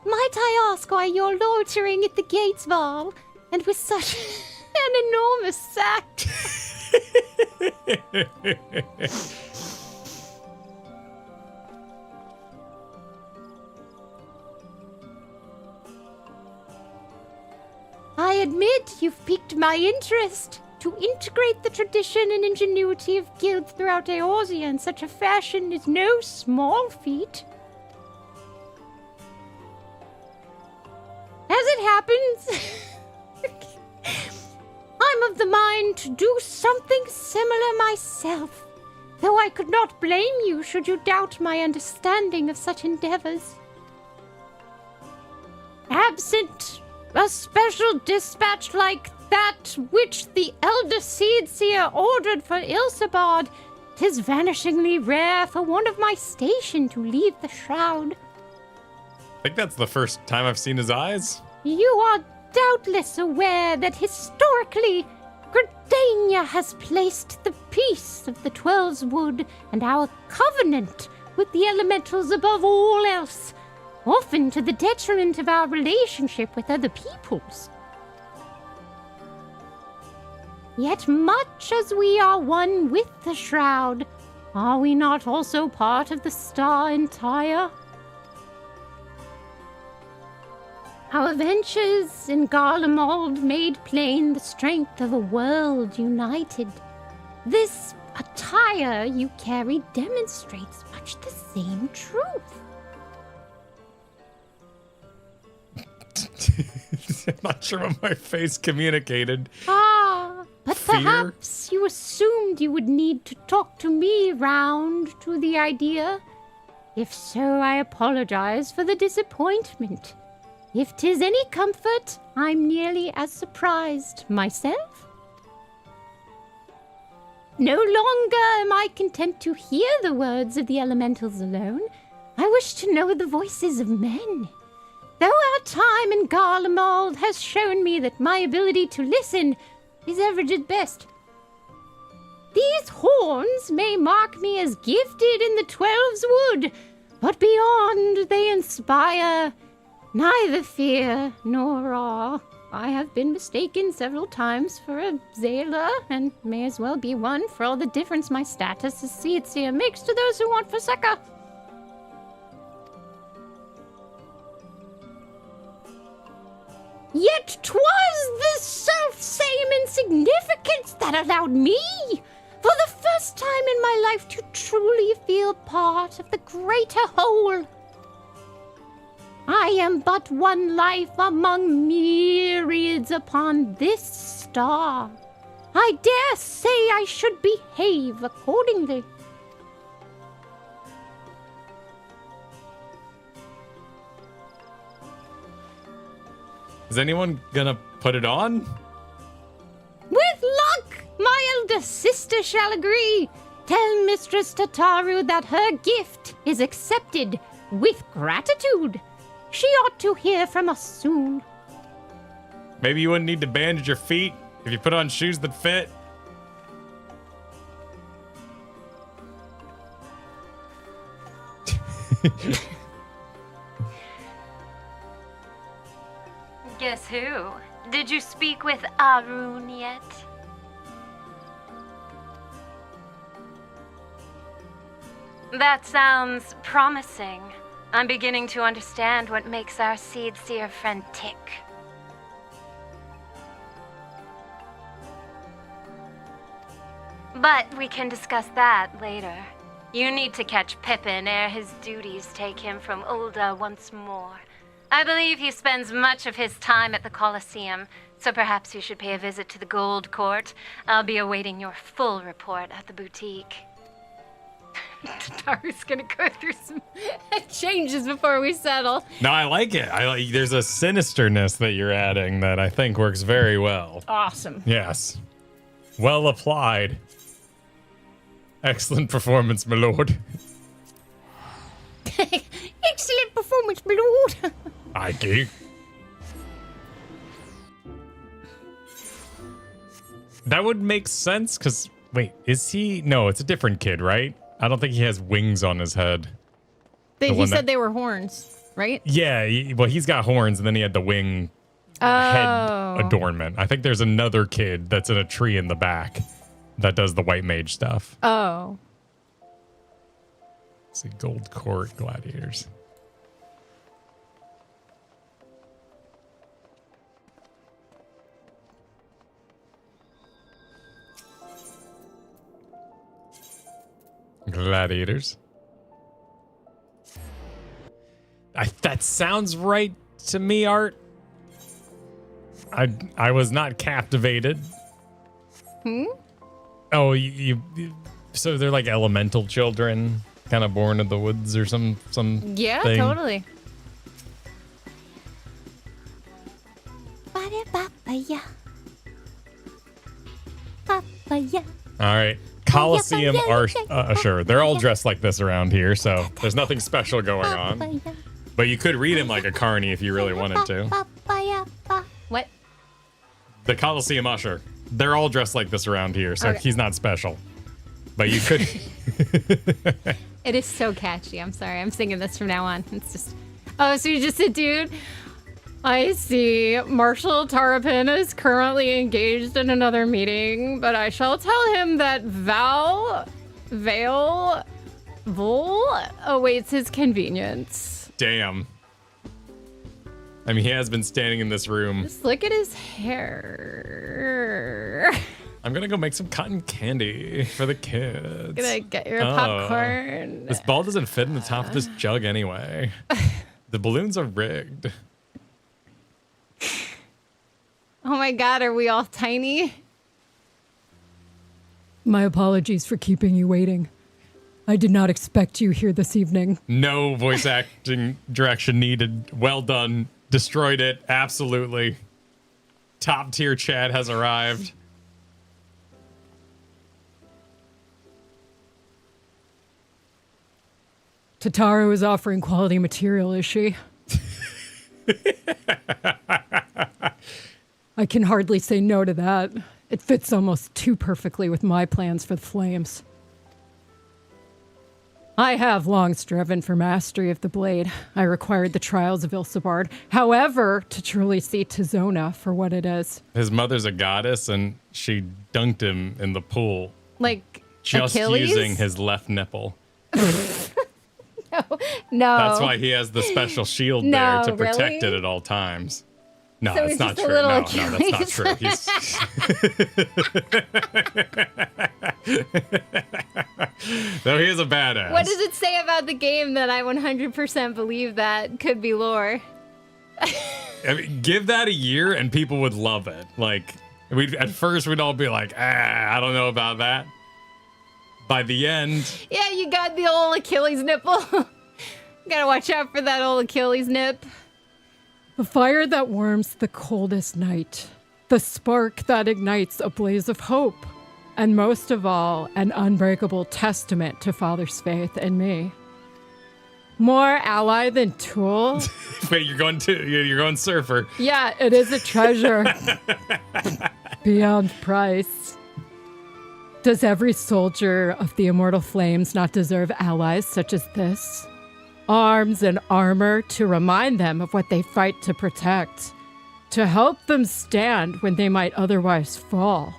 Might I ask why you're loitering at the gates, Val, and with such an enormous sack? I admit you've piqued my interest. To integrate the tradition and ingenuity of guilds throughout Eorzea in such a fashion is no small feat. As it happens, I'm of the mind to do something similar myself, though I could not blame you should you doubt my understanding of such endeavors. Absent a special dispatch like that which the elder seed seer ordered for Ilsabard, 'tis vanishingly rare for one of my station to leave the shroud. I think that's the first time I've seen his eyes. You are doubtless aware that historically, Gridania has placed the peace of the Twelves Wood and our covenant with the elementals above all else, often to the detriment of our relationship with other peoples. Yet much as we are one with the shroud, are we not also part of the star entire? Our ventures in Garlemald made plain the strength of a world united. This attire you carry demonstrates much the same truth. I'm not sure what my face communicated. But Fear? perhaps you assumed you would need to talk to me round to the idea. If so, I apologize for the disappointment. If 'tis any comfort, I'm nearly as surprised myself. No longer am I content to hear the words of the elementals alone. I wish to know the voices of men. Though our time in Garlemald has shown me that my ability to listen is average at best. These horns may mark me as gifted in the 12's wood, but beyond they inspire neither fear nor awe. I have been mistaken several times for a Zayla, and may as well be one for all the difference my status as Seedseer makes to those who want Forsaker. Yet 'twas the self-same insignificance that allowed me, for the first time in my life, to truly feel part of the greater whole. I am but one life among myriads upon this star. I dare say I should behave accordingly. Is anyone gonna put it on? With luck, my elder sister shall agree. Tell Mistress Tataru that her gift is accepted with gratitude. She ought to hear from us soon. Maybe you wouldn't need to bandage your feet if you put on shoes that fit. Guess who? Did you speak with Arun yet? That sounds promising. I'm beginning to understand what makes our Seedseer friend tick. But we can discuss that later. You need to catch Pippin ere his duties take him from Ulda once more. I believe he spends much of his time at the Colosseum, so perhaps you should pay a visit to the Gold Court. I'll be awaiting your full report at the boutique. Tataru's gonna go through some changes before we settle. No, I like it. There's a sinisterness that you're adding that I think works very well. Awesome. Yes. Well applied. Excellent performance, my lord. Excellent performance, my lord. I do. That would make sense, because, wait, is he? No, it's a different kid, right? I don't think he has wings on his head. He said they were horns, right? Yeah, he's got horns, and then he had the wing head adornment. I think there's another kid that's in a tree in the back that does the white mage stuff. Oh. Let's see, Gold Court Gladiators. Gladiators. That sounds right to me, Art. I was not captivated. Oh, so they're like elemental children, kind of born in the woods or some Yeah, thing. totally. All right. Coliseum Usher. They're all dressed like this around here, so there's nothing special going on. But you could read him like a carny if you really wanted to. What? The Coliseum Usher. They're all dressed like this around here, so Okay. he's not special. But you could... It is so catchy. I'm sorry. I'm singing this from now on. It's just... Oh, so you're just a dude? I see. Marshal Tarapin is currently engaged in another meeting, but I shall tell him that Vol awaits his convenience. Damn. I mean, he has been standing in this room. Just look at his hair. I'm gonna go make some cotton candy for the kids. Gonna get your popcorn. This ball doesn't fit in the top of this jug anyway. The balloons are rigged. Oh my god, are we all tiny? My apologies for keeping you waiting. I did not expect you here this evening. No voice acting direction needed. Well done. Destroyed it. Absolutely. Top tier Chad has arrived. Tataru is offering quality material, is she? I can hardly say no to that. It fits almost too perfectly with my plans for the flames. I have long striven for mastery of the blade. I required the trials of Ilsabard. However, to truly see Tizona for what it is. His mother's a goddess, and she dunked him in the pool. Like Just Achilles? using his left nipple. No. That's why he has the special shield No, there to protect really? it at all times. No, So that's he's not just a true. little No, that's not true. He's... No, he is a badass. What does it say about the game that I 100% believe that could be lore? I mean, give that a year and people would love it. Like, at first we'd all be like, I don't know about that. By the end, Yeah, you got the old Achilles nipple. Gotta watch out for that old Achilles nip. The fire that warms the coldest night. The spark that ignites a blaze of hope. And most of all, an unbreakable testament to Father's faith in me. More ally than tool? wait, you're going surfer. Yeah, it is a treasure. Beyond price. Does every soldier of the immortal flames not deserve allies such as this? Arms and armor to remind them of what they fight to protect. To help them stand when they might otherwise fall.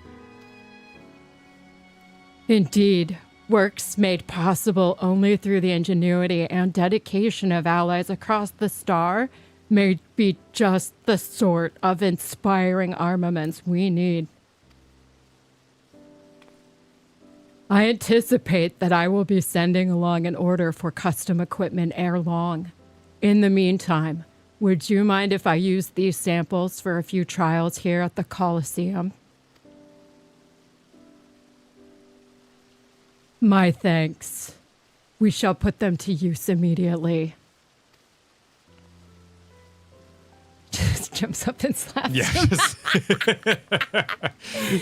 Indeed, works made possible only through the ingenuity and dedication of allies across the star may be just the sort of inspiring armaments we need. I anticipate that I will be sending along an order for custom equipment ere long. In the meantime, would you mind if I use these samples for a few trials here at the Coliseum? My thanks. We shall put them to use immediately. Just jumps up and slaps him. Yes.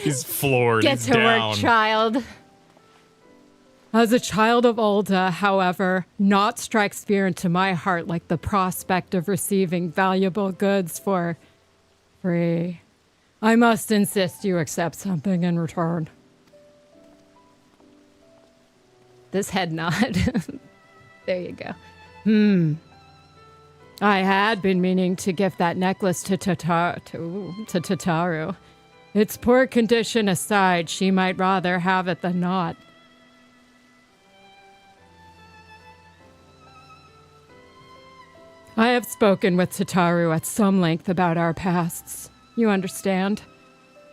He's floored. Get He's to down. work, child. As a child of Ulda, however, naught strikes fear into my heart like the prospect of receiving valuable goods for free. I must insist you accept something in return. This head nod. There you go. I had been meaning to give that necklace to Tataru. Its poor condition aside, she might rather have it than not. I have spoken with Tataru at some length about our pasts. You understand?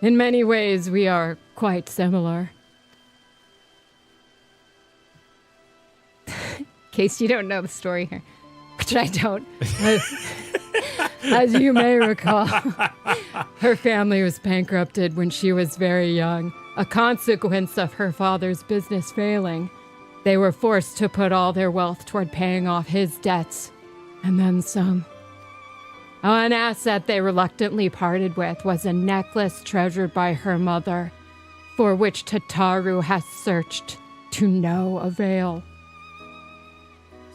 In many ways, we are quite similar. In case you don't know the story here, which I don't. As you may recall, her family was bankrupted when she was very young, a consequence of her father's business failing. They were forced to put all their wealth toward paying off his debts, and then some. An asset they reluctantly parted with was a necklace treasured by her mother, for which Tataru has searched to no avail.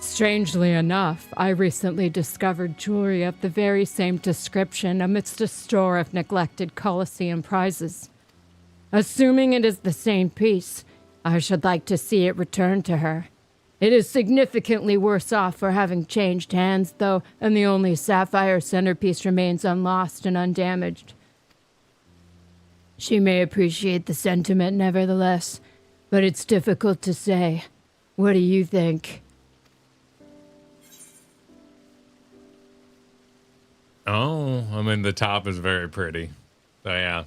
Strangely enough, I recently discovered jewelry of the very same description amidst a store of neglected Colosseum prizes. Assuming it is the same piece, I should like to see it returned to her. It is significantly worse off for having changed hands, though, and the only sapphire centerpiece remains unlost and undamaged. She may appreciate the sentiment nevertheless, but it's difficult to say. What do you think? Oh, I mean, the top is very pretty. So, yeah.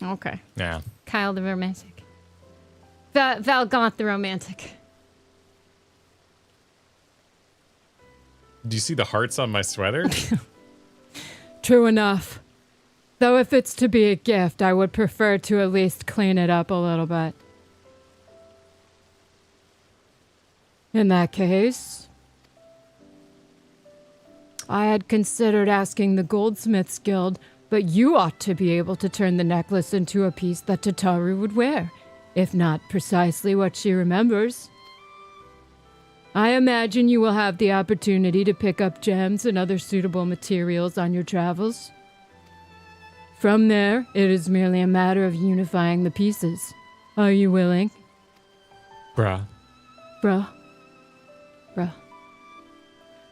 Okay. Yeah. Kyle the romantic. Valgaunt the romantic. Do you see the hearts on my sweater? True enough. Though if it's to be a gift, I would prefer to at least clean it up a little bit. In that case, I had considered asking the Goldsmiths Guild, but you ought to be able to turn the necklace into a piece that Tataru would wear, if not precisely what she remembers. I imagine you will have the opportunity to pick up gems and other suitable materials on your travels. From there, it is merely a matter of unifying the pieces. Are you willing? Bruh. Bruh.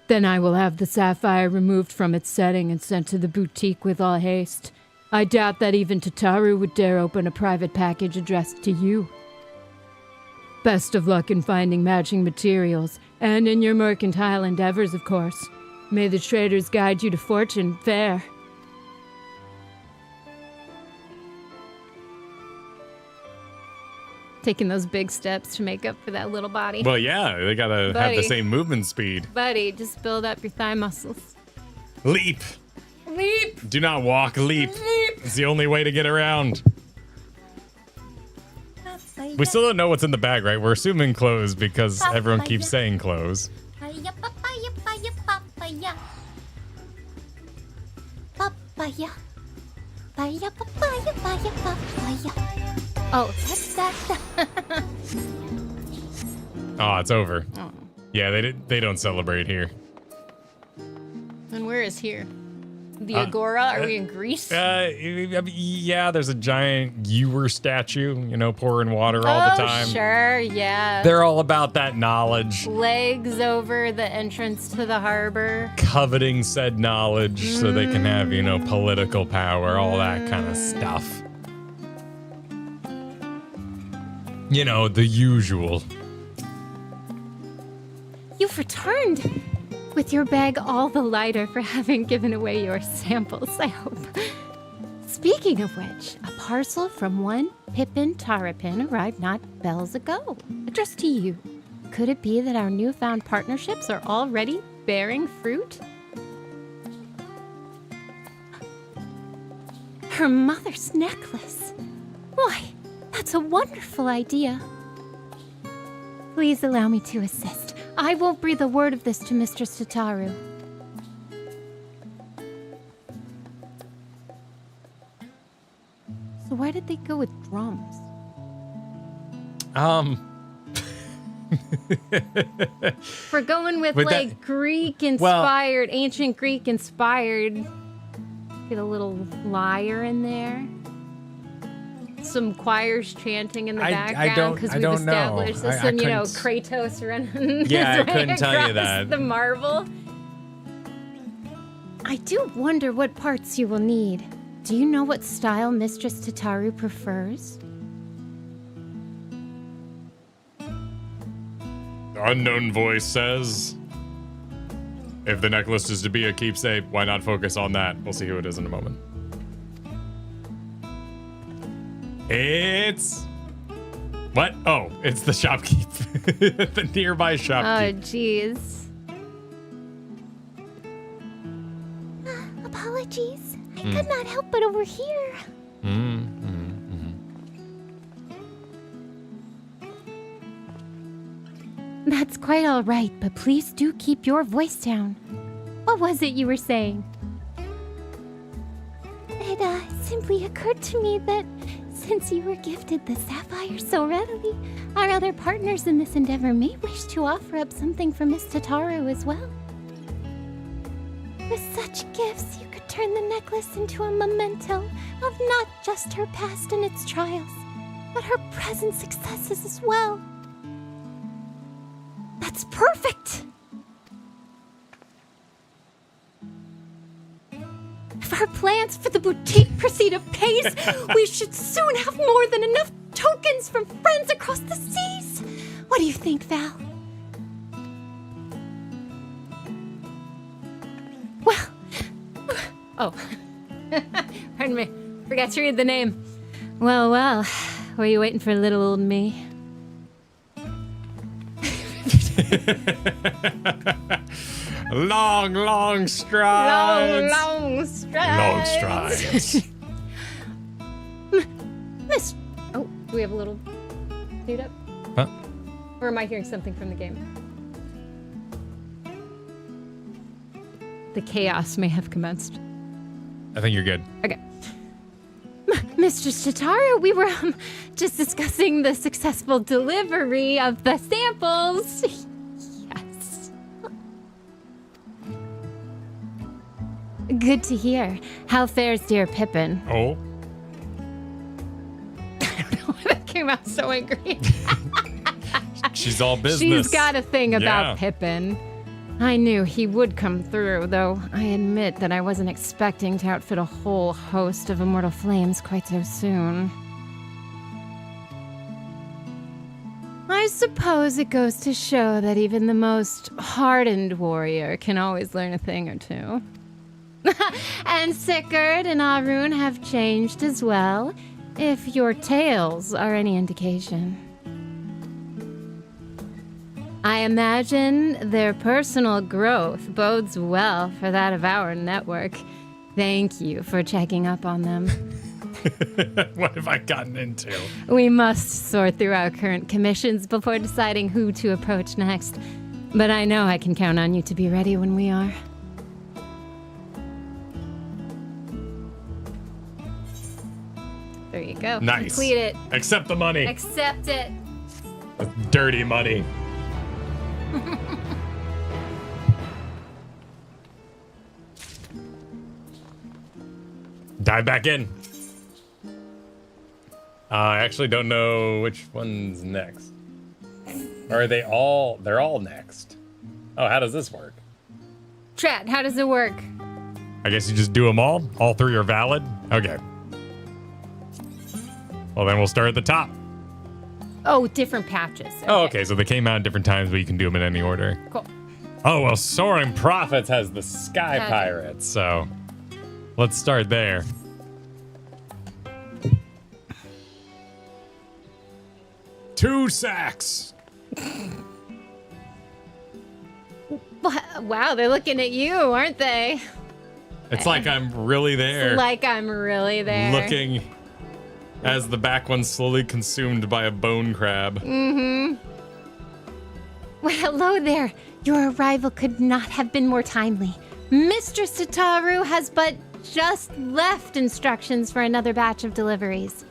Then I will have the sapphire removed from its setting and sent to the boutique with all haste. I doubt that even Tataru would dare open a private package addressed to you. Best of luck in finding matching materials, and in your mercantile endeavors, of course. May the traders guide you to fortune fair. Taking those big steps to make up for that little body. Well, yeah, they gotta have Buddy. the same movement speed. Buddy, just build up your thigh muscles. Leap. Leap! Do not walk, leap. It's the only way to get around. We still don't know what's in the bag, right? We're assuming clothes because everyone keeps saying clothes. Papaya, papaya, papaya. Papaya. Papaya, papaya, papaya, papaya. Oh, that's that. Oh, it's over. Oh. Yeah, they don't celebrate here. And where is here? The Agora? Are we in Greece? Yeah, there's a giant ewer statue, pouring water all the time. Sure, yeah. They're all about that knowledge. Legs over the entrance to the harbor. Coveting said knowledge so they can have, political power, all that kind of stuff. The usual. You've returned with your bag all the lighter for having given away your samples, I hope. Speaking of which, a parcel from one Pippin Tarapin arrived not bells ago, addressed to you. Could it be that our newfound partnerships are already bearing fruit? Her mother's necklace. Why, that's a wonderful idea. Please allow me to assist. I won't breathe a word of this to Mistress Tataru. So why did they go with drums? We're going with Greek-inspired, ancient Greek-inspired. Get a little lyre in there. Some choirs chanting in the background because we've established this, and Kratos running. Yeah, I couldn't tell you that. The marble. I do wonder what parts you will need. Do you know what style Mistress Tataru prefers? The unknown voice says, if the necklace is to be a keepsake, why not focus on that? We'll see who it is in a moment. It's... What? Oh, it's the shopkeep. The nearby shopkeep. Oh, jeez. Apologies. I could not help but overhear. That's quite all right, but please do keep your voice down. What was it you were saying? It simply occurred to me that since you were gifted the sapphire so readily, our other partners in this endeavor may wish to offer up something for Miss Tataru as well. With such gifts, you could turn the necklace into a memento of not just her past and its trials, but her present successes as well. That's perfect. If our plans for the boutique proceed apace, we should soon have more than enough tokens from friends across the seas. What do you think, Val? Well, Oh, pardon me. Forgot to read the name. Well, well. Were you waiting for little old me? Long, long strides. Long strides. Miss, Oh, do we have a little speed up? Huh? Or am I hearing something from the game? The chaos may have commenced. I think you're good. Okay. Mistress Tataru, we were just discussing the successful delivery of the samples. Yes. Good to hear. How fares dear Pippin? Oh. That came out so angry. She's all business. She's got a thing about Yeah. Pippin. I knew he would come through, though I admit that I wasn't expecting to outfit a whole host of immortal flames quite so soon. I suppose it goes to show that even the most hardened warrior can always learn a thing or two. And Sigurd and Arun have changed as well, if your tales are any indication. I imagine their personal growth bodes well for that of our network. Thank you for checking up on them. What have I gotten into? We must sort through our current commissions before deciding who to approach next. But I know I can count on you to be ready when we are. There you go. Nice. Complete it. Accept the money. Accept it. Dirty money. Dive back in. I actually don't know which one's next. Or are they all? They're all next. Oh, how does this work? Trat, how does it work? I guess you just do them all? All three are valid? Okay. Well, then we'll start at the top. Oh, different patches. Oh, okay. So they came out at different times, but you can do them in any order. Cool. Oh, well, Soaring Prophets has the Sky Gotcha. Pirates, so let's start there. Two sacks. Wow, they're looking at you, aren't they? It's like I'm really there. Like I'm really there. Looking as the back one's slowly consumed by a bone crab. Well, hello there. Your arrival could not have been more timely. Mistress Tataru has but just left instructions for another batch of deliveries.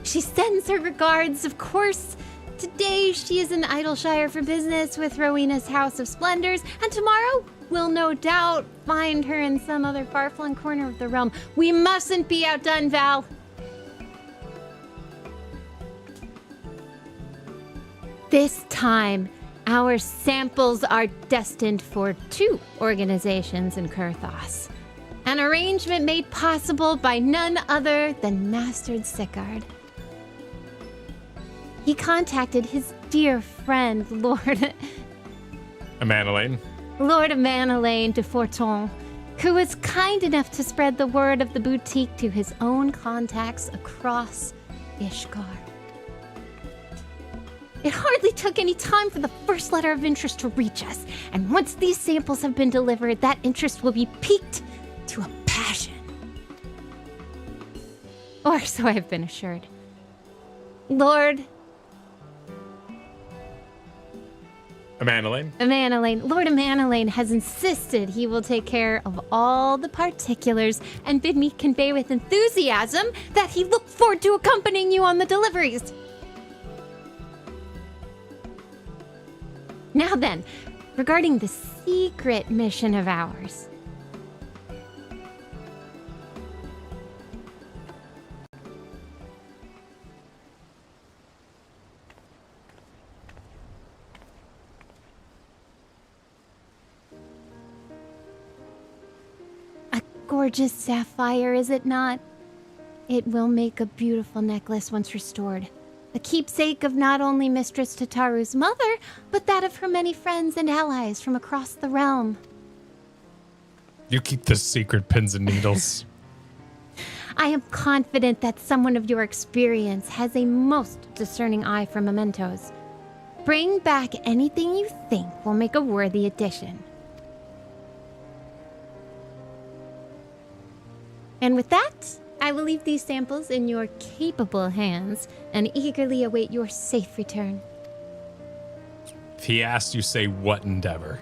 She sends her regards, of course. Today she is in Idleshire for business with Rowena's House of Splendors, and tomorrow we'll no doubt find her in some other far-flung corner of the realm. We mustn't be outdone, Val. This time, our samples are destined for 2 organizations in Kurthos. An arrangement made possible by none other than Master Sigurd. He contacted his dear friend, Lord Amanelaine. Amanelaine de Forton, who was kind enough to spread the word of the boutique to his own contacts across Ishgard. It hardly took any time for the first letter of interest to reach us, and once these samples have been delivered, that interest will be piqued to a passion. Or so I've been assured. Lord Amanelaine. Amanelaine has insisted he will take care of all the particulars and bid me convey with enthusiasm that he looked forward to accompanying you on the deliveries. Now then, regarding the secret mission of ours. gorgeous sapphire, is it not? It will make a beautiful necklace once restored. A keepsake of not only Mistress Tataru's mother, but that of her many friends and allies from across the realm. You keep the secret pins and needles. I am confident that someone of your experience has a most discerning eye for mementos. Bring back anything you think will make a worthy addition. And with that, I will leave these samples in your capable hands and eagerly await your safe return. If he asks you, say what endeavor?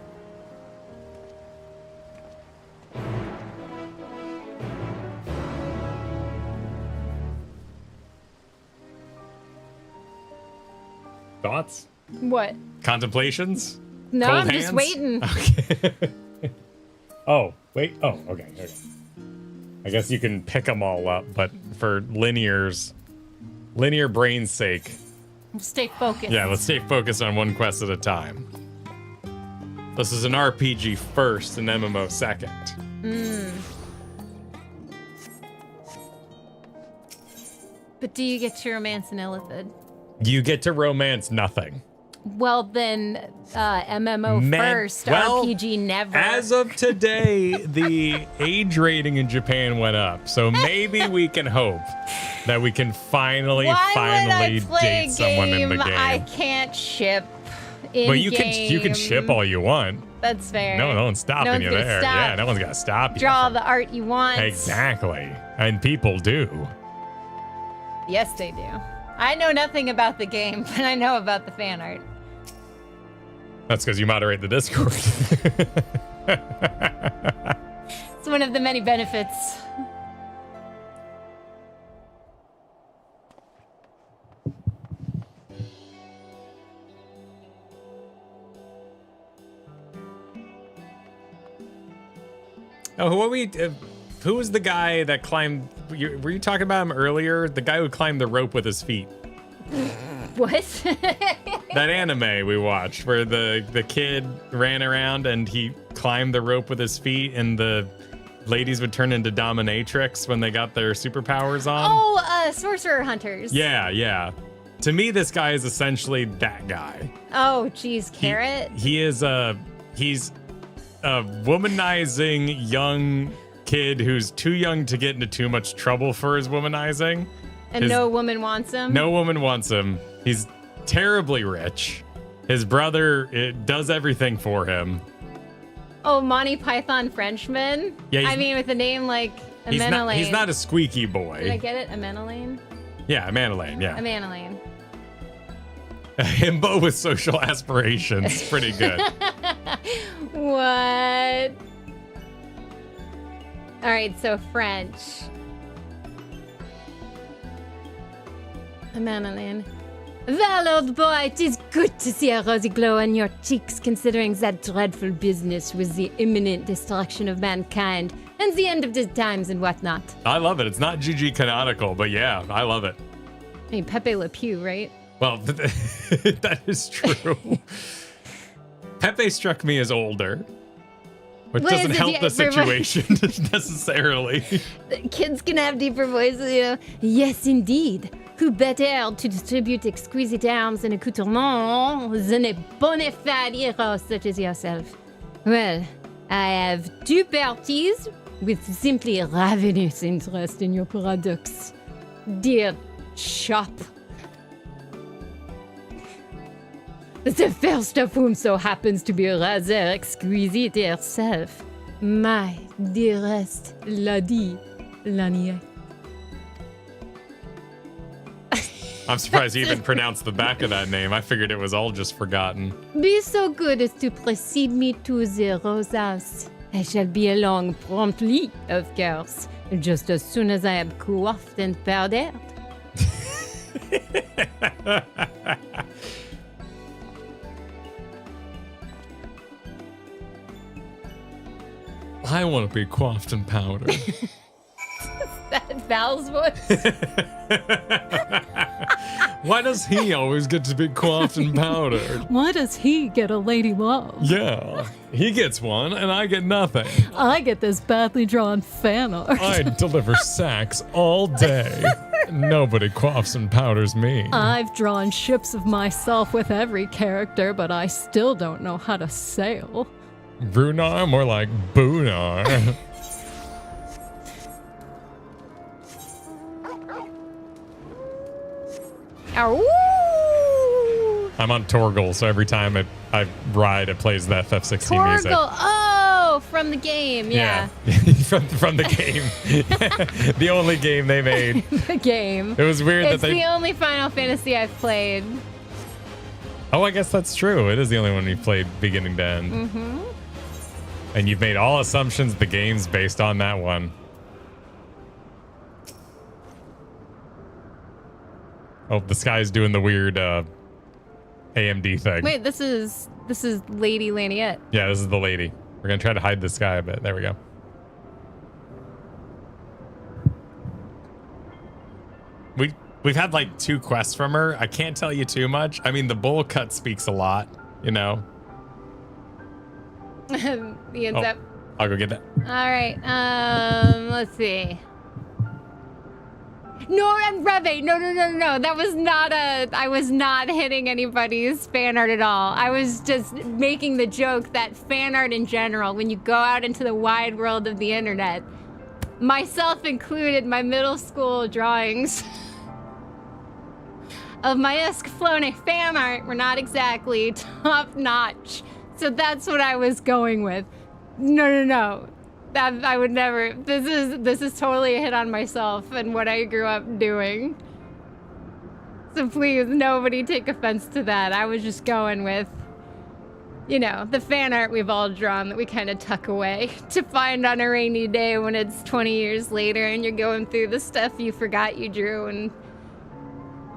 Thoughts? What? Contemplations? No, Cold I'm just hands? waiting. Okay. Oh, wait. Oh, okay. I guess you can pick them all up, but for linear brain's sake. Stay focused. Yeah, let's stay focused on one quest at a time. This is an RPG first, an MMO second. But do you get to romance an illithid? You get to romance nothing. Well, then, MMO first, well, RPG never. As of today, the age rating in Japan went up, so maybe we can hope that we can finally date someone in the game. I can't ship in But you can ship all you want. That's fair. No one's stopping you gonna there. stop. Yeah, no one's gonna stop you. Draw the art you want. Exactly, and people do. Yes, they do. I know nothing about the game, but I know about the fan art. That's because you moderate the Discord. It's one of the many benefits. Oh, who was the guy that climbed? Were you talking about him earlier? The guy who climbed the rope with his feet. What? That anime we watched where the kid ran around and he climbed the rope with his feet and the ladies would turn into dominatrix when they got their superpowers on. Oh, Sorcerer Hunters. Yeah. To me, this guy is essentially that guy. Oh, geez, Carrot? He's a womanizing young kid who's too young to get into too much trouble for his womanizing. And no woman wants him? No woman wants him. He's terribly rich. His brother does everything for him. Oh, Monty Python Frenchman? Yeah, I mean, with a name like Amenelaine. He's not a squeaky boy. Did I get it? Amenelaine? Yeah, Amenelaine, yeah. Amenelaine. Himbo with social aspirations. Pretty good. What? All right, so French. Amenelaine. Well, old boy, it is good to see a rosy glow on your cheeks, considering that dreadful business with the imminent destruction of mankind and the end of the times and whatnot. I love it. It's not GG canonical, but yeah, I love it. I mean, Pepe Le Pew, right? Well, that is true. Pepe struck me as older, which What doesn't is it, help the everybody- situation necessarily. Kids can have deeper voices, you know. Yes, indeed. Who better to distribute exquisite arms and accoutrements than a bona fide hero such as yourself? Well, I have two parties with simply ravenous interest in your products. Dear shop. The first of whom so happens to be rather exquisite herself. My dearest Lady Lanier. I'm surprised you even pronounced the back of that name. I figured it was all just forgotten. Be so good as to precede me to the Rose House. I shall be along promptly, of course, just as soon as I am coiffed and powdered. I want to be coiffed and powdered. That Val's voice? Why does he always get to be coiffed and powdered? Why does he get a lady love? Yeah, he gets one and I get nothing. I get this badly drawn fan art. I deliver sacks all day. Nobody coiffs and powders me. I've drawn ships of myself with every character, but I still don't know how to sail. Brunar, more like Boonar. Ow! I'm on Torgal, so every time I ride, it plays the FF16 music. Torgal. Oh, from the game. Yeah. from the game. The only game they made. The game. It was weird It's that they... the only Final Fantasy I've played. Oh, I guess that's true. It is the only one you've played beginning to end. Mm-hmm. And you've made all assumptions the game's based on that one. Oh, this guy's doing the weird AMD thing. Wait, this is Lady Laniette. Yeah, this is the lady. We're gonna try to hide this guy a bit. There we go. We've had like 2 quests from her. I can't tell you too much. I mean, the bowl cut speaks a lot, you know. The ends up. I'll go get that. All right. Let's see. No, and Reve. No. That was not I was not hitting anybody's fan art at all. I was just making the joke that fan art in general, when you go out into the wide world of the internet, myself included, my middle school drawings of my Escaflowne fan art were not exactly top notch. So that's what I was going with. No. That I would never. This is totally a hit on myself and what I grew up doing. So please, nobody take offense to that. I was just going with, you know, the fan art we've all drawn that we kind of tuck away to find on a rainy day when it's 20 years later and you're going through the stuff you forgot you drew and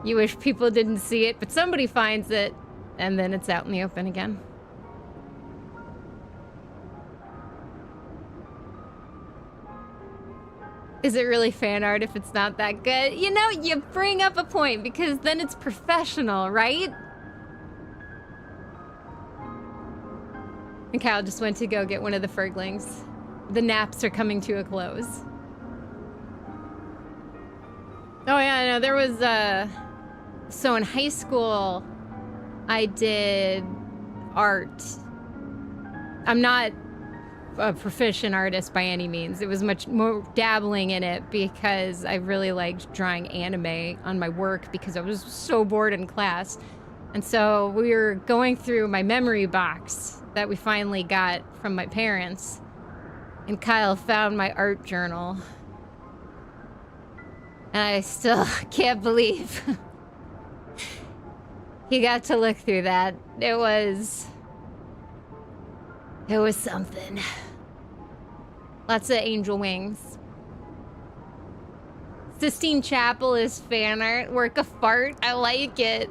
you wish people didn't see it, but somebody finds it and then it's out in the open again. Is it really fan art if it's not that good? You know, you bring up a point because then it's professional, right? And Kyle just went to go get one of the Ferglings. The naps are coming to a close. Oh yeah, no, there was so in high school I did art. I'm not a proficient artist by any means. It was much more dabbling in it because I really liked drawing anime on my work because I was so bored in class. And so we were going through my memory box that we finally got from my parents, and Kyle found my art journal. And I still can't believe he got to look through that. It was something. Lots of angel wings. Sistine Chapel is fan art. Work of fart. I like it.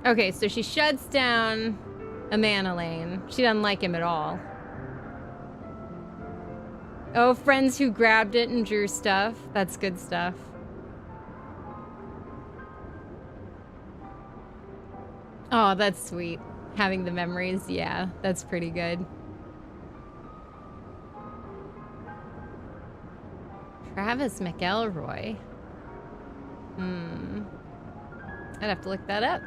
Okay, so she shuts down Amanalane. She doesn't like him at all. Oh, friends who grabbed it and drew stuff. That's good stuff. Oh, that's sweet. Having the memories, yeah, that's pretty good. Travis McElroy. I'd have to look that up.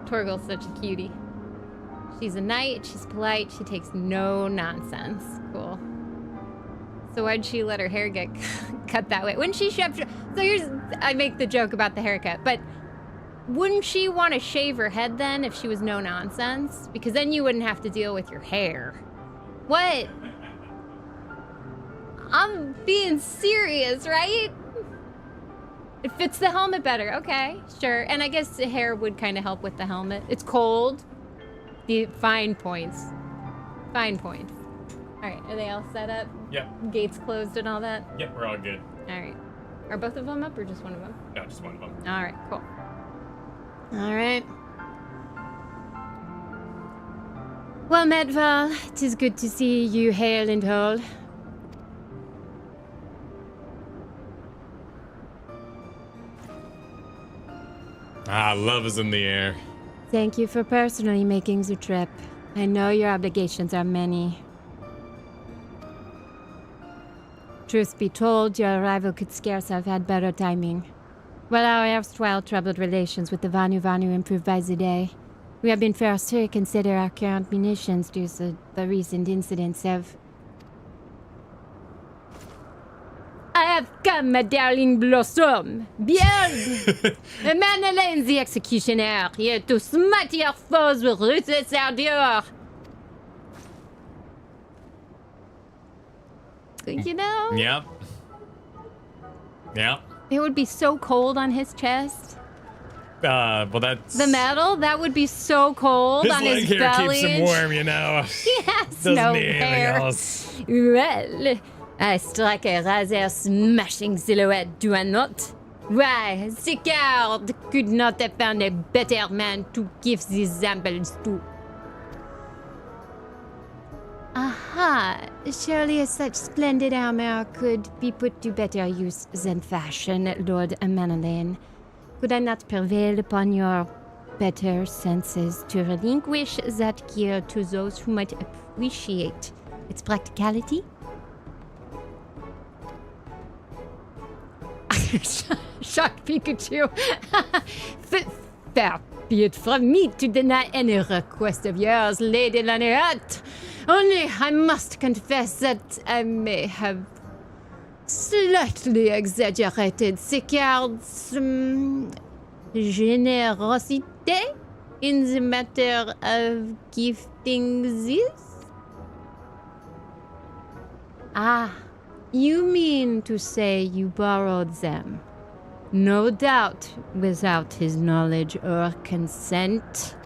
Torgal's such a cutie. She's a knight, she's polite, she takes no nonsense. Cool. So why'd she let her hair get cut that way? Wouldn't she shave? So I make the joke about the haircut, but wouldn't she want to shave her head then if she was no nonsense? Because then you wouldn't have to deal with your hair. What? I'm being serious, right? It fits the helmet better. Okay, sure. And I guess the hair would kind of help with the helmet. It's cold. The fine points. Fine points. All right, are they all set up? Yep. Gates closed and all that? Yep, we're all good. All right. Are both of them up or just one of them? No, just one of them. All right, cool. All right. Well, Medval, it is good to see you hale and whole. Love is in the air. Thank you for personally making the trip. I know your obligations are many. Truth be told, your arrival could scarce have had better timing. While our erstwhile troubled relations with the Vanu improved by the day, we have been forced to consider our current munitions due to the recent incidents of... I have come, my darling Blossom. Behold! Madeleine the Executioner, here to smite your foes with ruthless ardor. You know? Yep. Yep. It would be so cold on his chest. Well, that's... The metal, that would be so cold his on leg his hair belly. keeps him warm, you know. He has Doesn't no need anything hair. else. Well, I strike a rather smashing silhouette, do I not? Why, Sicard could not have found a better man to give these samples to. Aha, surely such splendid armor could be put to better use than fashion, Lord Manolane. Could I not prevail upon your better senses to relinquish that gear to those who might appreciate its practicality? Shock Pikachu. Fair be it from me to deny any request of yours, Lady Laniat. Only I must confess that I may have slightly exaggerated Sicard's generosity in the matter of gifting this. Ah, you mean to say you borrowed them? No doubt without his knowledge or consent.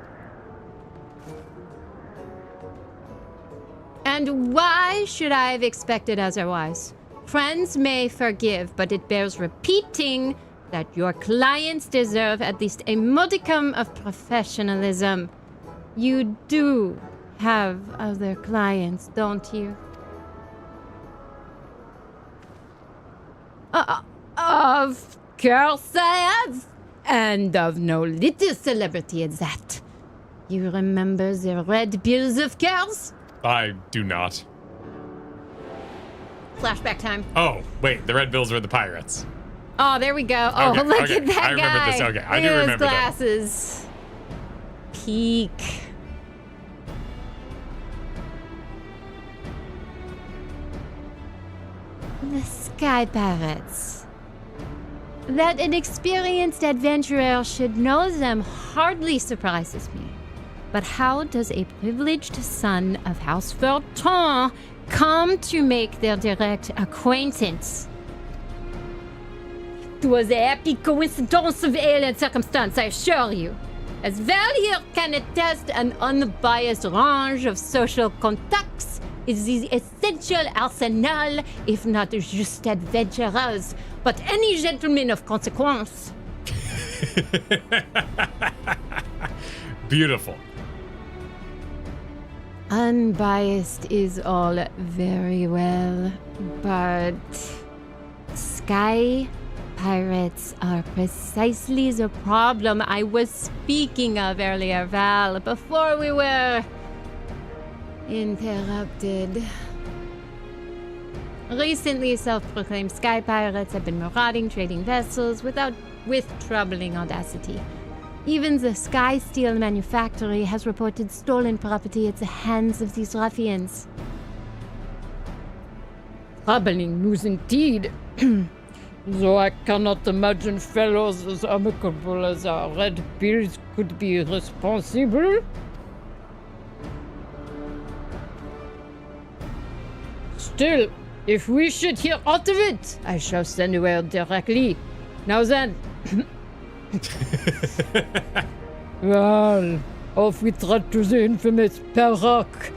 And why should I have expected otherwise? Friends may forgive, but it bears repeating that your clients deserve at least a modicum of professionalism. You do have other clients, don't you? Of course I have. And of no little celebrity at that. You remember the red bills of course? I do not. Flashback time. Oh, wait, the Red Bills were the pirates. Oh, there we go. Oh, Okay, look okay. at that I remember guy. this. Okay, I Look do at remember his that. glasses. Peak. The Sky Pirates. That an experienced adventurer should know them hardly surprises me. But how does a privileged son of House Fortin come to make their direct acquaintance? It was a happy coincidence of alien circumstance, I assure you. As Val here can attest, an unbiased range of social contacts is the essential arsenal, if not just adventurers, but any gentleman of consequence. Beautiful. Unbiased is all very well, but Sky Pirates are precisely the problem I was speaking of earlier, Val, before we were interrupted. Recently, self-proclaimed Sky Pirates have been marauding trading vessels with troubling audacity. Even the Sky Steel Manufactory has reported stolen property at the hands of these ruffians. Troubling news indeed. Though I cannot imagine fellows as amicable as our Red Bills could be responsible. Still, if we should hear aught of it, I shall send word directly. Now then. Well, off we trot to the infamous Perrock.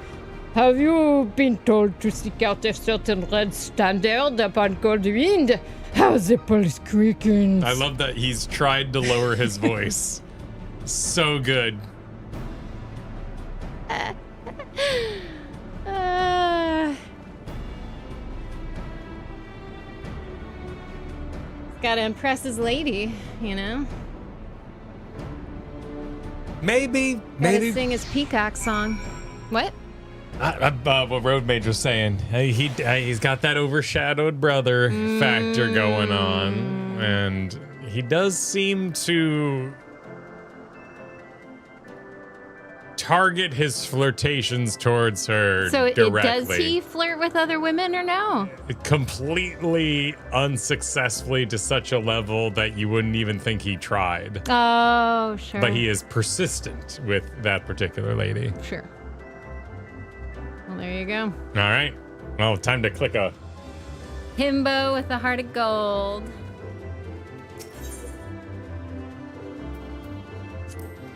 Have you been told to seek out a certain red standard upon cold wind? How the pulse quickens. I love that he's tried to lower his voice. So good. Gotta impress his lady, you know? Maybe. Gotta sing his peacock song. What? What Road Mage was saying. Hey, he's got that overshadowed brother factor going on. And he does seem to target his flirtations towards her directly. Does he flirt with other women or no? Completely unsuccessfully to such a level that you wouldn't even think he tried. Oh, sure. But he is persistent with that particular lady. Sure. Well, there you go. All right. Well, time to click a Himbo with a heart of gold.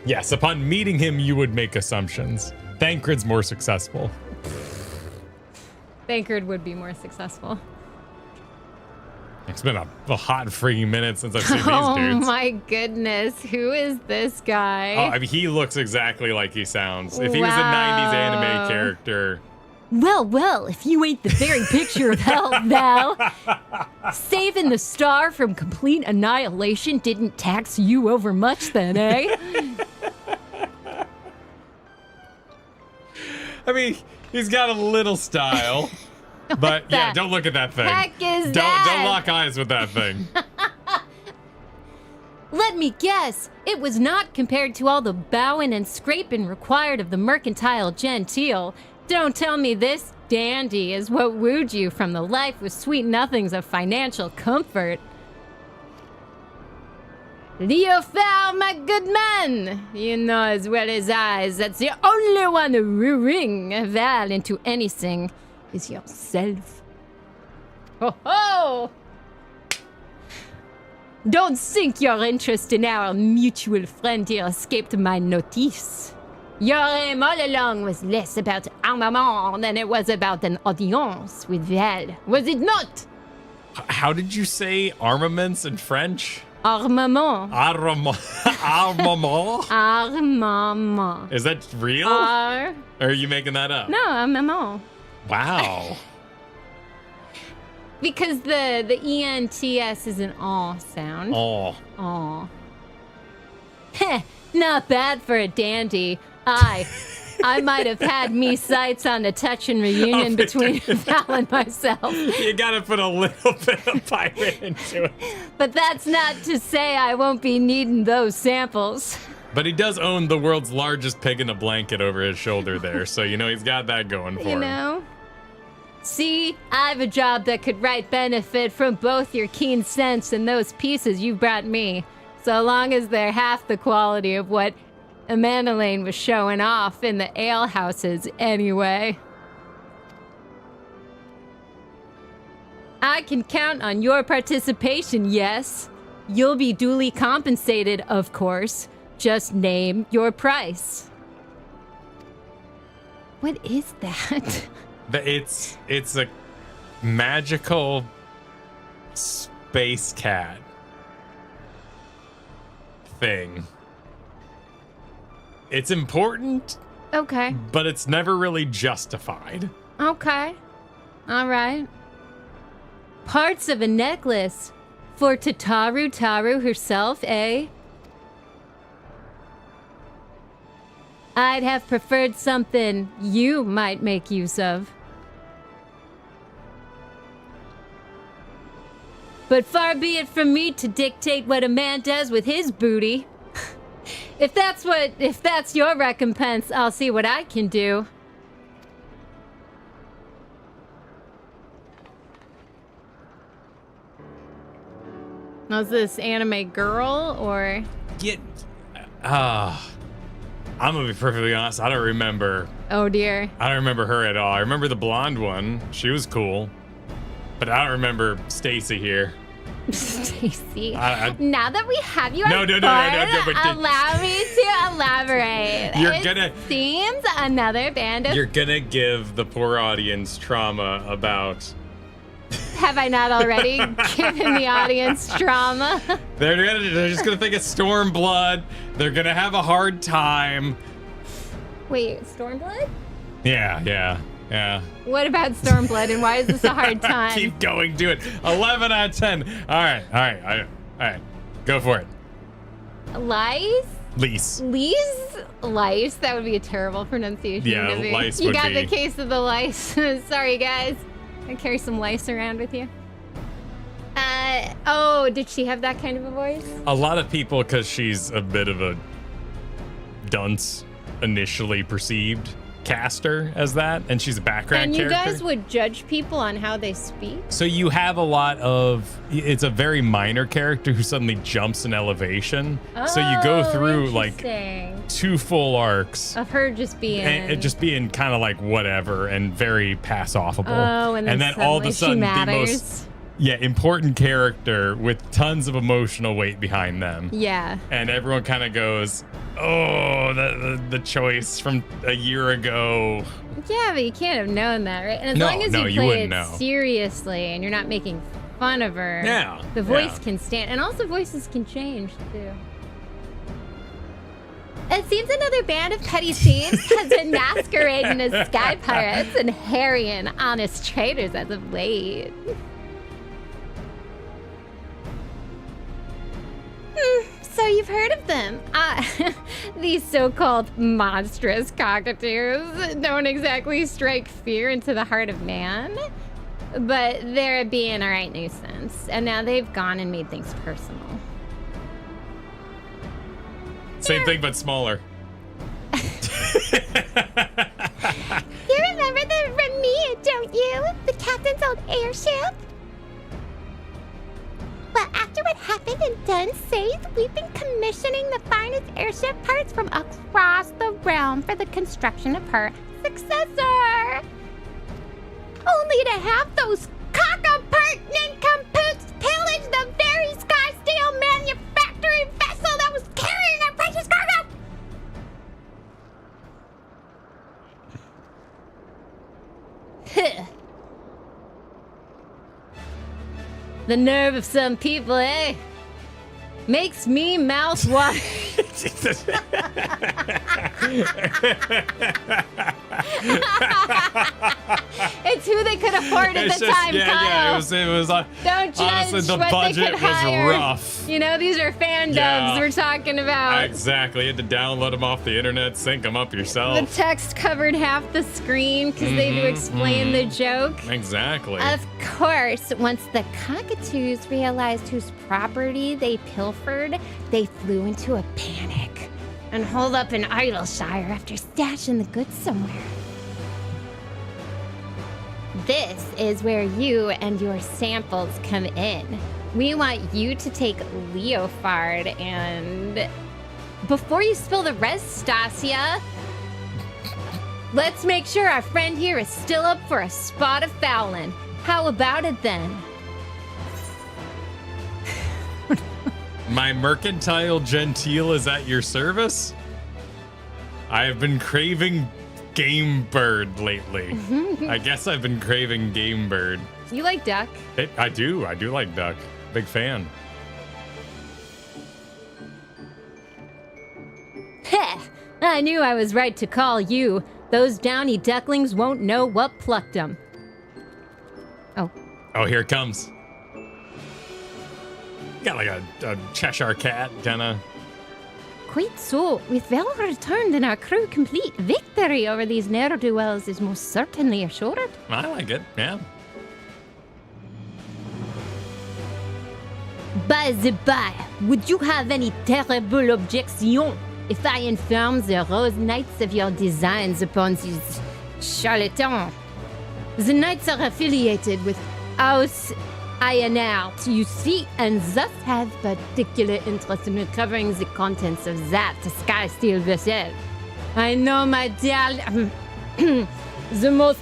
Yes, upon meeting him, you would make assumptions. Thancred's more successful. Thancred would be more successful. It's been a hot freaking minute since I've seen these dudes. Oh my goodness, who is this guy? Oh, I mean, he looks exactly like he sounds. If he was a 90s anime character. Well, if you ain't the very picture of hell, Val. Saving the star from complete annihilation didn't tax you over much then, eh? I mean, he's got a little style. But yeah, don't look at that thing. Heck is Don't that? lock eyes with that thing. Let me guess, it was not compared to all the bowing and scraping required of the mercantile genteel. Don't tell me this dandy is what wooed you from the life with sweet nothings of financial comfort. Leo Fowl, my good man! You know as well as I that's the only one wooing Val into anything is yourself. Ho ho! Don't think your interest in our mutual friend here escaped my notice. Your aim all along was less about armament than it was about an audience with Val, was it not? How did you say armaments in French? Armament. Armament? Armament. Is that real? Ar... Or are you making that up? No, armament. Wow. Because the ENTS is an aw sound. Oh. Aw. Heh, not bad for a dandy. I might have had me sights on a touching reunion between Val and myself. You gotta put a little bit of pirate into it. But that's not to say I won't be needing those samples. But he does own the world's largest pig in a blanket over his shoulder there, so you know he's got that going for him. You know? See, I've a job that could right benefit from both your keen sense and those pieces you brought me, so long as they're half the quality of what Amanda Lane was showing off in the ale houses anyway. I can count on your participation, yes. You'll be duly compensated, of course. Just name your price. What is that? It's a magical space cat thing. It's important, Okay. but it's never really justified. Okay. All right. Parts of a necklace for Tataru herself, eh? I'd have preferred something you might make use of. But far be it from me to dictate what a man does with his booty. If that's your recompense, I'll see what I can do. Was this anime girl or? I'm gonna be perfectly honest. I don't remember. Oh dear. I don't remember her at all. I remember the blonde one. She was cool, but I don't remember Stacy here. Stacy. Now that we have you No, on no, no, board, no, no, but allow me to elaborate. You're Seems another band of. You're gonna give the poor audience trauma about. Have I not already given the audience trauma? They're just gonna think of Stormblood. They're gonna have a hard time. Wait, Stormblood? Yeah. Yeah. What about Stormblood, and why is this a hard time? Keep going, do it. 11 out of 10. All right. Go for it. Lice? Lice. Lice? That would be a terrible pronunciation. Yeah, to me. lice You would got be. the case of the lice. Sorry, guys. I carry some lice around with you. Oh, did she have that kind of a voice? A lot of people, because she's a bit of a dunce, initially perceived, cast her as that, and she's a background And you character. guys would judge people on how they speak? So you have a lot of, it's a very minor character who suddenly jumps in elevation. So you go through like Interesting. 2 full arcs. Of her just being... And it just being kind of like whatever and very pass-offable. Oh, and then all of a sudden she the matters. most important character with tons of emotional weight behind them. Yeah. And everyone kind of goes, oh, the choice from a year ago. Yeah, but you can't have known that, right? And as No, long as no, you you play wouldn't it know. seriously and you're not making fun of her, Yeah, the voice yeah. can stand. And also voices can change, too. It seems another band of petty thieves has been masquerading as sky pirates and harrying honest traders as of late. So you've heard of them. These so-called monstrous cockatoos don't exactly strike fear into the heart of man, but they're being a right nuisance. And now they've gone and made things personal. Same thing, but smaller. You remember the Remy, don't you? The captain's old airship? Well, after what happened in Dunsaith, we've been commissioning the finest airship parts from across the realm for the construction of her successor. Only to have those cock-apart nincompoops pillage the very Skysteel manufacturing vessel that was carrying our precious cargo! The nerve of some people, eh? Makes me mouth water. It's who they could afford at the time, Kyle. It was Don't judge honestly, the what budget they could was hire. rough. You know, these are fan dubs Yeah. we're talking about. Exactly. You had to download them off the internet, sync them up The yourself. text covered half the screen because they had to explain the joke. Exactly. Of course, once the cockatoos realized whose property they pilfered, they flew into a panic and holed up in Idleshire after stashing the goods somewhere. This is where you and your samples come in. We want you to take Leofard and... Before you spill the rest, Stasia, let's make sure our friend here is still up for a spot of fouling. How about it then? My mercantile genteel is at your service? I have been craving game bird lately. I guess I've been craving game bird. You like duck? I do like duck. Big fan. Heh! I knew I was right to call you. Those downy ducklings won't know what plucked them. Oh. Oh, here it comes. Got like a Cheshire cat, kinda. Quite so. With well returned and our crew complete, victory over these ne'er-do-wells is most certainly assured. I like it, yeah. By the by, would you have any terrible objection if I inform the Rose Knights of your designs upon these charlatans? The Knights are affiliated with House Ironheart, you see, and thus have particular interest in recovering the contents of that Skysteel vessel. I know, my dear, The most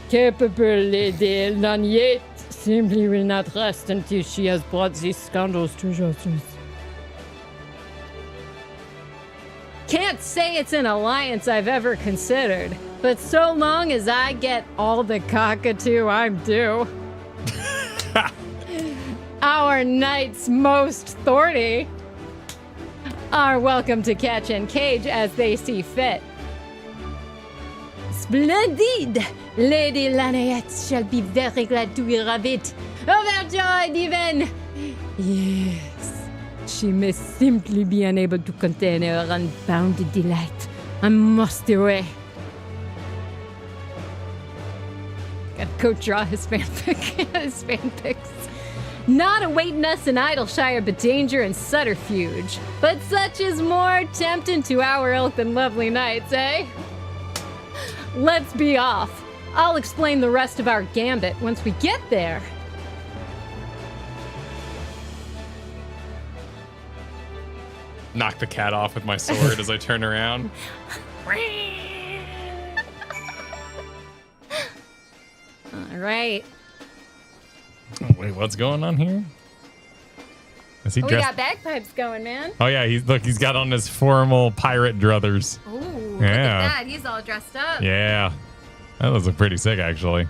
capable lady Laniet simply will not rest until she has brought these scoundrels to justice. Can't say it's an alliance I've ever considered, but so long as I get all the cockatoo I'm due. Our knights most thorny are welcome to catch and cage as they see fit. Splendid! Lady Lanaette shall be very glad to hear of it. Overjoyed even! Yes, she may simply be unable to contain her unbounded delight. I must away. Gotta go draw his fanfic. His fanfics. Not awaiting us in Idleshire, but danger and subterfuge. But such is more tempting to our ilk than lovely knights, eh? Let's be off. I'll explain the rest of our gambit once we get there. Knock the cat off with my sword as I turn around. All right. Oh, wait, what's going on here? Is he We dressed? got bagpipes going, man. Oh yeah, he's got on his formal pirate druthers. Ooh, look at Yeah. that. He's all dressed up. Yeah, that looks pretty sick actually.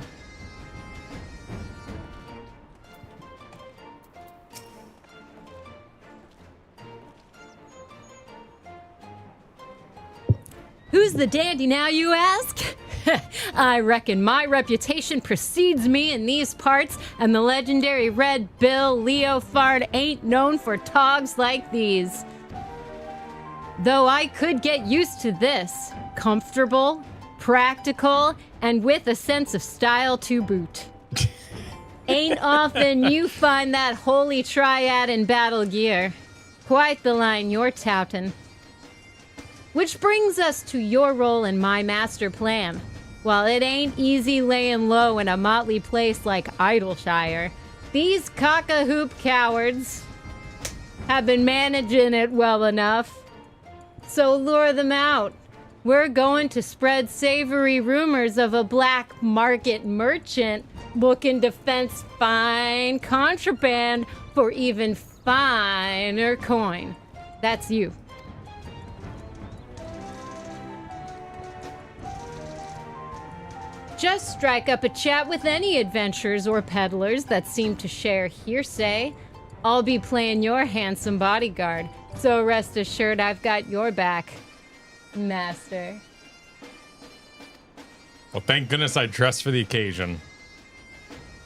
Who's the dandy now, you ask? I reckon my reputation precedes me in these parts, and the legendary Red Bill Leofard ain't known for togs like these. Though I could get used to this. Comfortable, practical, and with a sense of style to boot. Ain't often you find that holy triad in battle gear. Quite the line you're touting. Which brings us to your role in my master plan. While it ain't easy laying low in a motley place like Idleshire, these cock-a-hoop cowards have been managing it well enough. So lure them out. We're going to spread savory rumors of a black market merchant looking to fence fine contraband for even finer coin. That's you. Just strike up a chat with any adventurers or peddlers that seem to share hearsay. I'll be playing your handsome bodyguard, so rest assured I've got your back, Master. Well, thank goodness I dressed for the occasion.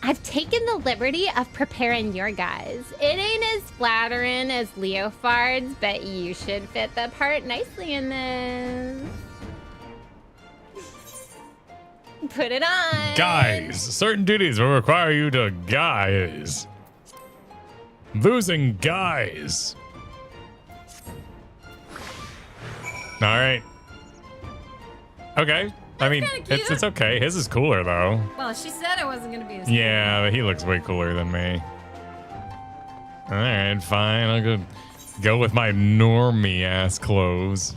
I've taken the liberty of preparing your guys. It ain't as flattering as Leofard's, but you should fit the part nicely in this. Put it on. Guys, certain duties will require you to guise. Losing guys. All right. Okay. I mean, it's okay. His is cooler though. Well, she said it wasn't gonna be as Yeah, but he looks way cooler than me. All right, fine. I'll go with my normie ass clothes.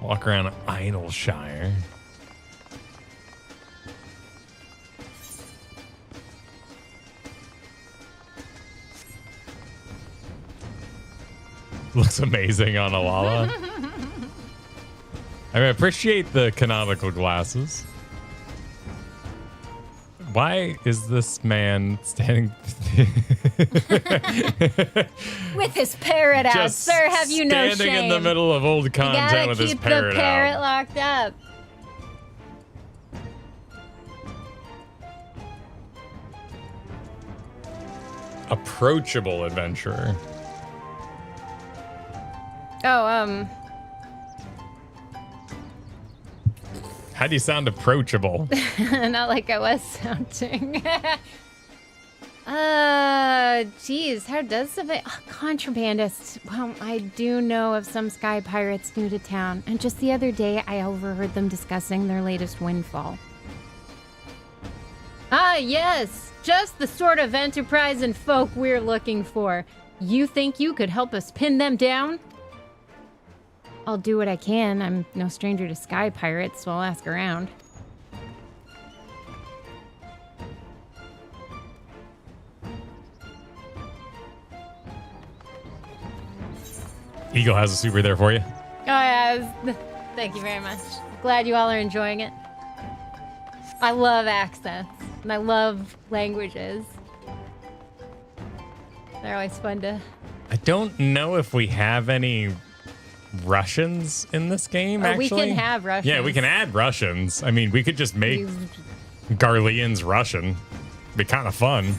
Walk around Idleshire. Looks amazing on Alala. I appreciate the canonical glasses. Why is this man standing with his parrot out? just Sir, have you no shame? standing in the middle of old You content gotta with his keep parrot the parrot out? locked up. Approachable adventurer. Oh, How do you sound approachable? not like I was sounding. Geez, how does it? Oh, contrabandists. Well, I do know of some sky pirates new to town, and just the other day I overheard them discussing their latest windfall. Ah, yes, just the sort of enterprise and folk we're looking for. You think you could help us pin them down? I'll do what I can. I'm no stranger to sky pirates, so I'll ask around. Eagle has a super there for you. Oh, yeah. Thank you very much. Glad you all are enjoying it. I love accents, and I love languages. They're always fun to... I don't know if we have any Russians in this game, actually. We can have Russians. Yeah, we can add Russians. I mean, we could just make Garleans Russian. Be kind of fun.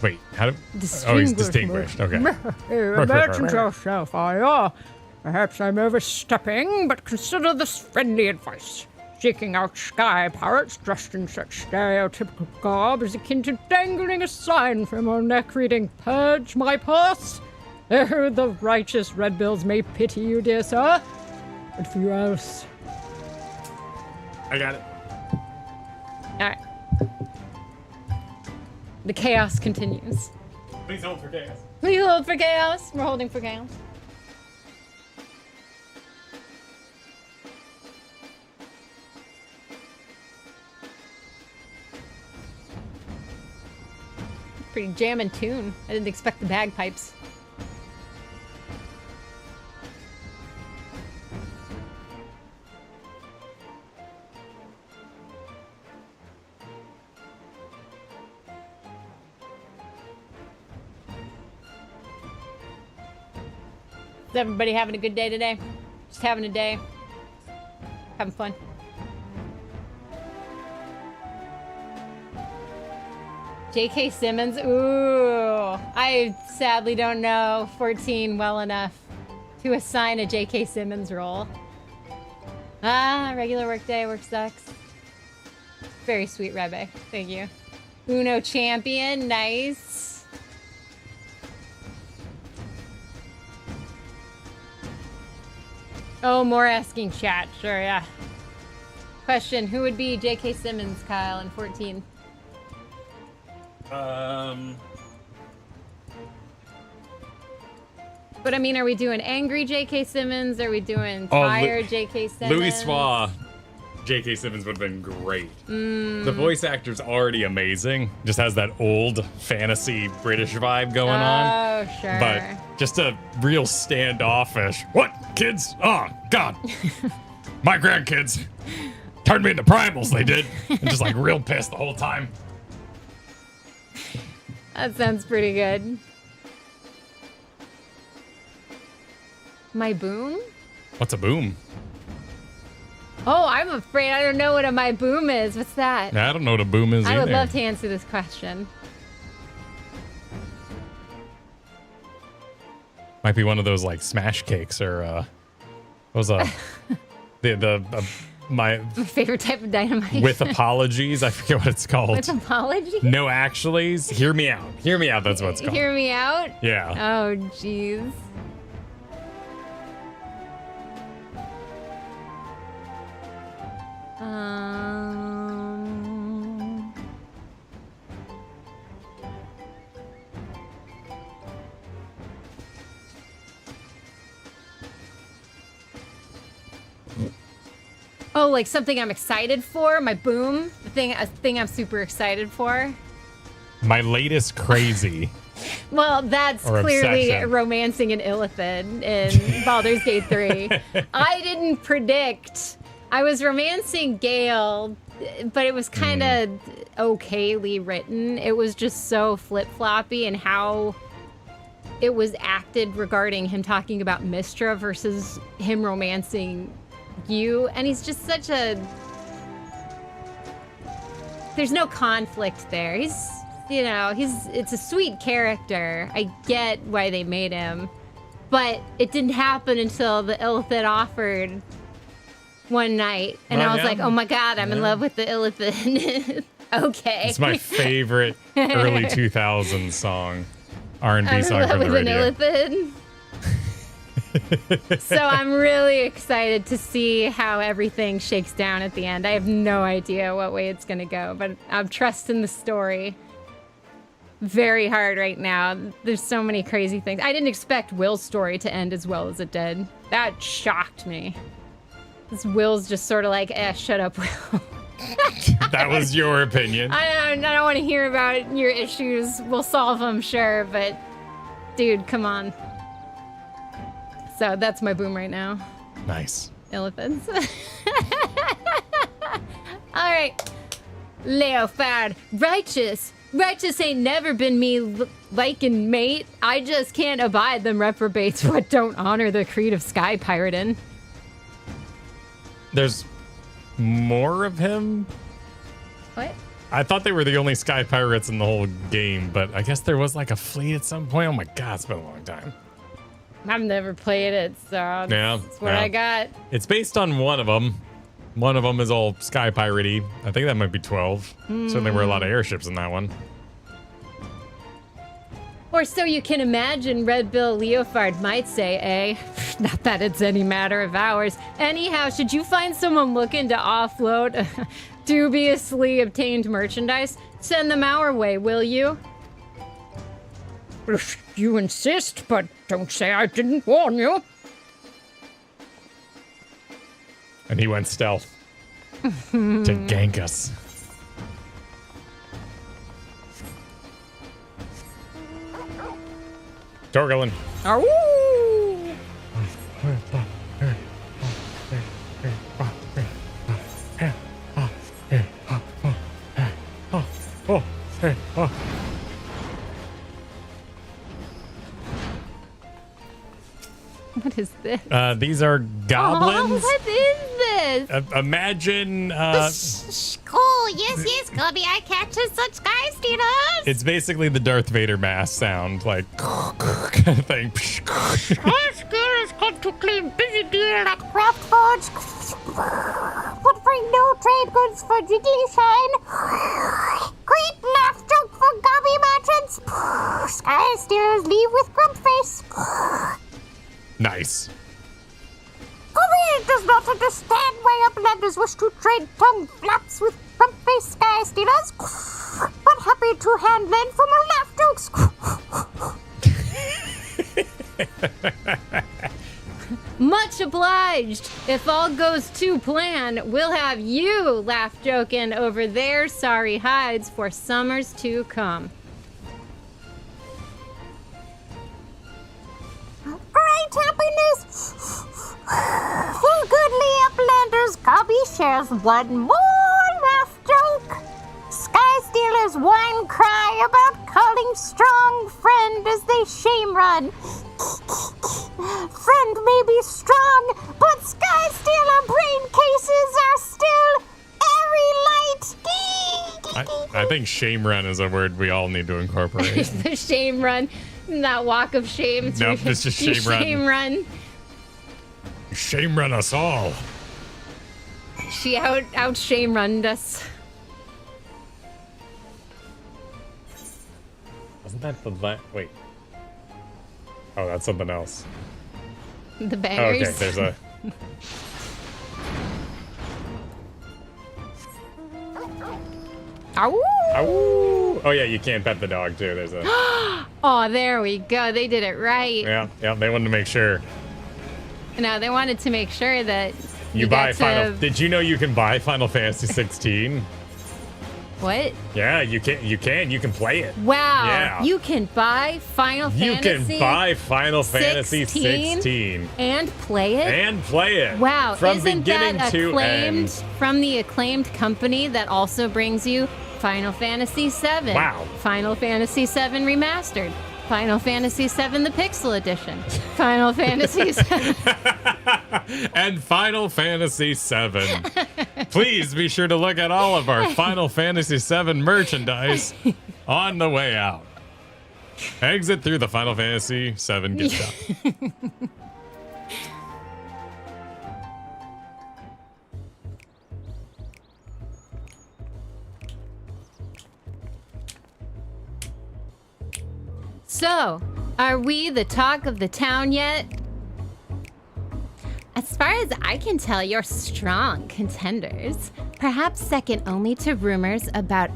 Wait, how do... Oh, he's distinguished. Okay. Imagine yourself, perhaps I'm overstepping, but consider this friendly advice. Seeking out sky pirates dressed in such stereotypical garb is akin to dangling a sign from your neck reading, "Purge my purse." Oh, the righteous Redbills may pity you, dear sir, but for you else... I got it. All right. The chaos continues. Please hold for chaos. Please hold for chaos. We're holding for chaos. Pretty jamming tune. I didn't expect the bagpipes. Is everybody having a good day today? Just having a day. Having fun. J.K. Simmons? Ooh. I sadly don't know 14 well enough to assign a J.K. Simmons role. Regular work day, work sucks. Very sweet, Rebe. Thank you. Uno champion, nice. Oh, more asking chat. Sure, yeah. Question, who would be J.K. Simmons, Kyle, in 14? But I mean, are we doing angry J.K. Simmons? Are we doing tired J.K. Simmons? Louis Soir, J.K. Simmons would have been great. The voice actor's already amazing. Just has that old fantasy British vibe going on. Oh, sure. But just a real standoffish. What, kids? Oh, God. My grandkids turned me into primals, they did. And just like real pissed the whole time. That sounds pretty good. My boom? What's a boom? Oh, I'm afraid I don't know what a my boom is. What's that? I don't know what a boom is I would either. love to answer this question. Might be one of those like smash cakes or what was my favorite type of dynamite. with apologies. I forget what it's called. With apologies? No actuallys. Hear me out. Hear me out. That's what it's called. Hear me out? Yeah. Oh, jeez. Oh, like something I'm excited for? My boom? A thing I'm super excited for? My latest crazy. Well, that's Or clearly obsession. romancing an illithid in Baldur's Gate 3. I didn't predict. I was romancing Gale, but it was kind of okayly written. It was just so flip-floppy in how it was acted regarding him talking about Mistra versus him romancing you. And he's just such a... There's no conflict there. He's... You know, it's a sweet character. I get why they made him. But it didn't happen until the illithid offered one night. And I was like, oh my god, I'm in love with the illithid. Okay. It's my favorite early 2000s song. R&B I'm song in love from the with radio. an illithid. So I'm really excited to see how everything shakes down at the end. I have no idea what way it's going to go, but I'm trusting the story very hard right now. There's so many crazy things. I didn't expect Will's story to end as well as it did. That shocked me. This Will's just sort of like, shut up, Will. That was your opinion. I don't want to hear about your issues. We'll solve them, sure, but dude, come on. So that's my boom right now. Nice. Elephants. All right. Leofard, righteous Righteous ain't never been me liking mate. I just can't abide them reprobates what don't honor the creed of sky piratin'. There's more of him? What? I thought they were the only sky pirates in the whole game, but I guess there was like a fleet at some point. Oh my god, it's been a long time. I've never played it, so that's what I got. It's based on one of them. One of them is all sky piratey. I think that might be 12. Certainly were a lot of airships in that one. Or so you can imagine Red Bill Leofard might say, eh? Not that it's any matter of ours. Anyhow, should you find someone looking to offload dubiously obtained merchandise, send them our way, will you? If you insist, but don't say I didn't warn you. And he went stealth to gank us. Torgalin. What is this? These are goblins. Oh, what is this? Imagine. Cool, yes, Cubby, I catch such sky stealers. It's basically the Darth Vader mask sound, like kind of thing. Sky stealers come to claim busy deal at Craft Forge, but bring no trade goods for Jiggly Shine. Great laugh joke for gobby merchants. Sky stealers leave with grump face. Nice. Varient does not understand why uplanders wish to trade tongue flaps with front-faced sky stealers, but happy to hand lend from our laugh jokes. Much obliged. If all goes to plan, we'll have you laugh joking over their sorry hides for summers to come. Great happiness! For goodly uplanders, Cubby shares one more laugh joke. Sky stealers whine cry about calling strong friend as they shame run. Friend may be strong, but sky stealer brain cases are still airy light. I think shame run is a word we all need to incorporate. The shame run. That walk of shame. Nope, it's just shame run. Shame run. Shame run us all. She out shame runned us. Wasn't that the wait? Oh, that's something else. The Oh, bangers. okay, there's a. Ow! Ow! Oh yeah, you can't pet the dog too. There's a. Oh, there we go. They did it right. Yeah. They wanted to make sure. No, they wanted to make sure that You buy got Final. to- Did you know you can buy Final Fantasy 16? What? Yeah, you can. You can play it. Wow. Yeah. You can buy Final You Fantasy. can buy Final Fantasy 16 and play it. and play it. Wow, from isn't beginning that to acclaimed end. from the acclaimed company that also brings you Final Fantasy VII? Wow. Final Fantasy VII Remastered. Final Fantasy VII the Pixel Edition. Final Fantasy VII. And Final Fantasy 7. Please be sure to look at all of our Final Fantasy 7 merchandise on the way out. Exit through the Final Fantasy 7 gift shop. So, are we the talk of the town yet? As far as I can tell, you're strong contenders. Perhaps second only to rumors about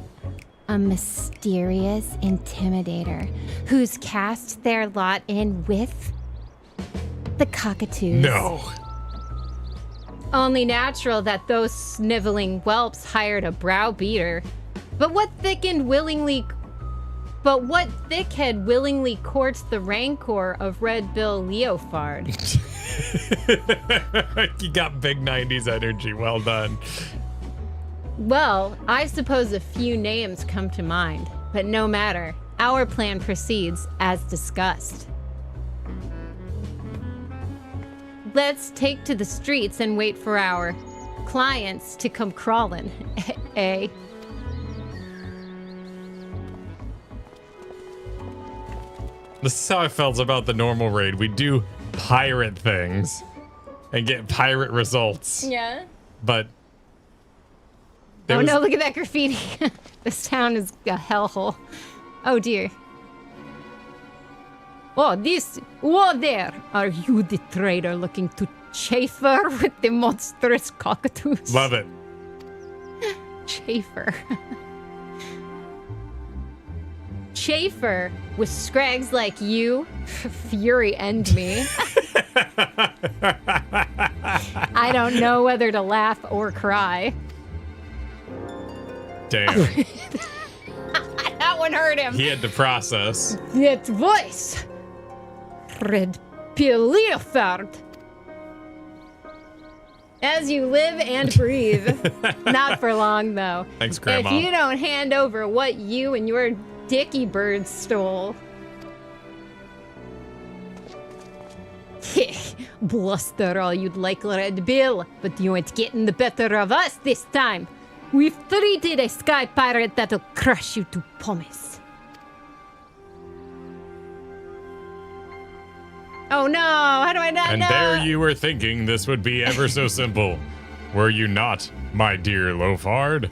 a mysterious intimidator who's cast their lot in with the cockatoos. No. Only natural that those sniveling whelps hired a browbeater. But what thickhead willingly courts the rancor of Red Bill Leofard? You got big 90s energy. Well done. Well, I suppose a few names come to mind. But no matter, our plan proceeds as discussed. Let's take to the streets and wait for our clients to come crawling. Eh? This is how I felt about the normal raid. We do pirate things and get pirate results. Yeah. But Oh no, look at that graffiti. This town is a hellhole. Oh dear. Oh, there. Are you the trader looking to chaffer with the monstrous cockatoos? Love it. Chaffer. Chaffer with scrags like you, fury end me. I don't know whether to laugh or cry. Damn. That one hurt him. He had to process. That voice. Red Pelu. As you live and breathe. Not for long, though. Thanks, Grandma. If you don't hand over what you and your dicky bird stole. Bluster all you'd like, Red Bill, but you ain't getting the better of us this time. We've treated a sky pirate that'll crush you to pumice. Oh no, how do I not know? And there you were thinking this would be ever so simple. Were you not, my dear Loafard?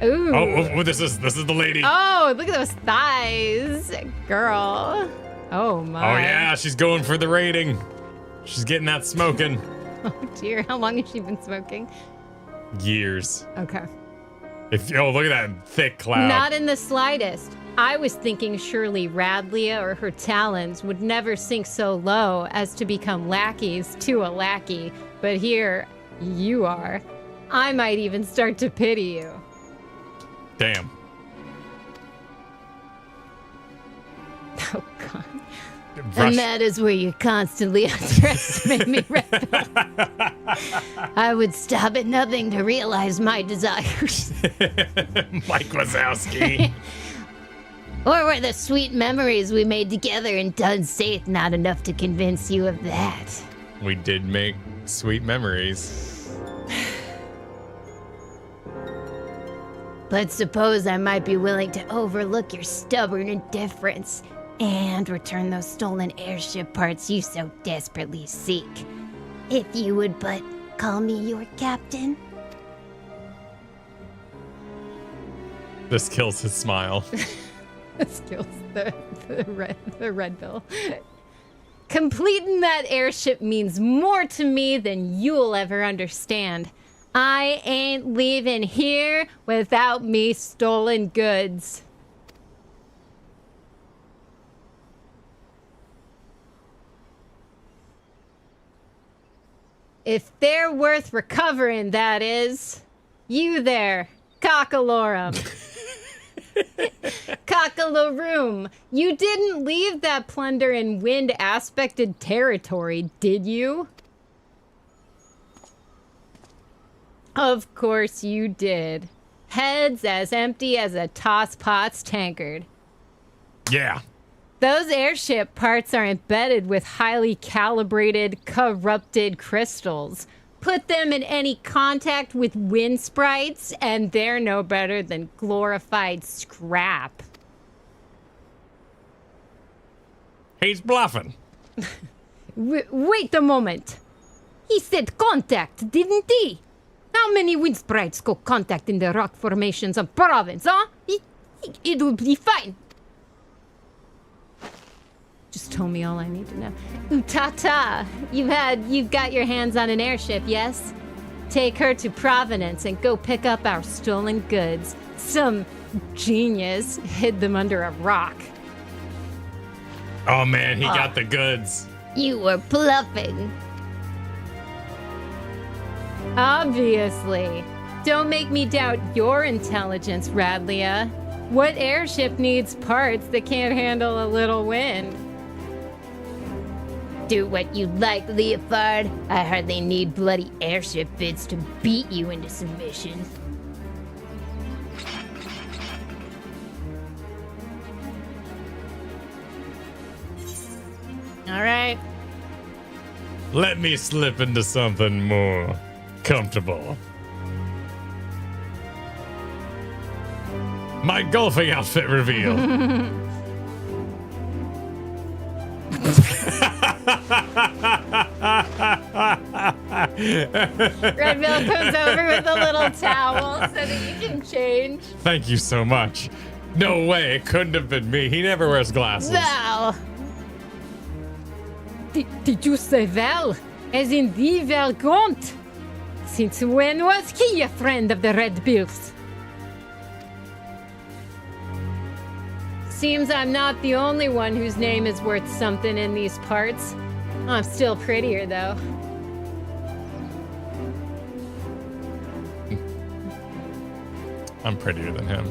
Ooh. Oh, this is the lady. Oh, look at those thighs, girl. Oh my. Oh yeah, she's going for the rating. She's getting that smoking. Oh dear, how long has she been smoking? Years. Okay. Oh, look at that thick cloud. Not in the slightest. I was thinking surely Radlia or her talons would never sink so low as to become lackeys to a lackey. But here, you are. I might even start to pity you. Damn. Oh, God. And that is where you constantly underestimate me, Red Bill. I would stop at nothing to realize my desires. Mike Wazowski. Or were the sweet memories we made together in Dunsaith not enough to convince you of that? We did make sweet memories. But suppose I might be willing to overlook your stubborn indifference and return those stolen airship parts you so desperately seek. If you would but call me your captain. This kills his smile. This kills the red bill. Completing that airship means more to me than you'll ever understand. I ain't leaving here without me stolen goods. If they're worth recovering, that is. You there, Cockalorum. Cockalorum, you didn't leave that plunder in wind-aspected territory, did you? Of course you did. Heads as empty as a tosspot's tankard. Yeah. Those airship parts are embedded with highly calibrated, corrupted crystals. Put them in any contact with wind sprites, and they're no better than glorified scrap. He's bluffing. Wait a moment. He said contact, didn't he? How many wind sprites go contact in the rock formations of province, huh? It will be fine. Just told me all I need to know. Ta-ta! You've got your hands on an airship, yes? Take her to Providence and go pick up our stolen goods. Some genius hid them under a rock. Oh man, he got the goods. You were bluffing. Obviously. Don't make me doubt your intelligence, Radlia. What airship needs parts that can't handle a little wind? Do what you like, Leopard. I hardly need bloody airship bits to beat you into submission. All right. Let me slip into something more comfortable. My golfing outfit reveal. Redbill comes over with a little towel so that you can change. Thank you so much. No way, it couldn't have been me. He never wears glasses. Val. Did you say Val? As in the Valgaunt? Since when was he a friend of the Redbills? Seems I'm not the only one whose name is worth something in these parts. I'm still prettier, though. I'm prettier than him.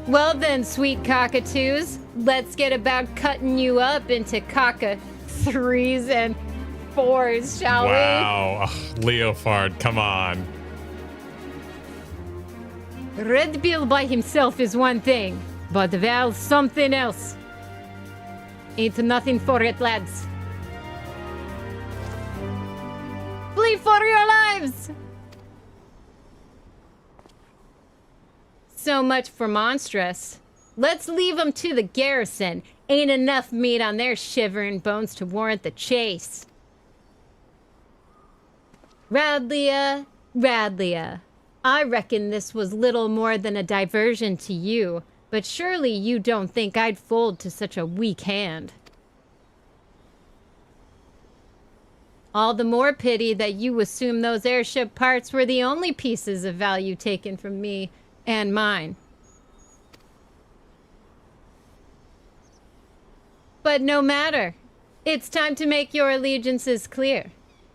Well then, sweet cockatoos, let's get about cutting you up into cocka 3s and 4s, shall we? Wow. Ugh, Leofard, come on. Redbill by himself is one thing, but Val's something else. Ain't nothing for it, lads. Flee for your lives! So much for monstrous. Let's leave them to the garrison. Ain't enough meat on their shivering bones to warrant the chase. Radlia, I reckon this was little more than a diversion to you, but surely you don't think I'd fold to such a weak hand. All the more pity that you assume those airship parts were the only pieces of value taken from me and mine. But no matter. It's time to make your allegiances clear.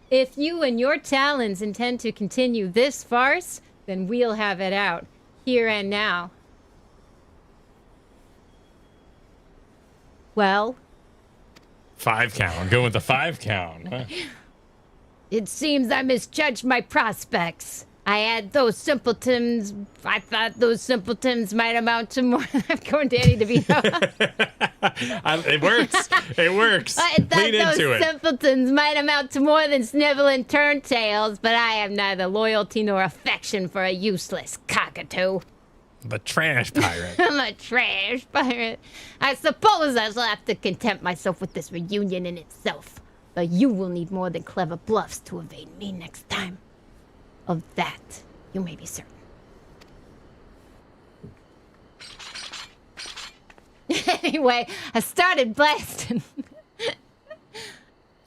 If you and your talons intend to continue this farce, then we'll have it out, here and now. Well? 5 count. I'm going with the 5 count. Huh? It seems I misjudged my prospects. I thought those simpletons might amount to more. I'm going Danny DeVito. It works. It works. I thought Lean into those it. simpletons might amount to more than sniveling turntails, but I have neither loyalty nor affection for a useless cockatoo. The trash pirate. I'm a trash pirate. I suppose I shall have to content myself with this reunion in itself. But you will need more than clever bluffs to evade me next time. Of that, you may be certain. Anyway, I started blasting.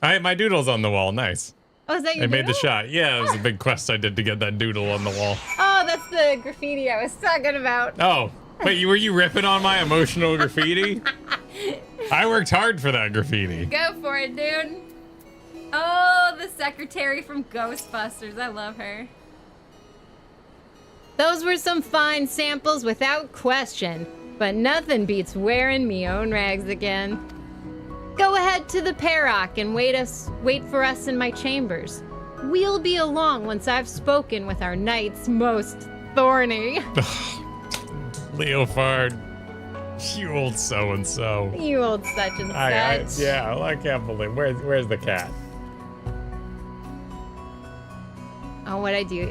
My doodle's on the wall. Nice. Oh, is that your I made the doodle? shot. Yeah, it was a big quest I did to get that doodle on the wall. Oh, that's the graffiti I was talking about. Oh, wait, were you ripping on my emotional graffiti? I worked hard for that graffiti. Go for it, dude. Oh, the secretary from Ghostbusters. I love her. Those were some fine samples without question, but nothing beats wearing me own rags again. Go ahead to the Perrock and wait for us in my chambers. We'll be along once I've spoken with our knight's most thorny. Leofard, you old so-and-so. You old such and such. Yeah, I can't believe. Where's the cat? Oh, what I do?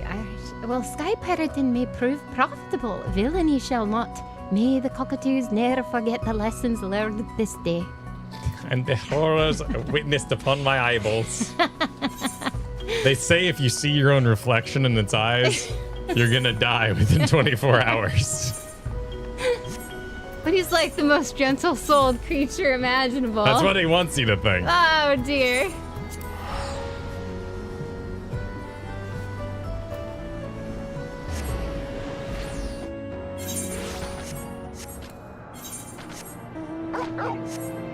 Well, sky pirating may prove profitable. Villainy shall not. May the cockatoos ne'er forget the lessons learned this day. And the horrors witnessed upon my eyeballs. They say if you see your own reflection in its eyes, you're gonna die within 24 hours. But he's like the most gentle-souled creature imaginable. That's what he wants you to think. Oh, dear.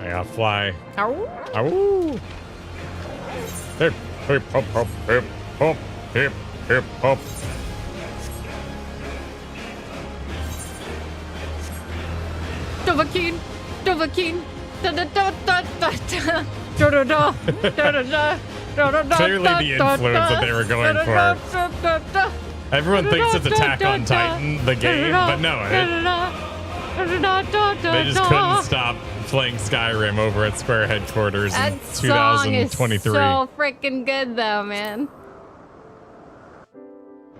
I gotta fly. Ow. Ow. Hip, hip, hop, hop, hip, hop, hip, hip, hop. Dovahkiin, Dovahkiin, da-da-da-da-da-da, da-da-da, da-da-da, Clearly the influence that they were going for. Everyone thinks it's Attack on Titan, the game, but no, They just couldn't stop playing Skyrim over at Square headquarters That in song is 2023. so freaking good, though, man.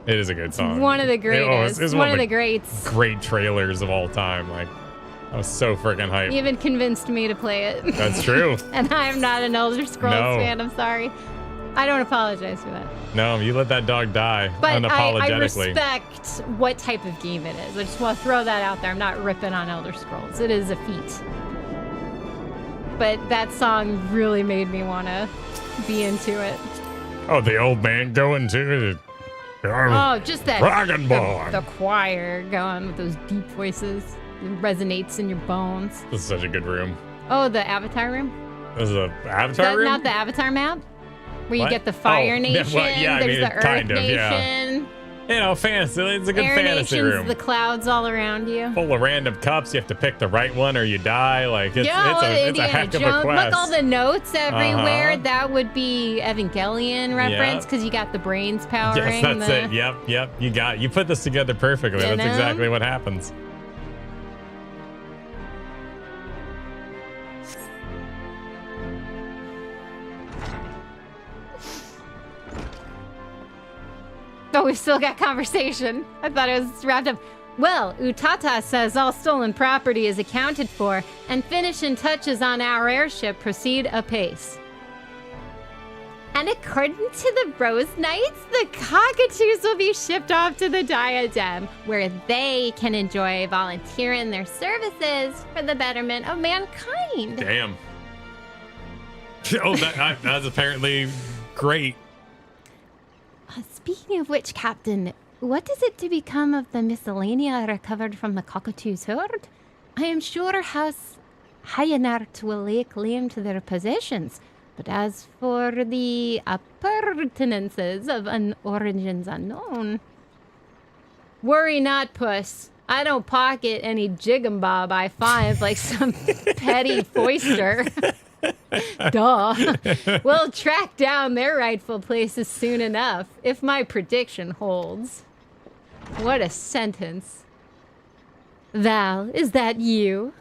It is a good song. One of the greatest. It's one of the greats. Great trailers of all time. Like, I was so freaking hyped. You even convinced me to play it. That's true. And I'm not an Elder Scrolls fan. I'm sorry. I don't apologize for that. No, you let that dog die But I unapologetically. respect what type of game it is. I just want to throw that out there. I'm not ripping on Elder Scrolls. It is a feat. But that song really made me want to be into it. Oh, the old man going to it. Oh, just that Dragonborn. the choir going with those deep voices. It resonates in your bones. This is such a good room. Oh, the Avatar room? This is an Is Avatar that room? not the Avatar map? Where What? you get the Fire Oh, Nation, well, yeah, I there's mean, the Earth kind of, yeah. Nation. You know, fantasy. It's a good Air fantasy Nation's room. the clouds all around you. Full of random cups. You have to pick the right one or you die. Like, it's a Indiana heck of a Jones. quest. Look, all the notes everywhere. Uh-huh. That would be Evangelion reference because you got the brains powering. Yes, that's it. Yep. You put this together perfectly. You That's know? exactly what happens. Oh, we've still got conversation. I thought it was wrapped up. Well, Utata says all stolen property is accounted for, and finishing touches on our airship proceed apace. And according to the Rose Knights, the cockatoos will be shipped off to the Diadem, where they can enjoy volunteering their services for the betterment of mankind. Damn. Oh, that's apparently great. Speaking of which, Captain, what is it to become of the miscellanea recovered from the cockatoo's herd? I am sure House Hyanart will lay claim to their possessions, but as for the appurtenances of origins unknown... Worry not, Puss. I don't pocket any jig'em-bob I find like some petty foister. Duh. We'll track down their rightful places soon enough, if my prediction holds. What a sentence. Val, is that you?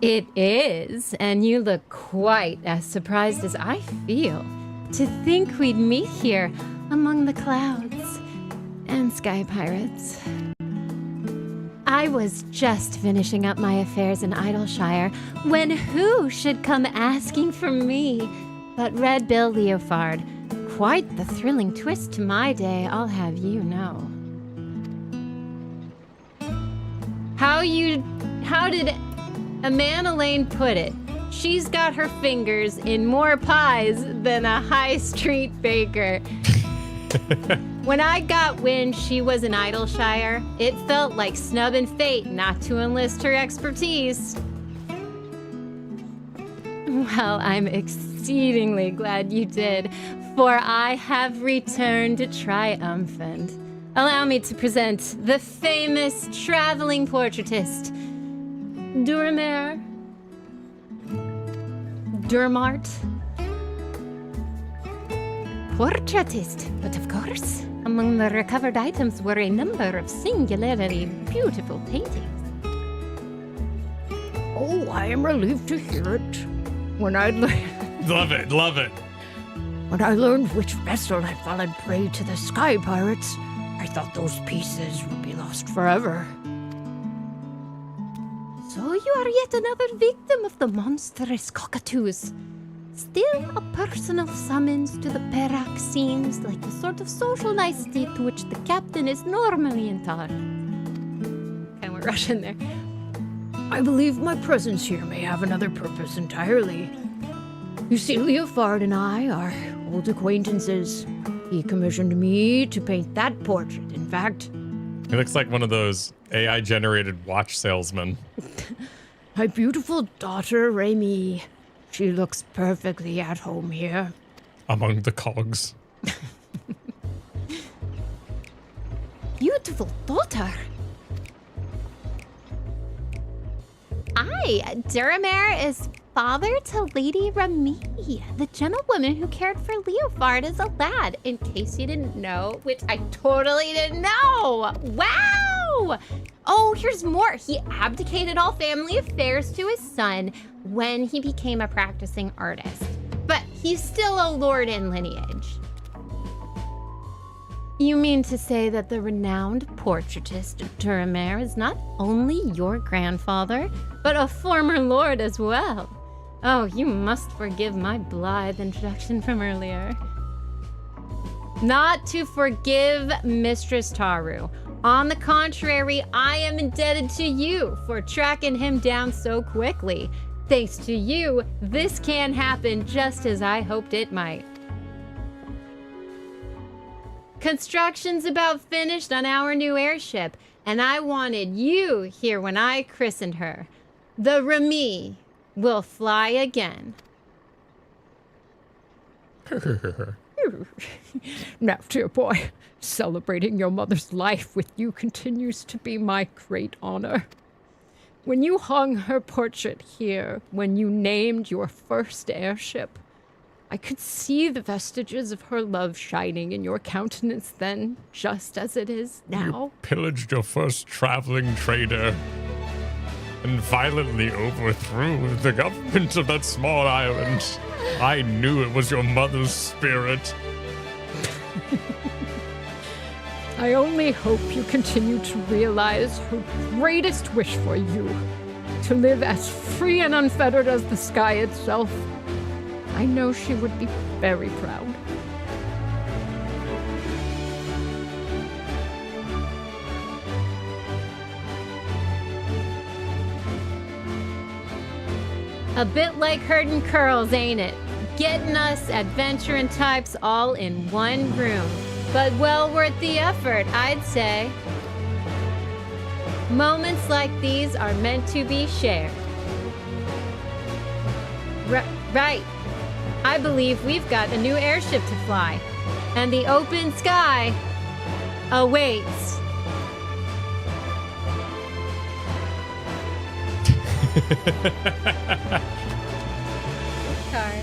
It is, and you look quite as surprised as I feel. To think we'd meet here among the clouds and sky pirates. I was just finishing up my affairs in Idleshire when who should come asking for me but Red Bill Leofard. Quite the thrilling twist to my day, I'll have you know. How did Amanda Lane put it? She's got her fingers in more pies than a high street baker. When I got wind she was in Idleshire, it felt like snubbing fate not to enlist her expertise. Well, I'm exceedingly glad you did, for I have returned triumphant. Allow me to present the famous traveling portraitist, Durmart. Portraitist, but of course, among the recovered items were a number of singularly beautiful paintings. Oh, I am relieved to hear it. When I Love it. When I learned which vessel had fallen prey to the sky pirates, I thought those pieces would be lost forever. So you are yet another victim of the monstrous cockatoos. Still, a personal summons to the Perak seems like the sort of social nicety to which the captain is normally intolerant. Okay, we're rushing there. I believe my presence here may have another purpose entirely. You see, Leofard and I are old acquaintances. He commissioned me to paint that portrait, in fact. He looks like one of those AI-generated watch salesmen. My beautiful daughter, Remy. She looks perfectly at home here. Among the cogs. Beautiful daughter. Aye, Duramare is father to Lady Rami, the gentlewoman who cared for Leofard as a lad, in case you didn't know, which I totally didn't know. Wow! Oh, here's more. He abdicated all family affairs to his son when he became a practicing artist. But he's still a lord in lineage. You mean to say that the renowned portraitist Duramer is not only your grandfather, but a former lord as well? Oh, you must forgive my blithe introduction from earlier. Not to forgive Mistress Taru. On the contrary, I am indebted to you for tracking him down so quickly. Thanks to you, this can happen just as I hoped it might. Construction's about finished on our new airship, and I wanted you here when I christened her. The Rami will fly again. Now, dear boy, celebrating your mother's life with you continues to be my great honor. When you hung her portrait here, when you named your first airship, I could see the vestiges of her love shining in your countenance then, just as it is now. You pillaged your first traveling trader and violently overthrew the government of that small island. I knew it was your mother's spirit. I only hope you continue to realize her greatest wish for you, to live as free and unfettered as the sky itself. I know she would be very proud. A bit like herding curls, ain't it? Getting us adventuring types all in one room. But well worth the effort, I'd say. Moments like these are meant to be shared. Right. I believe we've got a new airship to fly, and the open sky awaits. Card.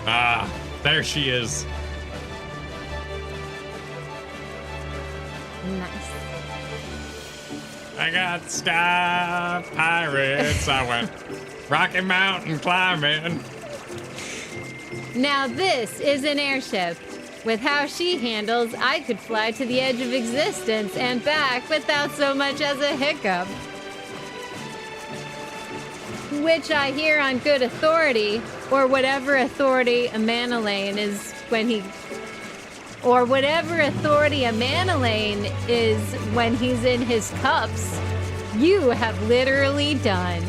Ah, there she is. Nice. I got sky pirates. I went Rocky Mountain climbing. Now this is an airship. With how she handles, I could fly to the edge of existence and back without so much as a hiccup. Which I hear on good authority, or whatever authority a Manolane is when he... Or whatever authority a Manolane is when he's in his cups, you have literally done.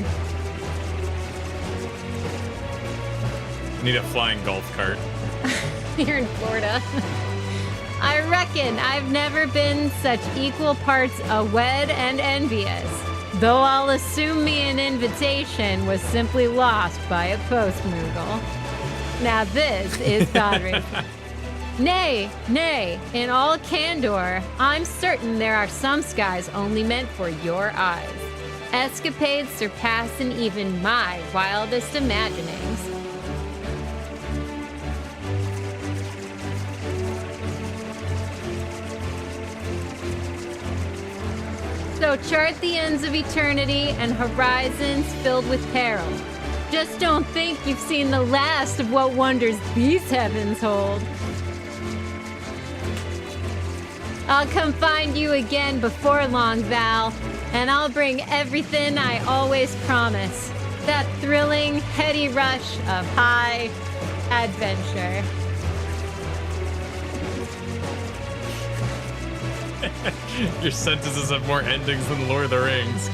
Need a flying golf cart. Here in Florida. I reckon I've never been such equal parts awed and envious, though I'll assume me an invitation was simply lost by a post-moogle. Now this is God racing. Nay, in all candor, I'm certain there are some skies only meant for your eyes. Escapades surpassing even my wildest imaginings. So chart the ends of eternity and horizons filled with peril. Just don't think you've seen the last of what wonders these heavens hold. I'll come find you again before long, Val, and I'll bring everything I always promise. That thrilling, heady rush of high adventure. Your sentences have more endings than Lord of the Rings.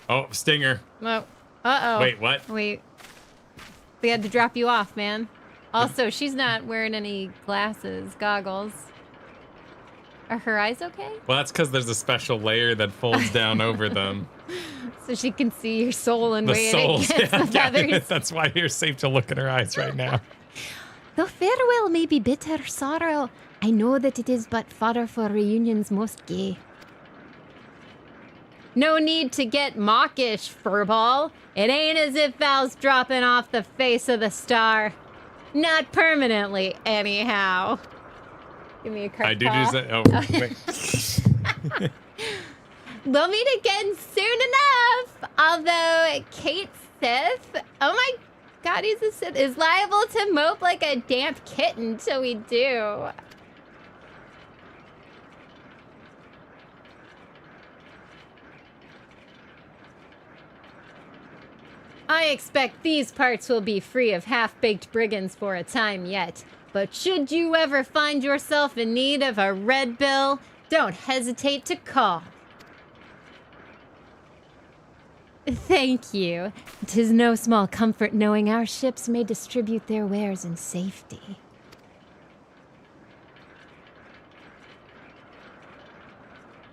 Oh, stinger. Oh, uh-oh. Wait, what? Wait. We had to drop you off, man. Also, she's not wearing any glasses, goggles. Are her eyes okay? Well, that's because there's a special layer that folds down over them. So so she can see your soul and The weigh souls. it against the feathers. That's why you're safe to look in her eyes right now. Though farewell may be bitter sorrow, I know that it is but fodder for reunions most gay. No need to get mawkish, furball. It ain't as if Val's dropping off the face of the star. Not permanently, anyhow. Give me a card. I do paw. just. Oh, wait. We'll meet again soon enough. Although Kate Sith, oh my God, he's a Sith, is liable to mope like a damp kitten till we do. I expect these parts will be free of half-baked brigands for a time yet. But should you ever find yourself in need of a red bill, don't hesitate to call. Thank you. 'Tis no small comfort knowing our ships may distribute their wares in safety.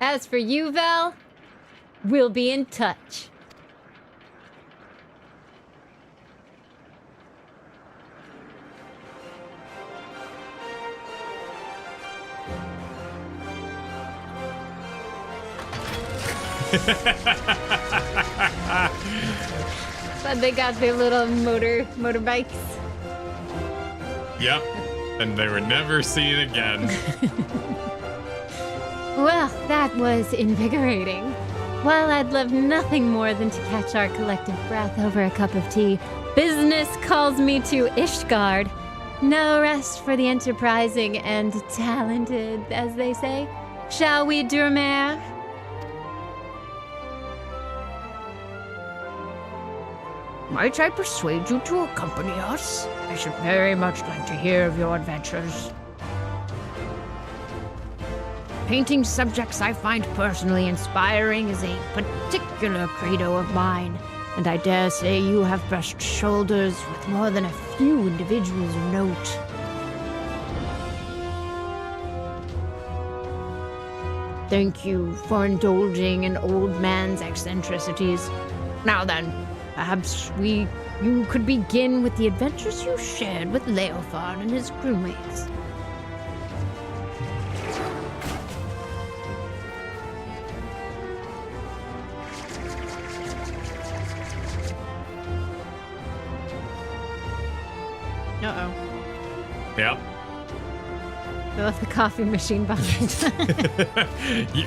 As for you, Val, we'll be in touch. But they got their little motorbikes. Yep. And they were never seen again. Well, that was invigorating. While I'd love nothing more than to catch our collective breath over a cup of tea, business calls me to Ishgard. No rest for the enterprising and talented, as they say. Shall we, Durmare? Might I persuade you to accompany us? I should very much like to hear of your adventures. Painting subjects I find personally inspiring is a particular credo of mine, and I dare say you have brushed shoulders with more than a few individuals of note. Thank you for indulging an old man's eccentricities. Now then, perhaps you could begin with the adventures you shared with Leofard and his crewmates. Uh-oh. Yep. I left the coffee machine behind.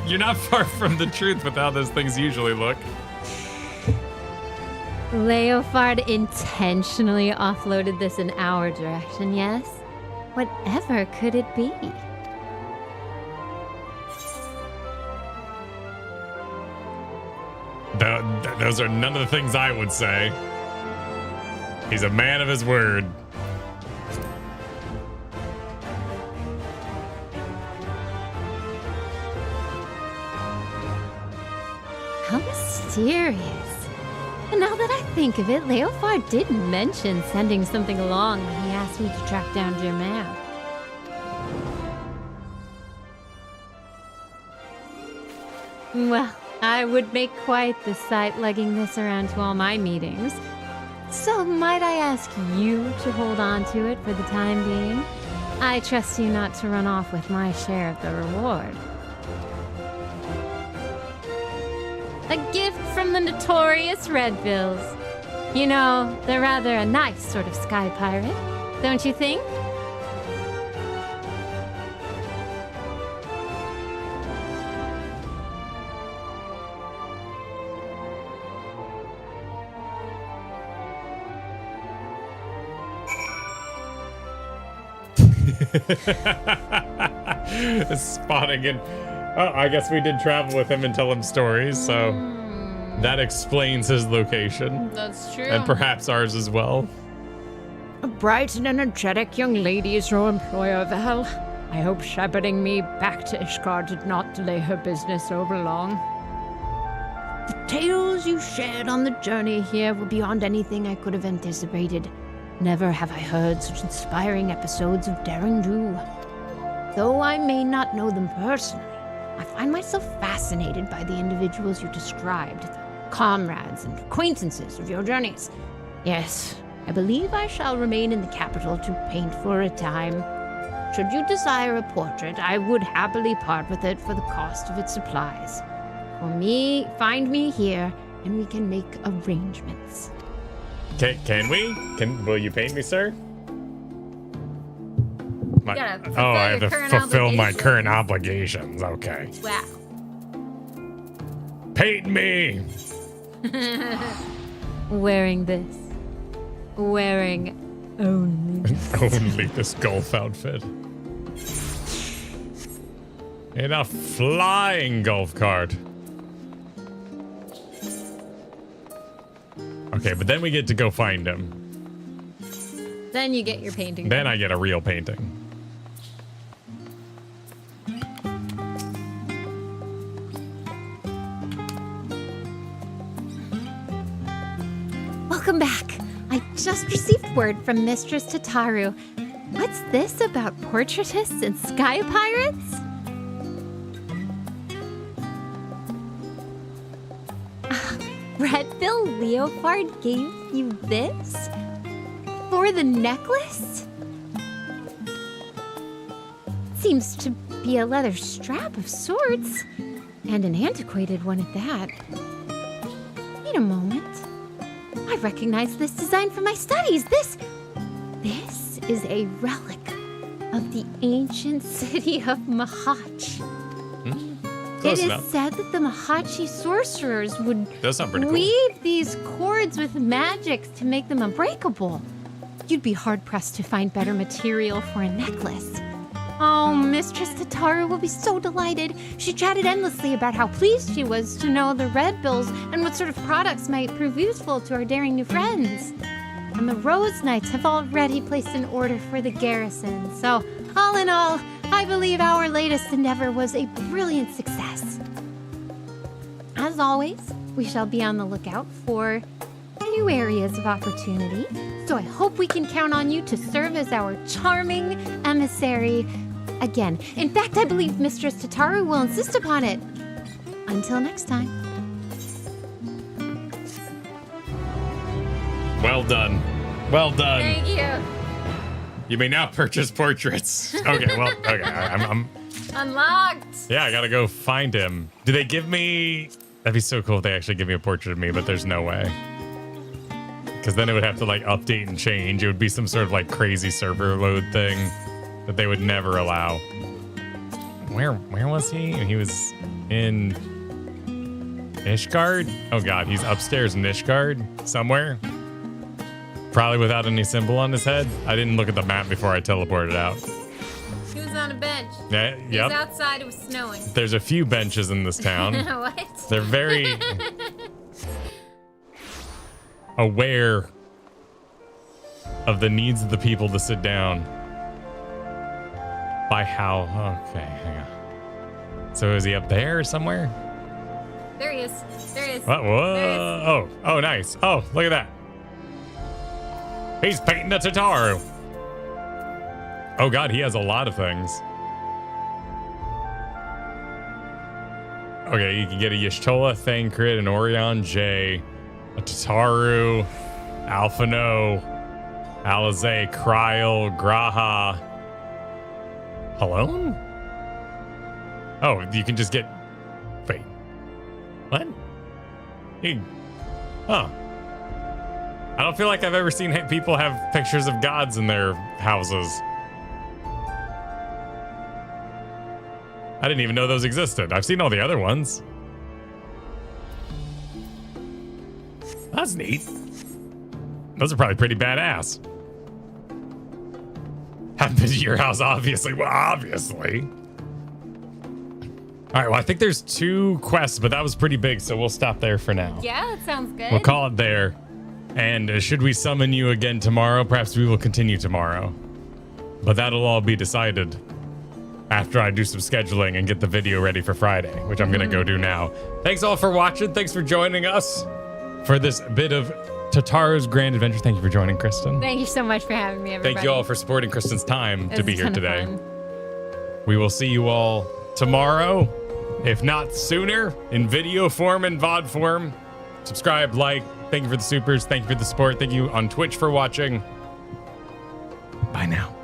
You're not far from the truth with how those things usually look. Leofard intentionally offloaded this in our direction, yes? Whatever could it be? Those are none of the things I would say. He's a man of his word. How mysterious. And now that I think of it, Leofard did mention sending something along when he asked me to track down Germain. Well, I would make quite the sight lugging this around to all my meetings. So might I ask you to hold on to it for the time being? I trust you not to run off with my share of the reward. A gift from the notorious Redbills. You know, they're rather a nice sort of sky pirate, don't you think? Spotting it. Oh, I guess we did travel with him and tell him stories, so that explains his location. That's true. And perhaps ours as well. A bright and energetic young lady is your employer, Val. I hope shepherding me back to Ishgard did not delay her business over long. The tales you shared on the journey here were beyond anything I could have anticipated. Never have I heard such inspiring episodes of daring do. Though I may not know them personally, I find myself fascinated by the individuals you described. comrades and acquaintances of your journeys. Yes, I believe I shall remain in the capital to paint for a time. Should you desire a portrait, I would happily part with it for the cost of its supplies. For me, find me here, and we can make arrangements. Can we? Will you paint me, sir? You gotta fulfill I have your to current fulfill my obligations. current obligations. Okay. Wow. Paint me! Wearing this. Wearing only. Only this golf outfit. In a flying golf cart. Okay, but then we get to go find him. Then you get your painting. Then I get a real painting. Welcome back. I just received word from Mistress Tataru. What's this about portraitists and sky pirates? Redbill Leopard gave you this? For the necklace? Seems to be a leather strap of sorts. And an antiquated one at that. Wait a moment. I recognize this design from my studies. This is a relic of the ancient city of Mahach. Close It enough. is said that the Mahachi sorcerers would That sounds pretty cool. weave these cords with magics to make them unbreakable. You'd be hard-pressed to find better material for a necklace. Oh, Mistress Tataru will be so delighted. She chatted endlessly about how pleased she was to know the Red Bills and what sort of products might prove useful to our daring new friends. And the Rose Knights have already placed an order for the garrison. So, all in all, I believe our latest endeavor was a brilliant success. As always, we shall be on the lookout for new areas of opportunity. So I hope we can count on you to serve as our charming emissary again. In fact, I believe Mistress Tataru will insist upon it. Until next time. Well done. Well done. Thank you. You may now purchase portraits. Okay, well, okay. I'm Unlocked. yeah, I gotta go find him. Do they give me... That'd be so cool if they actually give me a portrait of me, but there's no way. Because then it would have to, like, update and change. It would be some sort of, like, crazy server load thing that they would never allow. Where was he? He was in Ishgard? Oh, God, he's upstairs in Ishgard somewhere. Probably without any symbol on his head. I didn't look at the map before I teleported out. He was on a bench. Yeah, He was yep. outside. It was snowing. There's a few benches in this town. What? They're very aware of the needs of the people to sit down. By how? Okay, hang on. So is he up there somewhere? There he is. There he is. What? Whoa! Oh, nice. Oh, look at that. He's painting a Tataru. Oh God, he has a lot of things. Okay, you can get a Y'shtola, Thancred, an Orion J, a Tataru, Alphino, Alizé, Kryl, Graha, Halone? Oh, you can just get... Wait. What? Huh. I don't feel like I've ever seen people have pictures of gods in their houses. I didn't even know those existed. I've seen all the other ones. That's neat. Those are probably pretty badass. Haven't been to your house, obviously. Well, obviously. All right, well, I think there's 2 quests, but that was pretty big, so we'll stop there for now. Yeah, that sounds good. We'll call it there. And should we summon you again tomorrow, perhaps we will continue tomorrow. But that'll all be decided after I do some scheduling and get the video ready for Friday, which I'm going to go do now. Thanks all for watching. Thanks for joining us for this bit of Tataru's Grand Adventure. Thank you for joining, Kristen. Thank you so much for having me, everybody. Thank you all for supporting Kristen's time It to was be a here ton of today. fun. We will see you all tomorrow, if not sooner, in video form and VOD form. Subscribe, like. Thank you for the supers. Thank you for the support. Thank you on Twitch for watching. Bye now.